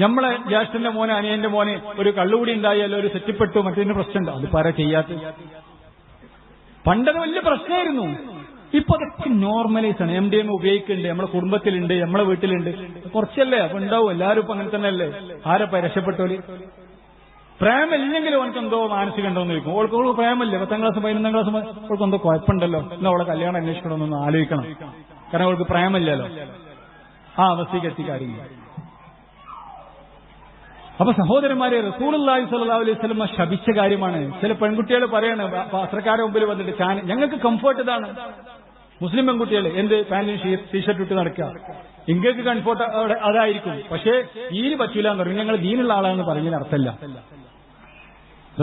നമ്മളെ ജ്യേഷ്ഠന്റെ മോനെ അനിയന്റെ മോനെ ഒരു കള്ളുകൂടി ഉണ്ടായാലോ, ഒരു സെറ്റിപ്പെട്ടു, മറ്റൊരു പ്രശ്നമുണ്ടോ, അതിപ്പോ ആരാ ചെയ്യാത്ത? പണ്ടത് വലിയ പ്രശ്നമായിരുന്നു. ഇപ്പൊ അതൊക്കെ നോർമലൈസ് ആണ്. MDMA ഉപയോഗിക്കുന്നുണ്ട്, നമ്മളെ കുടുംബത്തിലുണ്ട്, നമ്മളെ വീട്ടിലുണ്ട്. കുറച്ചല്ലേ അപ്പൊ ഉണ്ടാവും, എല്ലാവരും ഇപ്പൊ അങ്ങനെ തന്നെ അല്ലേ? ആരപ്പ രക്ഷപ്പെട്ടോല്? പ്രേമില്ലെങ്കിലും അവനക്ക് എന്തോ മാനസികം ഉണ്ടോന്ന് ചോദിക്കും. ഓൾക്ക് പ്രേമല്ലേ, 10ാം ക്ലാസ് 11ാം ക്ലാസ് അവൾക്ക് എന്തോ കുഴപ്പമുണ്ടല്ലോ, എന്നാ അവളെ കല്യാണം അന്വേഷിക്കണമെന്നൊന്ന് ആലോചിക്കണം. കാരണം അവൾക്ക് പ്രേമല്ലല്ലോ. ആ അവസ്ഥയ്ക്ക് എത്തിക്കാര്യങ്ങൾ. അപ്പൊ സഹോദരന്മാരെ, റസൂലുള്ളാഹി സ്വല്ലല്ലാഹു അലൈഹി വസല്ലം ശപിച്ച കാര്യമാണ്. ചില പെൺകുട്ടികൾ പറയാണ് പത്രക്കാരുടെ മുമ്പിൽ വന്നിട്ട്, ഞങ്ങൾക്ക് കംഫർട്ട് ഇതാണ്. മുസ്ലിം പെൺകുട്ടികൾ എന്ത് പാന്റും ടീഷർട്ട് ഇട്ട് നടക്കുക, ഇങ്ങൾക്ക് കംഫർട്ട് അതായിരിക്കും. പക്ഷേ ദീന് പറ്റൂല എന്ന് പറയും. ഞങ്ങൾ ദീനുള്ള ആളാണെന്ന് പറഞ്ഞതിന് അർത്ഥമല്ല.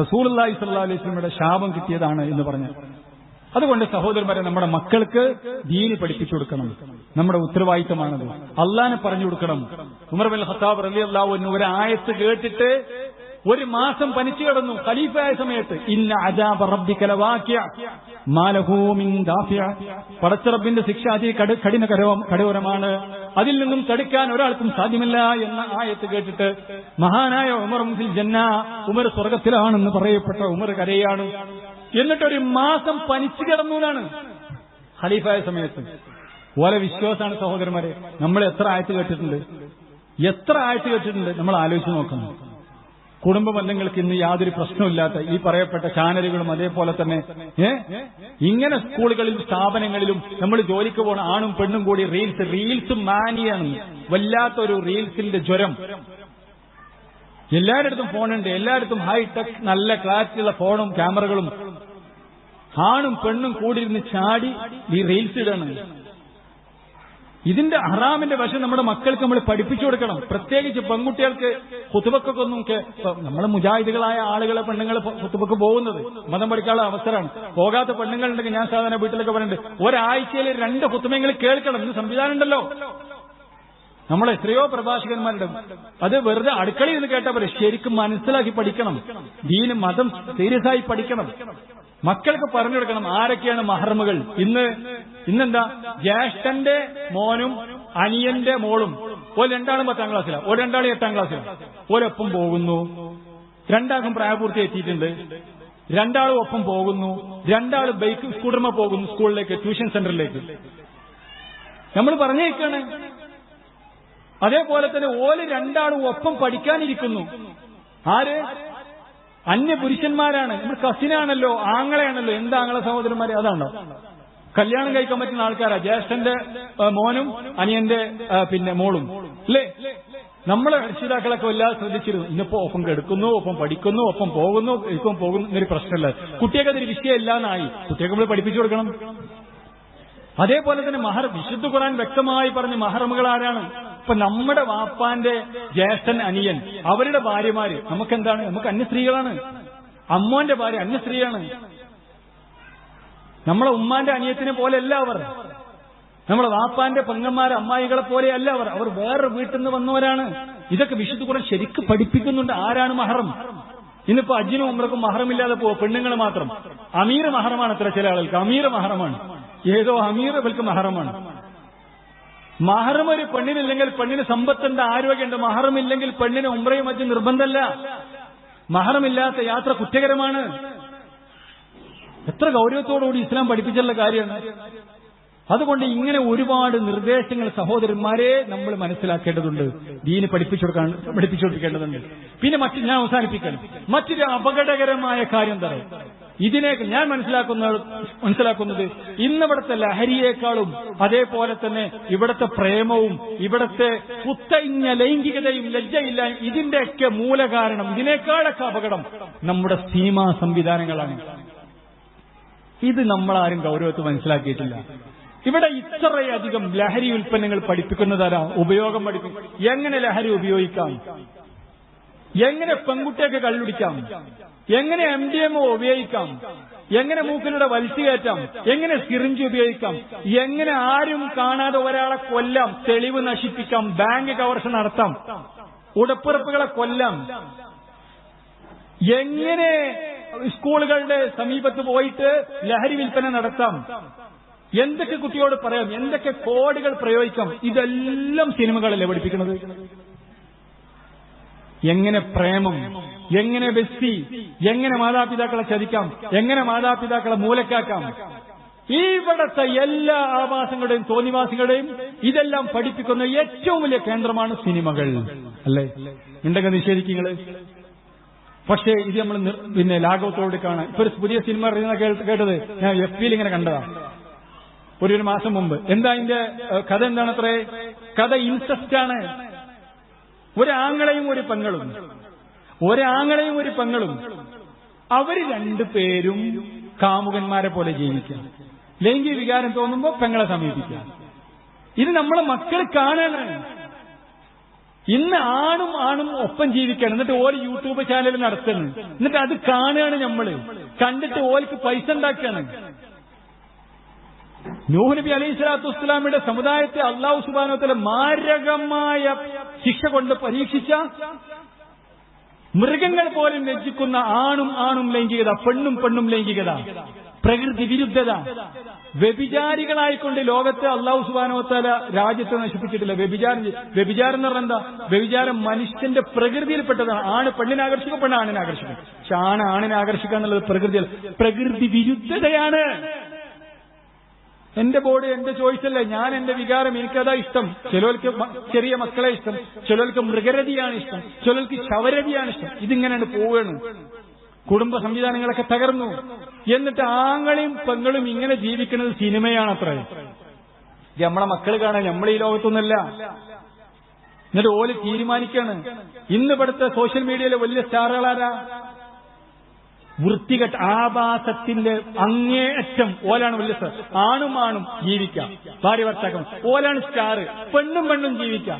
റസൂലുള്ളാഹി സ്വല്ലല്ലാഹു അലൈഹി വസല്ലമയുടെ ശാപം കിട്ടിയതാണ് എന്ന് പറഞ്ഞു. അതുകൊണ്ട് സഹോദരന്മാരെ, നമ്മുടെ മക്കൾക്ക് ദീന് പഠിപ്പിച്ചു കൊടുക്കണം. നമ്മുടെ ഉത്തരവാദിത്തമാണത്. അള്ളാനെ പറഞ്ഞു കൊടുക്കണം. ഉമർ ബിൻ ഖത്താബ് റളിയല്ലാഹു അൻഹു ഒരു ആയത്ത് കേട്ടിട്ട് 1 മാസം പനിച്ചു കിടന്നു ഖലീഫയായ സമയത്ത്. ഇന്ന അദാബ റബ്ബിക ലവാഖിഅ മാ ലഹു മിൻ ദാഫിഅ. പടച്ച റബ്ബിന്റെ ശിക്ഷ കഠിനകരമാണ്, അതിൽ നിന്നും തടുക്കാൻ ഒരാൾക്കും സാധ്യമല്ല എന്ന ആയത്ത് കേട്ടിട്ട് മഹാനായ ഉമർ ഫിൽ ജന്ന, ഉമർ സ്വർഗത്തിലാണെന്ന് പറയപ്പെട്ട ഉമർ കരയാണ്. എന്നിട്ട് 1 മാസം പനിച്ചു കിടന്നൂനാണ് ഖലീഫയായ സമയത്ത്. ഓലെ വിശ്വാസമാണ് സഹോദരന്മാരെ. നമ്മൾ എത്ര ആയത്ത് കേട്ടിട്ടുണ്ട്, നമ്മൾ ആലോചിച്ച് നോക്കണം. കുടുംബ ബന്ധങ്ങൾക്ക് ഇന്ന് യാതൊരു പ്രശ്നമില്ലാത്ത ഈ പറയപ്പെട്ട ചാനലുകളും അതേപോലെ തന്നെ ഇങ്ങനെ സ്കൂളുകളിലും സ്ഥാപനങ്ങളിലും നമ്മൾ ജോലിക്ക് പോണ ആണും പെണ്ണും കൂടി റീൽസ് മാനിയാണ്. വല്ലാത്തൊരു റീൽസിന്റെ ജ്വരം. എല്ലായിടത്തും ഫോണുണ്ട്, എല്ലായിടത്തും ഹൈടെക് നല്ല ക്ലാരിറ്റിയുള്ള ഫോണും ക്യാമറകളും. ആണും പെണ്ണും കൂടി ഇരുന്ന് ചാടി ഈ റീൽസ് ഇടണം. ഇതിന്റെ ഹറാമിന്റെ വശം നമ്മുടെ മക്കൾക്ക് നമ്മൾ പഠിപ്പിച്ചു കൊടുക്കണം. പ്രത്യേകിച്ച് പെൺകുട്ടികൾക്ക് ഖുതുബക്കൊക്കെ ഒന്നും നമ്മൾ മുജാഹിദുകളായ ആളുകളെ പെണ്ണുങ്ങൾ ഖുതുബക്ക് പോകുന്നത് മതം പഠിക്കാനുള്ള അവസരമാണ്. പോകാത്ത പെണ്ണുങ്ങളുണ്ടെങ്കിൽ ഞാൻ സാധാരണ വീട്ടിലൊക്കെ പറയുന്നുണ്ട്, ഒരാഴ്ചയിൽ 2 ഖുതുബകൾ കേൾക്കണം. ഇന്ന് സംവിധാനം ഉണ്ടല്ലോ. നമ്മൾ എത്രയോ പ്രഭാഷകന്മാരുടെ അത് വെറുതെ അടുക്കളയിൽ നിന്ന് കേട്ടാ പോലെ ശരിക്കും മനസ്സിലാക്കി പഠിക്കണം. ദീനും മതം സീരിയസ് ആയി പഠിക്കണം. മക്കൾക്ക് പറഞ്ഞു കൊടുക്കണം ആരൊക്കെയാണ് മഹറമുകൾ. ഇന്നെന്താ, ജ്യേഷ്ഠന്റെ മോനും അനിയന്റെ മോളും ഒരു 2ആളും 10ാം ക്ലാസ്സിലാണ്, ഒരു 2ആളും 8ാം ക്ലാസ്സിലാണ്. ഒരൊപ്പം പോകുന്നു. 2ആൾക്കും പ്രായപൂർത്തി എത്തിയിട്ടുണ്ട്. 2ആളും ഒപ്പം പോകുന്നു. 2ആൾ ബൈക്ക് സ്കൂട്ടർമ പോകുന്നു സ്കൂളിലേക്ക്, ട്യൂഷൻ സെന്ററിലേക്ക്. നമ്മൾ പറഞ്ഞേക്കാണ്. അതേപോലെ തന്നെ ഓല് 2ആളും ഒപ്പം പഠിക്കാനിരിക്കുന്നു. ആര്? അന്യപുരുഷന്മാരാണ്. നമ്മൾ കസിനാണല്ലോ, ആങ്ങളെയാണല്ലോ. എന്താ ആങ്ങളെ സഹോദരന്മാരെ? അതാണോ കല്യാണം കഴിക്കാൻ പറ്റുന്ന ആൾക്കാരാ ജ്യേഷ്ഠന്റെ മോനും അനിയന്റെ മോളും അല്ലേ? നമ്മളെ രക്ഷിതാക്കളൊക്കെ വല്ലാതെ ശ്രദ്ധിച്ചിരുന്നു. ഇന്നിപ്പോ ഒപ്പം കെടുക്കുന്നു, ഒപ്പം പഠിക്കുന്നു, ഒപ്പം പോകുന്നു, ഇപ്പം പോകുന്നു എന്നൊരു പ്രശ്നമല്ല. കുട്ടികൾക്ക് അതൊരു വിഷയമല്ല എന്നായി. കുട്ടികൾക്ക് നമ്മൾ പഠിപ്പിച്ചു കൊടുക്കണം. അതേപോലെ തന്നെ വിശുദ്ധ ഖുർആൻ വ്യക്തമായി പറഞ്ഞ് മഹറമുകൾ ആരാണ്? ഇപ്പൊ നമ്മുടെ വാപ്പാന്റെ ജ്യേഷ്ഠൻ അനിയൻ അവരുടെ ഭാര്യമാര് നമുക്കെന്താണ്? നമുക്ക് അന്യസ്ത്രീകളാണ്. അമ്മോന്റെ ഭാര്യ അന്യസ്ത്രീയാണ്. നമ്മളെ ഉമ്മാന്റെ അനിയത്തിനെ പോലെയല്ല അവർ. നമ്മളെ വാപ്പാന്റെ പെങ്ങന്മാരെ അമ്മായികളെ പോലെയല്ല അവർ. അവർ വേറെ വീട്ടിൽ നിന്ന് വന്നവരാണ്. ഇതൊക്കെ വിശുദ്ധ ഖുർആൻ ശരിക്കും പഠിപ്പിക്കുന്നുണ്ട്. ആരാണ് മഹറം? ഇന്നിപ്പോ അജ്ജിനും ഉംറക്കും മഹറമില്ലാതെ പെണ്ണുങ്ങൾ മാത്രം. അമീർ മഹറമാണ്. അത്ര ചില ആളുകൾക്ക് അമീർ മഹറമാണ്. ഏതോ അമീർ ഇവർക്ക് മഹറമാണ്. മഹറം ഒരു പെണ്ണിനില്ലെങ്കിൽ പെണ്ണിന് സമ്പത്തുണ്ട്, ആരോഗ്യമുണ്ട്. മഹറമില്ലെങ്കിൽ പെണ്ണിന് ഉംറയും മറ്റും നിർബന്ധമല്ല. മഹറമില്ലാത്ത യാത്ര കുറ്റകരമാണ്. എത്ര ഗൗരവത്തോടുകൂടി ഇസ്ലാം പഠിപ്പിച്ചുള്ള കാര്യമാണ്. അതുകൊണ്ട് ഇങ്ങനെ ഒരുപാട് നിർദ്ദേശങ്ങൾ സഹോദരന്മാരെ നമ്മൾ മനസ്സിലാക്കേണ്ടതുണ്ട്. ദീന് പഠിപ്പിച്ചുകൊടുക്കേണ്ടതുണ്ട്. പിന്നെ ഞാൻ അവസാനിപ്പിക്കണം. മറ്റൊരു അപകടകരമായ കാര്യം എന്താ? ഇതിനേക്ക് ഞാൻ മനസ്സിലാക്കുന്നത് ഇന്നിവിടുത്തെ ലഹരിയേക്കാളും അതേപോലെ തന്നെ ഇവിടുത്തെ പ്രേമവും ഇവിടുത്തെ കുത്തയിഞ്ഞ ലൈംഗികതയും ലജ്ജയില്ല, ഇതിന്റെയൊക്കെ മൂലകാരണം, ഇതിനേക്കാളൊക്കെ അപകടം നമ്മുടെ സീമാ സംവിധാനങ്ങളാണ്. ഇത് നമ്മളാരും ഗൗരവത്തിൽ മനസ്സിലാക്കിയിട്ടില്ല. ഇവിടെ ഇത്രയധികം ലഹരി ഉൽപ്പന്നങ്ങൾ പഠിപ്പിക്കുന്നതാരാ? ഉപയോഗം പഠിപ്പിക്കും. എങ്ങനെ ലഹരി ഉപയോഗിക്കാം, എങ്ങനെ പെൺകുട്ടിയൊക്കെ കള്ളുടിക്കാം, എങ്ങനെ MDMA ഉപയോഗിക്കാം, എങ്ങനെ മൂക്കിലൂടെ വലിച്ചു കയറ്റാം, എങ്ങനെ സിറിഞ്ച് ഉപയോഗിക്കാം, എങ്ങനെ ആരും കാണാതെ ഒരാളെ കൊല്ലാം, തെളിവ് നശിപ്പിക്കാം, ബാങ്ക് കവർച്ച നടത്താം, ഉടപ്പുറപ്പുകളെ കൊല്ലാം, എങ്ങനെ സ്കൂളുകളുടെ സമീപത്ത് പോയിട്ട് ലഹരി വിൽപ്പന നടത്താം, എന്തൊക്കെ കുട്ടിയോട് പറയാം, എന്തൊക്കെ കോഡുകൾ പ്രയോഗിക്കാം, ഇതെല്ലാം സിനിമകളല്ലേ പഠിപ്പിക്കുന്നത്. എങ്ങനെ പ്രേമം, എങ്ങനെ ബെസ്റ്റി, എങ്ങനെ മാതാപിതാക്കളെ ചതിക്കാം, എങ്ങനെ മാതാപിതാക്കളെ മൂലക്കാക്കാം, ഇവിടത്തെ എല്ലാ ആവാസങ്ങളുടെയും തോന്നിവാസികളുടെയും ഇതെല്ലാം പഠിപ്പിക്കുന്ന ഏറ്റവും വലിയ കേന്ദ്രമാണ് സിനിമകൾ, അല്ലേ? ഉണ്ടെങ്കിൽ നിഷേധിക്കുന്നത്. പക്ഷേ ഇത് നമ്മൾ പിന്നെ ലാഘവത്തോട് കാണാൻ. ഇപ്പൊ ഒരു പുതിയ സിനിമ കേട്ടത് ഞാൻ FB-യിൽ ഇങ്ങനെ കണ്ടതാ ഒരു മാസം മുമ്പ്. എന്താ അതിന്റെ കഥ? എന്താണത്രേ? കഥ ഇൻസെസ്റ്റ് ആണ്. ഒരാങ്ങളെയും ഒരു പെങ്ങളും അവര് രണ്ടുപേരും കാമുകന്മാരെ പോലെ ജീവിക്കാം. ലൈംഗിക വികാരം തോന്നുമ്പോ പെങ്ങളെ സമീപിക്കാം. ഇത് നമ്മളെ മക്കൾ കാണാണ്. ഇന്ന് ആണും ഒപ്പം ജീവിക്കണം. എന്നിട്ട് ഓല് യൂട്യൂബ് ചാനൽ നടത്തുന്നു. എന്നിട്ട് അത് കാണുകയാണ് നമ്മള്. കണ്ടിട്ട് ഓൽക്ക് പൈസ ഉണ്ടാക്കുകയാണ്. നൂഹ് നബി അലൈഹി സ്വലാത്തു വസ്സലാമിയുടെ സമുദായത്തെ അല്ലാഹു സുബ്ഹാനഹു വ തആല മാരകമായ ശിക്ഷ കൊണ്ട് പരീക്ഷിച്ച, മൃഗങ്ങൾ പോലും ലജ്ജിക്കുന്ന ആണും ലൈംഗികത, പെണ്ണും ലൈംഗികത, പ്രകൃതി വിരുദ്ധത, വ്യഭിചാരികളായിക്കൊണ്ട് ലോകത്തെ അല്ലാഹു സുബ്ഹാനഹു വ തആല രാജ്യത്തെ നശിപ്പിച്ചിട്ടില്ല. വ്യഭിചാരം എന്ന് പറഞ്ഞാൽ എന്താ? വ്യഭിചാരം മനുഷ്യന്റെ പ്രകൃതിയിൽപ്പെട്ടതാണ്. ആണ് പെണ്ണിനെ ആകർഷിക്കും, പെണ്ണ് ആണിനെ ആകർഷിക്കും. പക്ഷെ ആണിനെ ആകർഷിക്കുക എന്നുള്ളത് പ്രകൃതി വിരുദ്ധതയാണ്. എന്റെ ബോഡി എന്റെ ചോയ്സ് അല്ലേ, ഞാൻ എന്റെ വികാരം, എനിക്കതാ ഇഷ്ടം. ചിലർക്ക് ചെറിയ മക്കളെ ഇഷ്ടം, ചിലർക്ക് മൃഗരതിയാണ് ഇഷ്ടം, ചിലർക്ക് ശവരതിയാണ് ഇഷ്ടം. ഇതിങ്ങനെയാണ് പോവുകയാണ്. കുടുംബ സംവിധാനങ്ങളൊക്കെ തകർന്നു. എന്നിട്ട് ആങ്ങളെയും പെങ്ങളും ഇങ്ങനെ ജീവിക്കുന്നത് സിനിമയാണത്രേ. നമ്മളെ മക്കൾ കാണാൻ, നമ്മൾ ഈ ലോകത്തൊന്നുമല്ല. എന്നിട്ട് ഓല് തീരുമാനിക്കാണ്. ഇന്ന് ഇവിടുത്തെ സോഷ്യൽ മീഡിയയിലെ വലിയ സ്റ്റാറുകളാരാ? വൃത്തികെട്ട ആഭാസത്തിന്റെ അങ്ങേയറ്റം ഓലാണ് വലിയ സ്റ്റാർ. ആണും ജീവിക്കാം, ഭാര്യ ഭർത്താക്കം, ഓലാണ് സ്റ്റാർ. പെണ്ണും ജീവിക്കാം.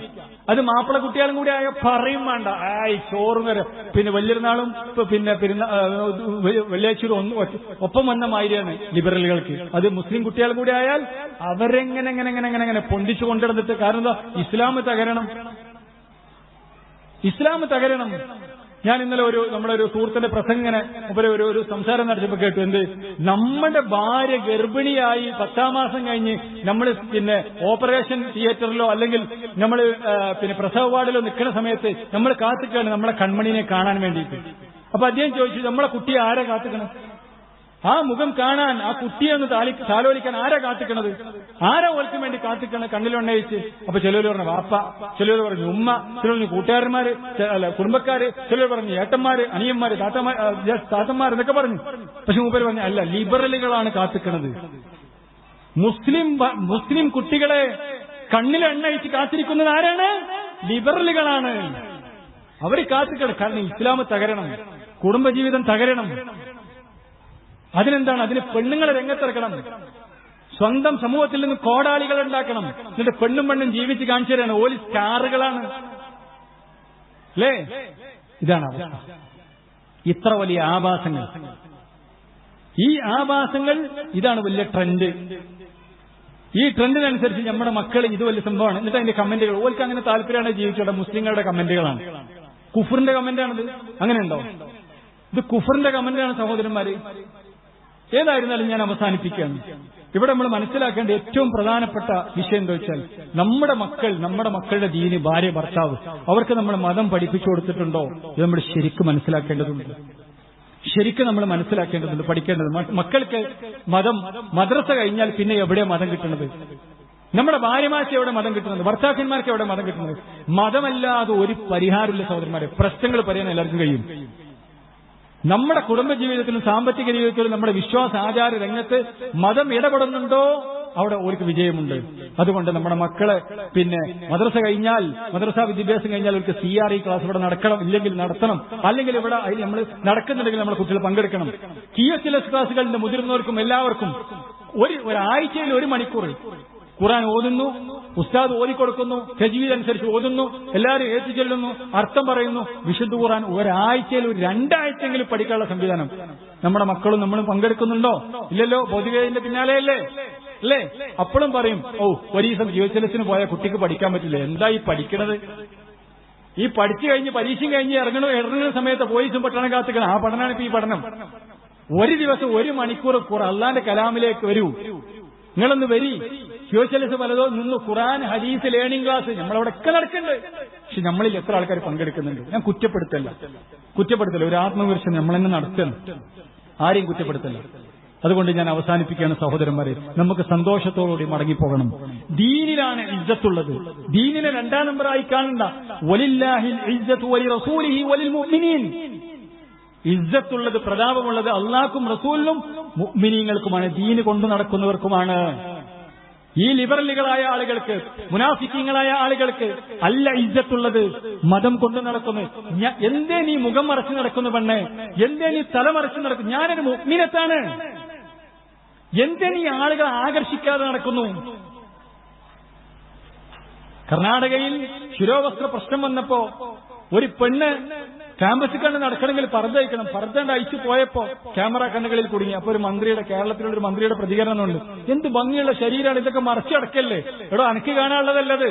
അത് മാപ്പിള കുട്ടികളും കൂടി ആയ പറയും വേണ്ട. ചോറും വരെ പിന്നെ വലിയൊരുനാളും പിന്നെ വെള്ളിയാഴ്ചയും ഒപ്പം വന്ന മാതിരിയാണ് ലിബറലുകൾക്ക്. അത് മുസ്ലിം കുട്ടികളും കൂടി ആയാൽ അവരെങ്ങനെ പൊന്തിച്ചു കൊണ്ടിരുന്നിട്ട്. കാരണം എന്താ? ഇസ്ലാം തകരണം. ഞാൻ ഇന്നലെ നമ്മുടെ ഒരു സുഹൃത്തിന്റെ പ്രസംഗം ഒരു സംസാരം നടത്തിയപ്പോൾ കേട്ടു. എന്ത്? നമ്മുടെ ഭാര്യ ഗർഭിണിയായി 10ാം മാസം കഴിഞ്ഞ് നമ്മൾ പിന്നെ ഓപ്പറേഷൻ തിയേറ്ററിലോ അല്ലെങ്കിൽ നമ്മൾ പിന്നെ പ്രസവ വാർഡിലോ നിൽക്കുന്ന സമയത്ത് നമ്മൾ കാത്തിക്കാണ് നമ്മളെ കൺമണിനെ കാണാൻ വേണ്ടിയിട്ട്. അപ്പൊ അദ്ദേഹം ചോദിച്ചു, നമ്മളെ കുട്ടിയെ ആരാ കാത്തിക്കണം? ആ മുഖം കാണാൻ, ആ കുട്ടിയെ ഒന്ന് താലോലിക്കാൻ ആരാ കാത്തിക്കണത്? ആരാ ഓൽക്കും വേണ്ടി കാത്തിക്കണത്? കണ്ണിലുണ്ണയിച്ച്. അപ്പൊ ചിലർ പറഞ്ഞു വാപ്പ, ചിലർ പറഞ്ഞു ഉമ്മ, ചിലർ പറഞ്ഞു കൂട്ടുകാരന്മാര്, കുടുംബക്കാര്, ചിലർ പറഞ്ഞു ഏട്ടന്മാര്, അനിയന്മാര്, താത്തന്മാർ എന്നൊക്കെ പറഞ്ഞു. പക്ഷെ മൂപ്പര് പറഞ്ഞു അല്ല, ലിബറലുകളാണ് കാത്തിക്കണത്. മുസ്ലിം കുട്ടികളെ കണ്ണിലെണ്ണയിച്ച് കാത്തിരിക്കുന്നത് ആരാണ്? ലിബറലുകളാണ്. അവര് കാത്തിക്കണം. കാരണം ഇസ്ലാം തകരണം, കുടുംബജീവിതം തകരണം. അതിനെന്താണ്? അതിന് പെണ്ണുങ്ങളെ രംഗത്തിറക്കണം. സ്വന്തം സമൂഹത്തിൽ നിന്ന് കോടാളികൾ ഉണ്ടാക്കണം. എന്നിട്ട് പെണ്ണും ജീവിച്ച് കാണിച്ചു തരാണ്. ഓലി സ്റ്റാറുകളാണ് അല്ലേ? ഇതാണ് അവസ്ഥ. ഇത്ര വലിയ ആഭാസങ്ങൾ. ഈ ആഭാസങ്ങൾ ഇതാണ് വലിയ ട്രെൻഡ്. ഈ ട്രെൻഡിനനുസരിച്ച് നമ്മുടെ മക്കൾ ഇത് വലിയ സംഭവമാണ്. എന്നിട്ട് അതിന്റെ കമന്റുകൾ ഓൽക്ക് അങ്ങനെ താല്പര്യമാണ് ജീവിച്ചോട്ടെ. മുസ്ലിങ്ങളുടെ കമന്റുകളാണ്. കുഫറിന്റെ കമന്റാണിത്. അങ്ങനെയുണ്ടോ? ഇത് കുഫറിന്റെ കമന്റാണ് സഹോദരന്മാര്. ഏതായിരുന്നാലും ഞാൻ അവസാനിപ്പിക്കുകയാണ്. ഇവിടെ നമ്മൾ മനസ്സിലാക്കേണ്ട ഏറ്റവും പ്രധാനപ്പെട്ട വിഷയം എന്താ വെച്ചാൽ, നമ്മുടെ മക്കളുടെ ദീന്, ഭാര്യ, ഭർത്താവ്, അവർക്ക് നമ്മൾ മതം പഠിപ്പിച്ചു കൊടുത്തിട്ടുണ്ടോ? ഇത് നമ്മൾ ശരിക്കും മനസ്സിലാക്കേണ്ടതുണ്ട്. പഠിക്കേണ്ടതുണ്ട്. മക്കൾക്ക് മദ്രസ കഴിഞ്ഞാൽ പിന്നെ എവിടെയാണ് മതം കിട്ടുന്നത്? നമ്മുടെ ഭാര്യമാർക്ക് എവിടെ മതം കിട്ടുന്നത്? ഭർത്താക്കന്മാർക്ക് എവിടെ മതം കിട്ടുന്നത്? മതമല്ലാതെ ഒരു പരിഹാരമില്ല സഹോദരന്മാരെ. പ്രശ്നങ്ങൾ പറയാൻ എല്ലാവർക്കും കഴിയും. നമ്മുടെ കുടുംബജീവിതത്തിലും സാമ്പത്തിക ജീവിതത്തിലും നമ്മുടെ വിശ്വാസ ആചാര രംഗത്ത് മതം ഇടപെടുന്നുണ്ടോ? അവിടെ ഓർക്ക് വിജയമുണ്ട്. അതുകൊണ്ട് നമ്മുടെ മക്കളെ പിന്നെ മദ്രസ കഴിഞ്ഞാൽ, മദ്രസ വിദ്യാഭ്യാസം കഴിഞ്ഞാൽ അവർക്ക് CRE ക്ലാസ് ഇവിടെ നടക്കണം, ഇല്ലെങ്കിൽ നടത്തണം, അല്ലെങ്കിൽ ഇവിടെ നമ്മൾ നടക്കുന്നുണ്ടെങ്കിൽ നമ്മുടെ കുട്ടികൾ പങ്കെടുക്കണം. QSLS ക്ലാസുകളുടെ മുതിർന്നവർക്കും എല്ലാവർക്കും ഒരാഴ്ചയിൽ 1 മണിക്കൂർ ഖുർആൻ ഓതുന്നു, ഉസ്താദ് ഓതിക്കൊടുക്കുന്നു, തജ്വീദ് അനുസരിച്ച് ഓതുന്നു, എല്ലാവരും ഏറ്റു ചൊല്ലുന്നു, അർത്ഥം പറയുന്നു. വിശുദ്ധ ഖുർആൻ ഒരാഴ്ചയിൽ 2 ആഴ്ചയെങ്കിലും പഠിക്കാനുള്ള സംവിധാനം നമ്മുടെ മക്കളും നമ്മളും പങ്കെടുക്കുന്നുണ്ടോ? ഇല്ലല്ലോ. പൊതുവേദിന്റെ പിന്നാലെയല്ലേ അല്ലേ? അപ്പോഴും പറയും, ഒരു ദിവസം QSLS പോയാൽ കുട്ടിക്ക് പഠിക്കാൻ പറ്റില്ല. എന്താ ഈ പഠിക്കണത്? ഈ പഠിച്ചു കഴിഞ്ഞ് പരീക്ഷയും കഴിഞ്ഞ് ഇറങ്ങുന്ന സമയത്ത് പോലീസും പട്ടണം കാത്തുക്കണം. ആ പഠനമാണ് ഇപ്പൊ ഈ പഠനം. ഒരു ദിവസം 1 മണിക്കൂർ അള്ളാന്റെ കലാമിലേക്ക് വരൂ, നിങ്ങളൊന്ന് വരി. QSLS പലതോ നിന്ന് ഖുർആൻ ഹദീസ് ലേണിംഗ് ക്ലാസ് നമ്മളവിടെ ഒക്കെ നടക്കുന്നുണ്ട്. പക്ഷെ നമ്മളിൽ എത്ര ആൾക്കാർ പങ്കെടുക്കുന്നുണ്ട്? ഞാൻ കുറ്റപ്പെടുത്തല്ല. ഒരു ആത്മവിമർശനം നമ്മൾ തന്നെ നടത്തണം, ആരെയും കുറ്റപ്പെടുത്തല്ല. അതുകൊണ്ട് ഞാൻ അവസാനിപ്പിക്കുകയാണ് സഹോദരന്മാരെ, നമുക്ക് സന്തോഷത്തോടുകൂടി മടങ്ങിപ്പോകണം. ദീനിലാണ് ഇജ്ജത്തുള്ളത്. ദീനിനെ 2ാം നമ്പറായി കാണണ്ട. വലില്ലാഹിൽ ഇജ്ജത്തു വലി റസൂലിഹി വലിൽ മുഅ്മിനീൻ. ഇജ്ജത്തുള്ളത്, പ്രതാപമുള്ളത് അള്ളാഹ്ക്കും റസൂലിനും മുഅ്മിനീങ്ങൾക്കുമാണ്, ദീന് കൊണ്ടു നടക്കുന്നവർക്കുമാണ്. ഈ ലിബറലുകളായ ആളുകൾക്ക്, മുനാഫിക്കീങ്ങളായ ആളുകൾക്ക് അല്ല ഇജ്ജത്തുള്ളത്. മതം കൊണ്ടു നടക്കുന്നു. എന്തേ നീ മുഖം മറച്ചു നടക്കുന്നു പെണ്ണെ? എന്തേ നീ തല മറച്ചു നടക്കുന്നു? ഞാനൊരു മുഅ്മിനത്താണ്. എന്തേ നീ ആളുകളെ ആകർഷിക്കാതെ നടക്കുന്നു? കർണാടകയിൽ ശിരോവസ്ത്ര പ്രശ്നം വന്നപ്പോ ഒരു പെണ്ണ് ക്യാമ്പസിൽ കണ്ട് നടക്കണമെങ്കിൽ പർദ്ദ അയക്കണം. പർദ്ദ അയച്ചു പോയപ്പോ ക്യാമറ കണ്ണുകളിൽ കുടുങ്ങി. അപ്പൊ കേരളത്തിലുള്ള ഒരു മന്ത്രിയുടെ പ്രതികരണമുണ്ട്, എന്ത് ഭംഗിയുള്ള ശരീരമാണ്, ഇതൊക്കെ മറച്ചടക്കല്ലേ? എടോ, അനക്ക് കാണാനുള്ളതല്ലത്,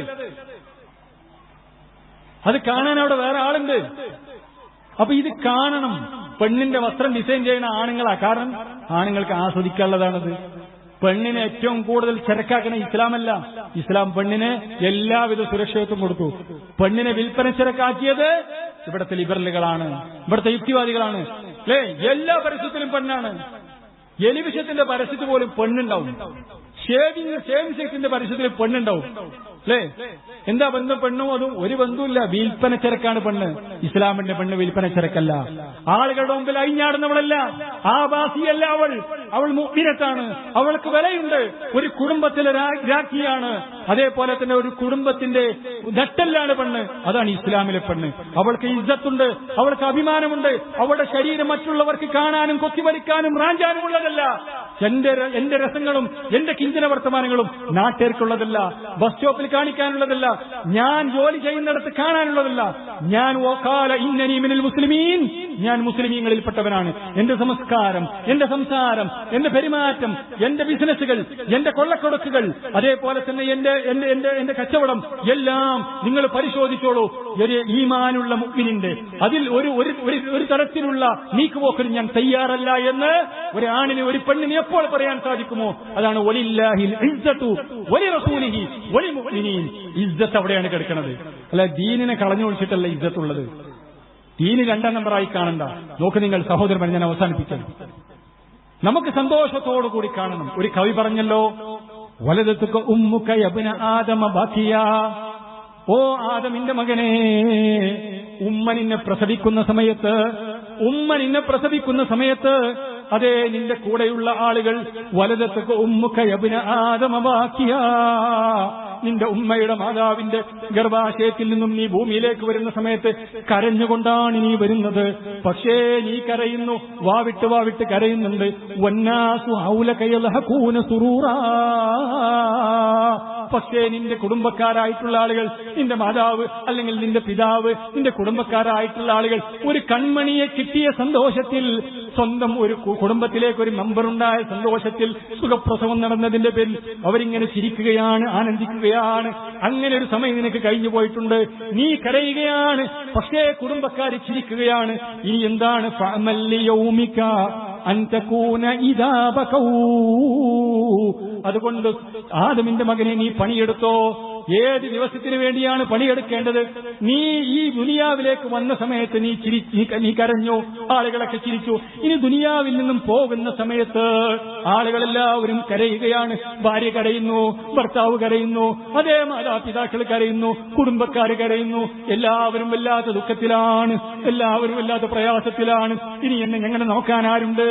അത് കാണാൻ അവിടെ വേറെ ആളുണ്ട്. അപ്പൊ ഇത് കാണണം. പെണ്ണിന്റെ വസ്ത്രം ഡിസൈൻ ചെയ്യുന്ന ആണുങ്ങളാ. കാരണം ആണുങ്ങൾക്ക് ആസ്വദിക്കാനുള്ളതാണത്. പെണ്ണിനെ ഏറ്റവും കൂടുതൽ ചരക്കാക്കണ ഇസ്ലാമല്ല. ഇസ്ലാം പെണ്ണിന് എല്ലാവിധ സുരക്ഷിതത്വം കൊടുത്തു. പെണ്ണിനെ വിൽപ്പന ചരക്കാക്കിയത് ഇവിടുത്തെ ലിബറലുകളാണ്, ഇവിടുത്തെ യുക്തിവാദികളാണ്. അല്ലേ? എല്ലാ പരസ്യത്തിലും പെണ്ണാണ്. എലിവിഷത്തിന്റെ പരസ്യത്തിൽ പോലും പെണ്ണുണ്ടാവും. സേം സെക്സിന്റെ പരസ്യത്തിൽ പെണ്ണുണ്ടാവും. അല്ലേ? എന്താ ബന്ധം? പെണ്ണും അതും ഒരു ബന്ധുമില്ല. വിൽപ്പന ചരക്കാണ് പെണ്ണ്. ഇസ്ലാമിന്റെ പെണ്ണ് വിൽപ്പന ചരക്കല്ല. ആളുകളുടെ മുമ്പിൽ അയിഞ്ഞാടുന്നവളല്ല, ആഭാസിയല്ല അവൾ മുഅ്മിനത്താണ്. അവൾക്ക് വിലയുണ്ട്. ഒരു കുടുംബത്തിലെ രാജ്ഞിയാണ്. അതേപോലെ തന്നെ ഒരു കുടുംബത്തിന്റെ നട്ടെല്ലാണ് പെണ്ണ്. അതാണ് ഇസ്ലാമിലെ പെണ്ണ്. അവൾക്ക് ഇജ്ജത്തുണ്ട്, അവൾക്ക് അഭിമാനമുണ്ട്. അവളുടെ ശരീരം മറ്റുള്ളവർക്ക് കാണാനും കൊത്തിവലിക്കാനും റാഞ്ചാനും ഉള്ളതല്ല. എന്റെ രസങ്ങളും എന്റെ കിഞ്ചന വർത്തമാനങ്ങളും നാട്ടുകാർക്കുള്ളതല്ല, ബസ് സ്റ്റോപ്പിൽ കാണിക്കാനുള്ളതല്ല, ഞാൻ ജോലി ചെയ്യുന്നിടത്ത് കാണാനുള്ളതല്ല. ഞാൻ വഖാല ഇന്നനി മിനൽ മുസ്ലിമീൻ, ഞാൻ മുസ്ലിമീങ്ങളിൽപ്പെട്ടവനാണ്. എന്റെ സംസ്കാരം, എന്റെ സംസാരം, എന്റെ പെരുമാറ്റം, എന്റെ ബിസിനസ്സുകൾ, എന്റെ കൊള്ളക്കൊടുക്കുകൾ, അതേപോലെ തന്നെ എന്റെ കച്ചവടം എല്ലാം നിങ്ങൾ പരിശോധിച്ചോളൂ. ഒരു ഈമാനുള്ള മുഅ്മിനിന്റെ അതിൽ ഒരു തരത്തിലുള്ള നീക്കുപോക്കിന് ഞാൻ തയ്യാറല്ല എന്ന് ഒരു ആണിന് ഒരു പെണ്ണിന് എപ്പോൾ പറയാൻ സാധിക്കുമോ? അതാണ് വലില്ലാഹിൽ ഇസ്സത്തു വലി റസൂലിഹി വലിൽ മുഅ്മിനീൻ. ഇസ്സത്ത് അവിടെയാണ് കിടക്കുന്നത്. അല്ല, ദീനിനെ കളഞ്ഞു ഒളിച്ചിട്ടല്ല ഇസ്സത്തുള്ളത്. ദീന് 2ാം നമ്പറായി കാണണ്ട. നോക്ക് നിങ്ങൾ സഹോദരന്മാർ, ഞാൻ അവസാനിപ്പിക്കണം. നമുക്ക് സന്തോഷത്തോടുകൂടി കാണണം. ഒരു കവി പറഞ്ഞല്ലോ, വലദതുക ഉമ്മുക യബ്ന ആദമ ബാക്കിയ. ഓ ആദമിന്റെ മകനെ, ഉമ്മ നിന്നെ പ്രസവിക്കുന്ന സമയത്ത് അതേ നിന്റെ കൂടെയുള്ള ആളുകൾ വലദതുക ഉമ്മുക യബ്ന ആദമ ബാക്കിയ, നിന്റെ ഉമ്മയുടെ മാതാവിന്റെ ഗർഭാശയത്തിൽ നിന്നും നീ ഭൂമിയിലേക്ക് വരുന്ന സമയത്ത് കരഞ്ഞുകൊണ്ടാണ് നീ വരുന്നത്. പക്ഷേ നീ കരയുന്നു, വാവിട്ട് കരയുന്നുണ്ട്. വന്നാസു ഹൗലക യൽഹഖൂന സുറൂറാ. പക്ഷേ നിന്റെ കുടുംബക്കാരായിട്ടുള്ള ആളുകൾ, നിന്റെ മാതാവ് അല്ലെങ്കിൽ നിന്റെ പിതാവ്, നിന്റെ കുടുംബക്കാരായിട്ടുള്ള ആളുകൾ ഒരു കൺമണിയെ കിട്ടിയ സന്തോഷത്തിൽ, സ്വന്തം ഒരു കുടുംബത്തിലേക്ക് ഒരു മെമ്പറുണ്ടായ സന്തോഷത്തിൽ, സുഖപ്രസവം നടന്നതിന്റെ പേരിൽ അവരിങ്ങനെ ചിരിക്കുകയാണ്, ആനന്ദിക്കുകയാണ്. അങ്ങനെ ഒരു സമയം നിനക്ക് കഴിഞ്ഞു പോയിട്ടുണ്ട്. നീ കരയുകയാണ്, പക്ഷേ കുടുംബക്കാർ ചിരിക്കുകയാണ്. ഇനി എന്താണ്? ഫഅമല്ലി യൗമിക അൻ തകൂന ഇദാ ബകൂ. അതുകൊണ്ട് ആദമിന്റെ മകനെ നീ പണിയെടുത്തോ, ഏത് ദിവസത്തിന് വേണ്ടിയാണ് പണിയെടുക്കേണ്ടത്? നീ ഈ ദുനിയാവിലേക്ക് വന്ന സമയത്ത് നീ കരഞ്ഞു, ആളുകളൊക്കെ ചിരിച്ചു. ഇനി ദുനിയാവിൽ നിന്നും പോകുന്ന സമയത്ത് ആളുകളെല്ലാവരും കരയുകയാണ്. ഭാര്യ കരയുന്നു, ഭർത്താവ് കരയുന്നു, അതേ മാതാപിതാക്കൾ കരയുന്നു, കുടുംബക്കാർ കരയുന്നു. എല്ലാവരും വല്ലാത്ത ദുഃഖത്തിലാണ്, എല്ലാവരും വല്ലാത്ത പ്രയാസത്തിലാണ്. ഇനി എന്നെ ഞങ്ങളെ നോക്കാൻ ആരുണ്ട്?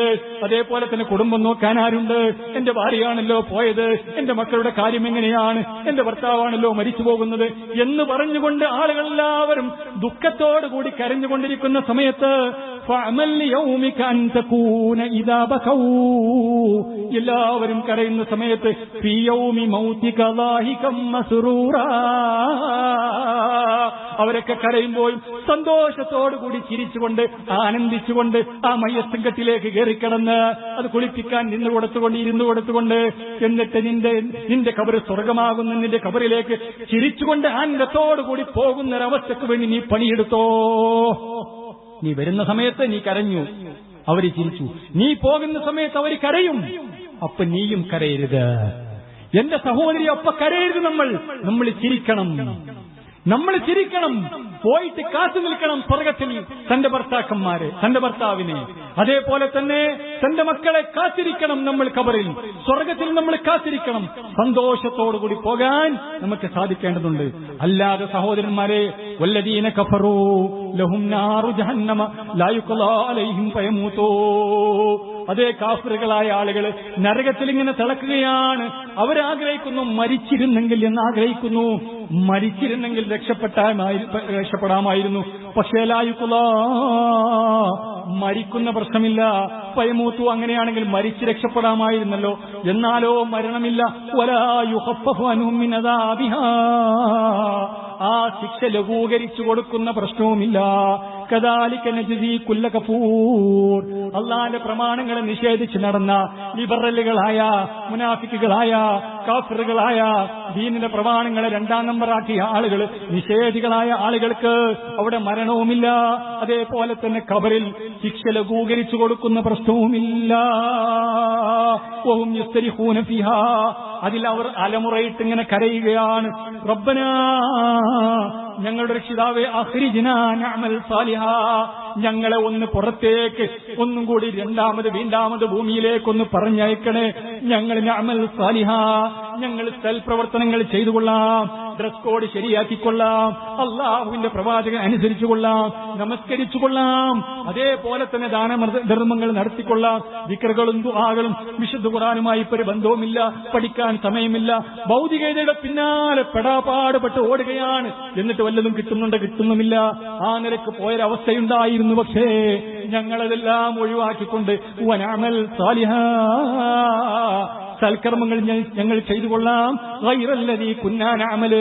അതേപോലെ തന്നെ കുടുംബം നോക്കാൻ ആരുണ്ട്? എന്റെ ഭാര്യയാണല്ലോ പോയത്, എന്റെ മക്കളുടെ കാര്യം എങ്ങനെയാണ്? എന്റെ ഭർത്താവാണല്ലോ മരിച്ചു പോകുന്നത് എന്ന് പറഞ്ഞുകൊണ്ട് ആളുകളെല്ലാവരും ദുഃഖത്തോടുകൂടി കരഞ്ഞുകൊണ്ടിരിക്കുന്ന സമയത്ത് എല്ലാവരും കരയുന്ന സമയത്ത് അവരൊക്കെ കരയുമ്പോൾ സന്തോഷത്തോടുകൂടി ചിരിച്ചുകൊണ്ട് ആനന്ദിച്ചുകൊണ്ട് ആ മയ്യത്തുങ്കട്ടിലേക്ക് കയറിക്കിടന്ന് അത് കുളിപ്പിക്കാൻ ഇരുന്നു കൊടുത്തുകൊണ്ട് എന്നിട്ട് നിന്റെ കബറ് സ്വർഗമാകുന്ന നിന്റെ കബറിലേക്ക് ചിരിച്ചുകൊണ്ട് ആനന്ദത്തോടുകൂടി പോകുന്നൊരവസ്ഥക്ക് വേണ്ടി നീ പണിയെടുത്തോ. നീ വരുന്ന സമയത്ത് നീ കരഞ്ഞു, അവര് ചിരിച്ചു. നീ പോകുന്ന സമയത്ത് അവർ കരയും, അപ്പൊ നീയും കരയരുത്. എന്റെ സഹോദരി, അപ്പൊ കരയരുത്. നമ്മൾ ചിരിക്കണം. പോയിട്ട് കാത്തു നിൽക്കണം സ്വർഗത്തിൽ തന്റെ ഭർത്താവിനെ. അതേപോലെ തന്നെ തന്റെ മക്കളെ കാത്തിരിക്കണം. നമ്മൾ കബറിൽ സ്വർഗത്തിൽ നമ്മൾ കാത്തിരിക്കണം. സന്തോഷത്തോടുകൂടി പോകാൻ നമുക്ക് സാധിക്കേണ്ടതുണ്ട്. അല്ലാതെ സഹോദരന്മാരെ, വല്ലദീന കഫറൂ ലഹും നാറു ജഹന്നമ ലാ യുഖ്ലാ അലൈഹിം ഫയമൂതൂ. അതേ കാഫിറുകളായ ആളുകൾ നരകത്തിൽ ഇങ്ങനെ തിളക്കുകയാണ്. അവരാഗ്രഹിക്കുന്നു മരിച്ചിരുന്നെങ്കിൽ എന്നാഗ്രഹിക്കുന്നു. മരിച്ചിരുന്നെങ്കിൽ രക്ഷപ്പെടാമായിരുന്നു. പക്ഷേ ലാ യുഖ്ലാ, മരിക്കുന്ന പ്രശ്നമില്ല. ഫയമൂതു, അങ്ങനെയാണെങ്കിൽ മരിച്ച് രക്ഷപ്പെടാമായിരുന്നല്ലോ. എന്നാലോ മരണമില്ല. വലാ യുഖഫഫു അൻഹും മിൻ അദാബിഹാ, ആ ശിക്ഷ ലഘൂകരിച്ചു കൊടുക്കുന്ന പ്രശ്നവുമില്ല. കദാലിക നജ്സി കുല്ല കഫൂർ. അല്ലാഹുവിന്റെ പ്രമാണങ്ങളെ നിഷേധിച്ച് നടന്ന ലിബറലുകളായ, മുനാഫിക്കുകളായ, കാഫിറുകളായ, ദീനിന്റെ പ്രമാണങ്ങളെ രണ്ടാം നമ്പറാക്കിയ ആളുകൾ, നിഷേധികളായ ആളുകൾക്ക് അവിടെ മരണവുമില്ല. അതേപോലെ തന്നെ ഖബറിൽ ശിക്ഷ ലഘൂകരിച്ചു കൊടുക്കുന്ന പ്രശ്നവുമില്ല. വഹും യസ്തരിഖൂന ഫീഹാ, അതിൽ അവർ അലമുറയിട്ട് ഇങ്ങനെ കരയുകയാണ്. റബ്ബനാ, ഞങ്ങളുടെ രക്ഷിതാവേ, അഖ്രിജ്നാ നഅമൽ സാലിഹാ, ഞങ്ങളെ ഒന്ന് പുറത്തേക്ക് ഒന്നും കൂടി വീണ്ടാമത് ഭൂമിയിലേക്കൊന്ന് പറഞ്ഞയക്കണേ. ഞങ്ങൾ നഅമൽ സാലിഹാ, ഞങ്ങൾ സൽപ്രവർത്തനങ്ങൾ ചെയ്തുകൊള്ളാം, ഡ്രസ് കോഡ് ശരിയാക്കിക്കൊള്ളാം, അള്ളാഹുവിന്റെ പ്രവാചകൻ അനുസരിച്ചുകൊള്ളാം, നമസ്കരിച്ചുകൊള്ളാം, അതേപോലെ തന്നെ ദാനധർമ്മങ്ങൾ നടത്തിക്കൊള്ളാം. ദിക്റുകളും ദുആകളും വിശുദ്ധ ഖുർആനുമായി ഒരു ബന്ധവുമില്ല, പഠിക്കാൻ സമയമില്ല, ഭൗതികതയുടെ പിന്നാലെ പെടാപാടുപെട്ട് ഓടുകയാണ്. എന്നിട്ട് വല്ലതും കിട്ടുന്നുമില്ല. ആ നിലക്ക് പോയൊരവസ്ഥയുണ്ടായിരുന്നു. പക്ഷേ ഞങ്ങളതെല്ലാം ഒഴിവാക്കിക്കൊണ്ട് വനഅമൽ സാലിഹാ, സൽക്കർമ്മങ്ങൾ ഞങ്ങൾ ചെയ്തുകൊള്ളാം. ഗൈറല്ലദീ കുന്നാ നഅമൽ,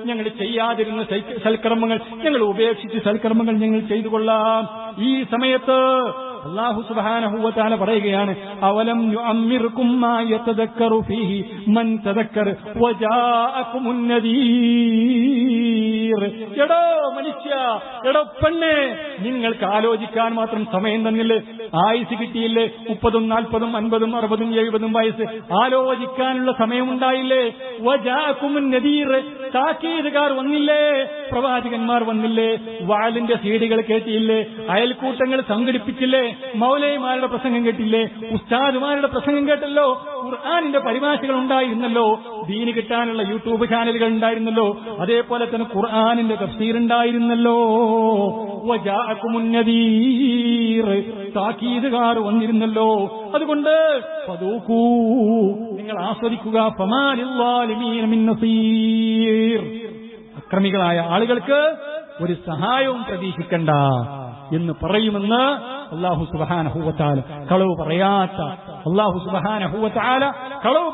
ഞങ്ങൾ ചെയ്യാതിരുന്ന സൽക്കർമ്മങ്ങൾ ഞങ്ങൾ ഉപേക്ഷിച്ച് സൽക്കർമ്മങ്ങൾ ഞങ്ങൾ ചെയ്തുകൊള്ളാം. ഈ സമയത്ത് അല്ലാഹു സുബ്ഹാനഹു വ തആല പറയുകയാണ്, അവലം യുഅമ്മിർകും മാ യതദക്കറു ഫീഹി മൻ തദക്കർ വജാഅകുമുൻ നദീർ. എടോ മനുഷ്യ, എടോ പെണ്ണേ, നിങ്ങൾക്ക് ആലോചിക്കാൻ മാത്രം സമയം തന്നില്ലേ? ആയുസ് കിട്ടിയില്ലേ? 30, 40, 50, 60, 70 വയസ്സ് ആലോചിക്കാനുള്ള സമയമുണ്ടായില്ലേ? വജാഅകുമുൻ നദീർ, താക്കീതുകാർ വന്നില്ലേ? പ്രവാചകന്മാർ വന്നില്ലേ? വാളിന്റെ സീഡികൾ കേട്ടില്ലേ? അയൽക്കൂട്ടങ്ങൾ സംഘടിപ്പിച്ചില്ലേ? മൗലവിമാരുടെ പ്രസംഗം കേട്ടില്ലേ? ഉസ്താദുമാരുടെ പ്രസംഗം കേട്ടല്ലോ. ഖുർആനിന്റെ പരിഭാഷകൾ ഉണ്ടായിരുന്നല്ലോ. ദീന് കിട്ടാനുള്ള യൂട്യൂബ് ചാനലുകൾ ഉണ്ടായിരുന്നല്ലോ. അതേപോലെ തന്നെ ഖുർആനിന്റെ തഫ്സീർ ഉണ്ടായിരുന്നല്ലോ. വജാഅകുമുൻ നദീർ, താക്കീതുകാർ വന്നിരുന്നല്ലോ. അതുകൊണ്ട് ഫദൂഖൂ, നിങ്ങൾ ആസ്വദിക്കുക. ഫമാലിൽ ളാലിമീന മിൻ നസീർ, അക്രമികളായ ആളുകൾക്ക് ഒരു സഹായവും പ്രതീക്ഷിക്കണ്ട എന്ന് പറയുമെന്ന് അല്ലാഹു സുബ്ഹാനഹു വ തആല കളവ്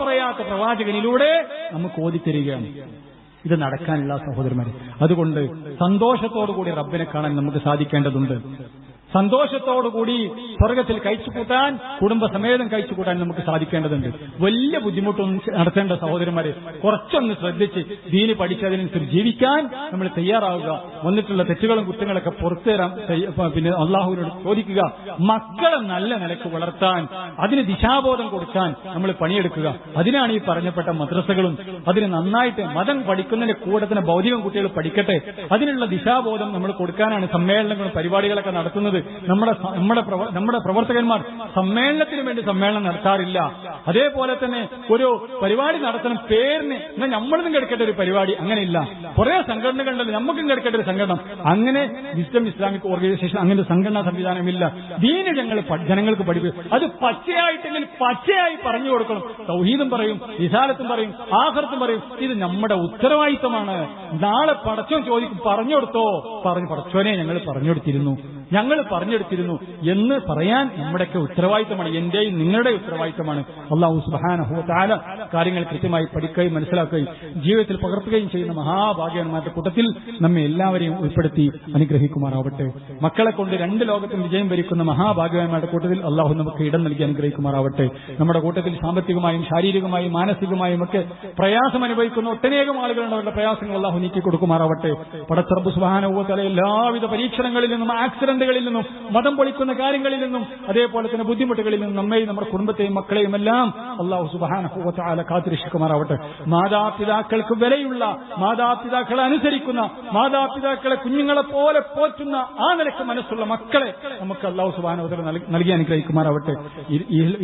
പറയാത്ത പ്രവാചകനിലൂടെ നമുക്ക് ഓതിത്തരികയാണ്. ഇത് നടക്കാനുള്ള സഹോദരന്മാരെ, അതുകൊണ്ട് സന്തോഷത്തോടുകൂടി റബ്ബിനെ കാണാൻ നമുക്ക് സാധിക്കേണ്ടതുണ്ട്. സന്തോഷത്തോടുകൂടി സ്വർഗത്തിൽ കഴിച്ചുകൂട്ടാൻ, കുടുംബസമേതം കഴിച്ചുകൂട്ടാൻ നമുക്ക് സാധിക്കേണ്ടതുണ്ട്. വലിയ ബുദ്ധിമുട്ടൊന്നും നടത്തേണ്ട സഹോദരന്മാരെ, കുറച്ചൊന്ന് ശ്രദ്ധിച്ച് ദീന് പഠിച്ചതിനനുസരിച്ച് ജീവിക്കാൻ നമ്മൾ തയ്യാറാവുക. വന്നിട്ടുള്ള തെറ്റുകളും കുറ്റങ്ങളൊക്കെ പുറത്തു തരാൻ പിന്നെ അള്ളാഹുവിനോട് ചോദിക്കുക. മക്കളെ നല്ല നിലക്ക് വളർത്താൻ, അതിന് ദിശാബോധം കൊടുക്കാൻ നമ്മൾ പണിയെടുക്കുക. അതിനാണ് ഈ പറഞ്ഞപ്പെട്ട മദ്രസകളും. അതിന് നന്നായിട്ട് മതം പഠിക്കുന്നതിന്റെ കൂടെ തന്നെ ഭൗതികം കുട്ടികൾ പഠിക്കട്ടെ, അതിനുള്ള ദിശാബോധം നമ്മൾ കൊടുക്കാനാണ് സമ്മേളനങ്ങളും പരിപാടികളൊക്കെ നടത്തുന്നത്. നമ്മുടെ പ്രവർത്തകന്മാർ സമ്മേളനത്തിന് വേണ്ടി സമ്മേളനം നടത്താറില്ല. അതേപോലെ തന്നെ ഒരു പരിപാടി നടത്തണം പേരിന്, എന്നാൽ നമ്മളിലും കിടക്കേണ്ട ഒരു പരിപാടി, അങ്ങനെയില്ല. കുറെ സംഘടനകളുണ്ടല്ലോ, നമുക്കും കിടക്കേണ്ട ഒരു സംഘടന. അങ്ങനെ വിസ്ഡം ഇസ്ലാമിക് ഓർഗനൈസേഷൻ അങ്ങനെ സംഘടനാ സംവിധാനമില്ല. ദീന് ജനങ്ങൾക്ക് പഠിപ്പിക്കും. അത് പച്ചയായിട്ടെങ്കിൽ പച്ചയായി പറഞ്ഞു കൊടുക്കണം. തൗഹീദും പറയും, റിസാലത്തും പറയും, ആഖിറത്തും പറയും. ഇത് നമ്മുടെ ഉത്തരവാദിത്തമാണ്. നാളെ പടച്ചോൻ ചോദിക്കും, പറഞ്ഞു കൊടുത്തോ? പടച്ചോനെ ഞങ്ങൾ പറഞ്ഞെടുത്തിരുന്നു എന്ന് പറയാൻ നമ്മുടെയൊക്കെ ഉത്തരവാദിത്തമാണ്. എന്റെയും നിങ്ങളുടെ ഉത്തരവാദിത്തമാണ്. അല്ലാഹു സുബ്ഹാനഹു വ തആല കാര്യങ്ങൾ കൃത്യമായി പഠിക്കുകയും മനസ്സിലാക്കുകയും ജീവിതത്തിൽ പകർത്തുകയും ചെയ്യുന്ന മഹാഭാഗ്യവാന്മാരുടെ കൂട്ടത്തിൽ നമ്മെ എല്ലാവരെയും ഉൾപ്പെടുത്തി അനുഗ്രഹിക്കുമാറാവട്ടെ. മക്കളെ കൊണ്ട് രണ്ട് ലോകത്തും വിജയം വരിക്കുന്ന മഹാഭാഗ്യവാന്മാരുടെ കൂട്ടത്തിൽ അല്ലാഹു നമുക്ക് ഇടം നൽകി അനുഗ്രഹിക്കുമാറാവട്ടെ. നമ്മുടെ കൂട്ടത്തിൽ സാമ്പത്തികമായും ശാരീരികമായും മാനസികമായും ഒക്കെ പ്രയാസം അനുഭവിക്കുന്ന ഒട്ടനേകം ആളുകളുണ്ട്. അവരുടെ പ്രയാസങ്ങൾ അല്ലാഹു നീക്കി കൊടുക്കുമാറാവട്ടെ. പടച്ച റബ്ബ് സുബ്ഹാനഹു വ തആല എല്ലാവിധ പരീക്ഷണങ്ങളിൽ നിന്നും ആക്സിഡന്റുകളിൽ നിന്നും മതം പൊളിക്കുന്ന കാര്യങ്ങളിൽ നിന്നും അതേപോലെ തന്നെ ബുദ്ധിമുട്ടുകളിൽ നിന്നും നമ്മെയും നമ്മുടെ കുടുംബത്തെയും മക്കളെയും എല്ലാം അല്ലാഹു സുബ്ഹാനഹു വ തആല കാത്തുരക്ഷിക്കുമാറാവട്ടെ. മാതാപിതാക്കൾക്ക് വിലയുള്ള, മാതാപിതാക്കളെ അനുസരിക്കുന്ന, മാതാപിതാക്കളെ കുഞ്ഞുങ്ങളെ പോലെ പോറ്റുന്ന ആ നിലക്ക് മനസ്സുള്ള മക്കളെ നമുക്ക് അല്ലാഹു സുബ്ഹാനഹു വ തആല നൽകി അനുഗ്രഹിക്കുമാറാവട്ടെ.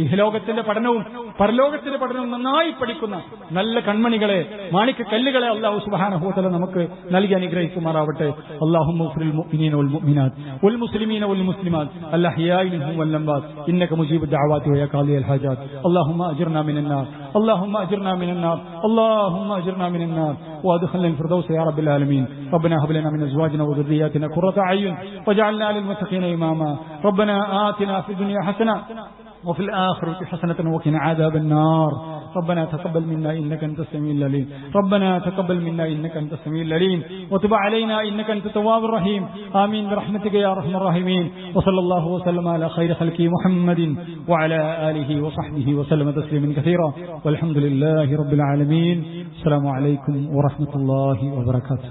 ഇഹലോകത്തിന്റെ പഠനവും പരലോകത്തിന്റെ പഠനവും നന്നായി പഠിക്കുന്ന നല്ല കൺമണികളെ, മാണിക്കക്കല്ലുകളെ അല്ലാഹു സുബ്ഹാനഹു വ തആല നമുക്ക് നൽകി അനുഗ്രഹിക്കുമാറാവട്ടെ. അല്ലാഹുമ്മ ഗ്ഫിർ ലിൽ മുഅ്മിനീന വൽ മുഅ്മിനാത്ത് والمسلمين والمسلمات الأحياء منهم والأموات إنك مجيب الدعوات ويا قاضي الحاجات. اللهم أجرنا من النار، اللهم أجرنا من النار، اللهم أجرنا من النار وأدخلنا الفردوس يا رب العالمين. ربنا هب لنا من أزواجنا وذرياتنا قرة أعين واجعلنا للمتقين إماما. ربنا آتنا في الدنيا حسنة وفي الآخرة حسنة وقنا عذاب النار. ربنا تقبل منا إنك أنت السميع العليم، ربنا تقبل منا إنك أنت السميع العليم وتب علينا إنك أنت التواب الرحيم. آمين برحمتك يا أرحم الراحمين. وصلى الله وسلم على خير خلقه محمد وعلى آله وصحبه وسلم تسليما كثيرا والحمد لله رب العالمين. السلام عليكم ورحمة الله وبركاته.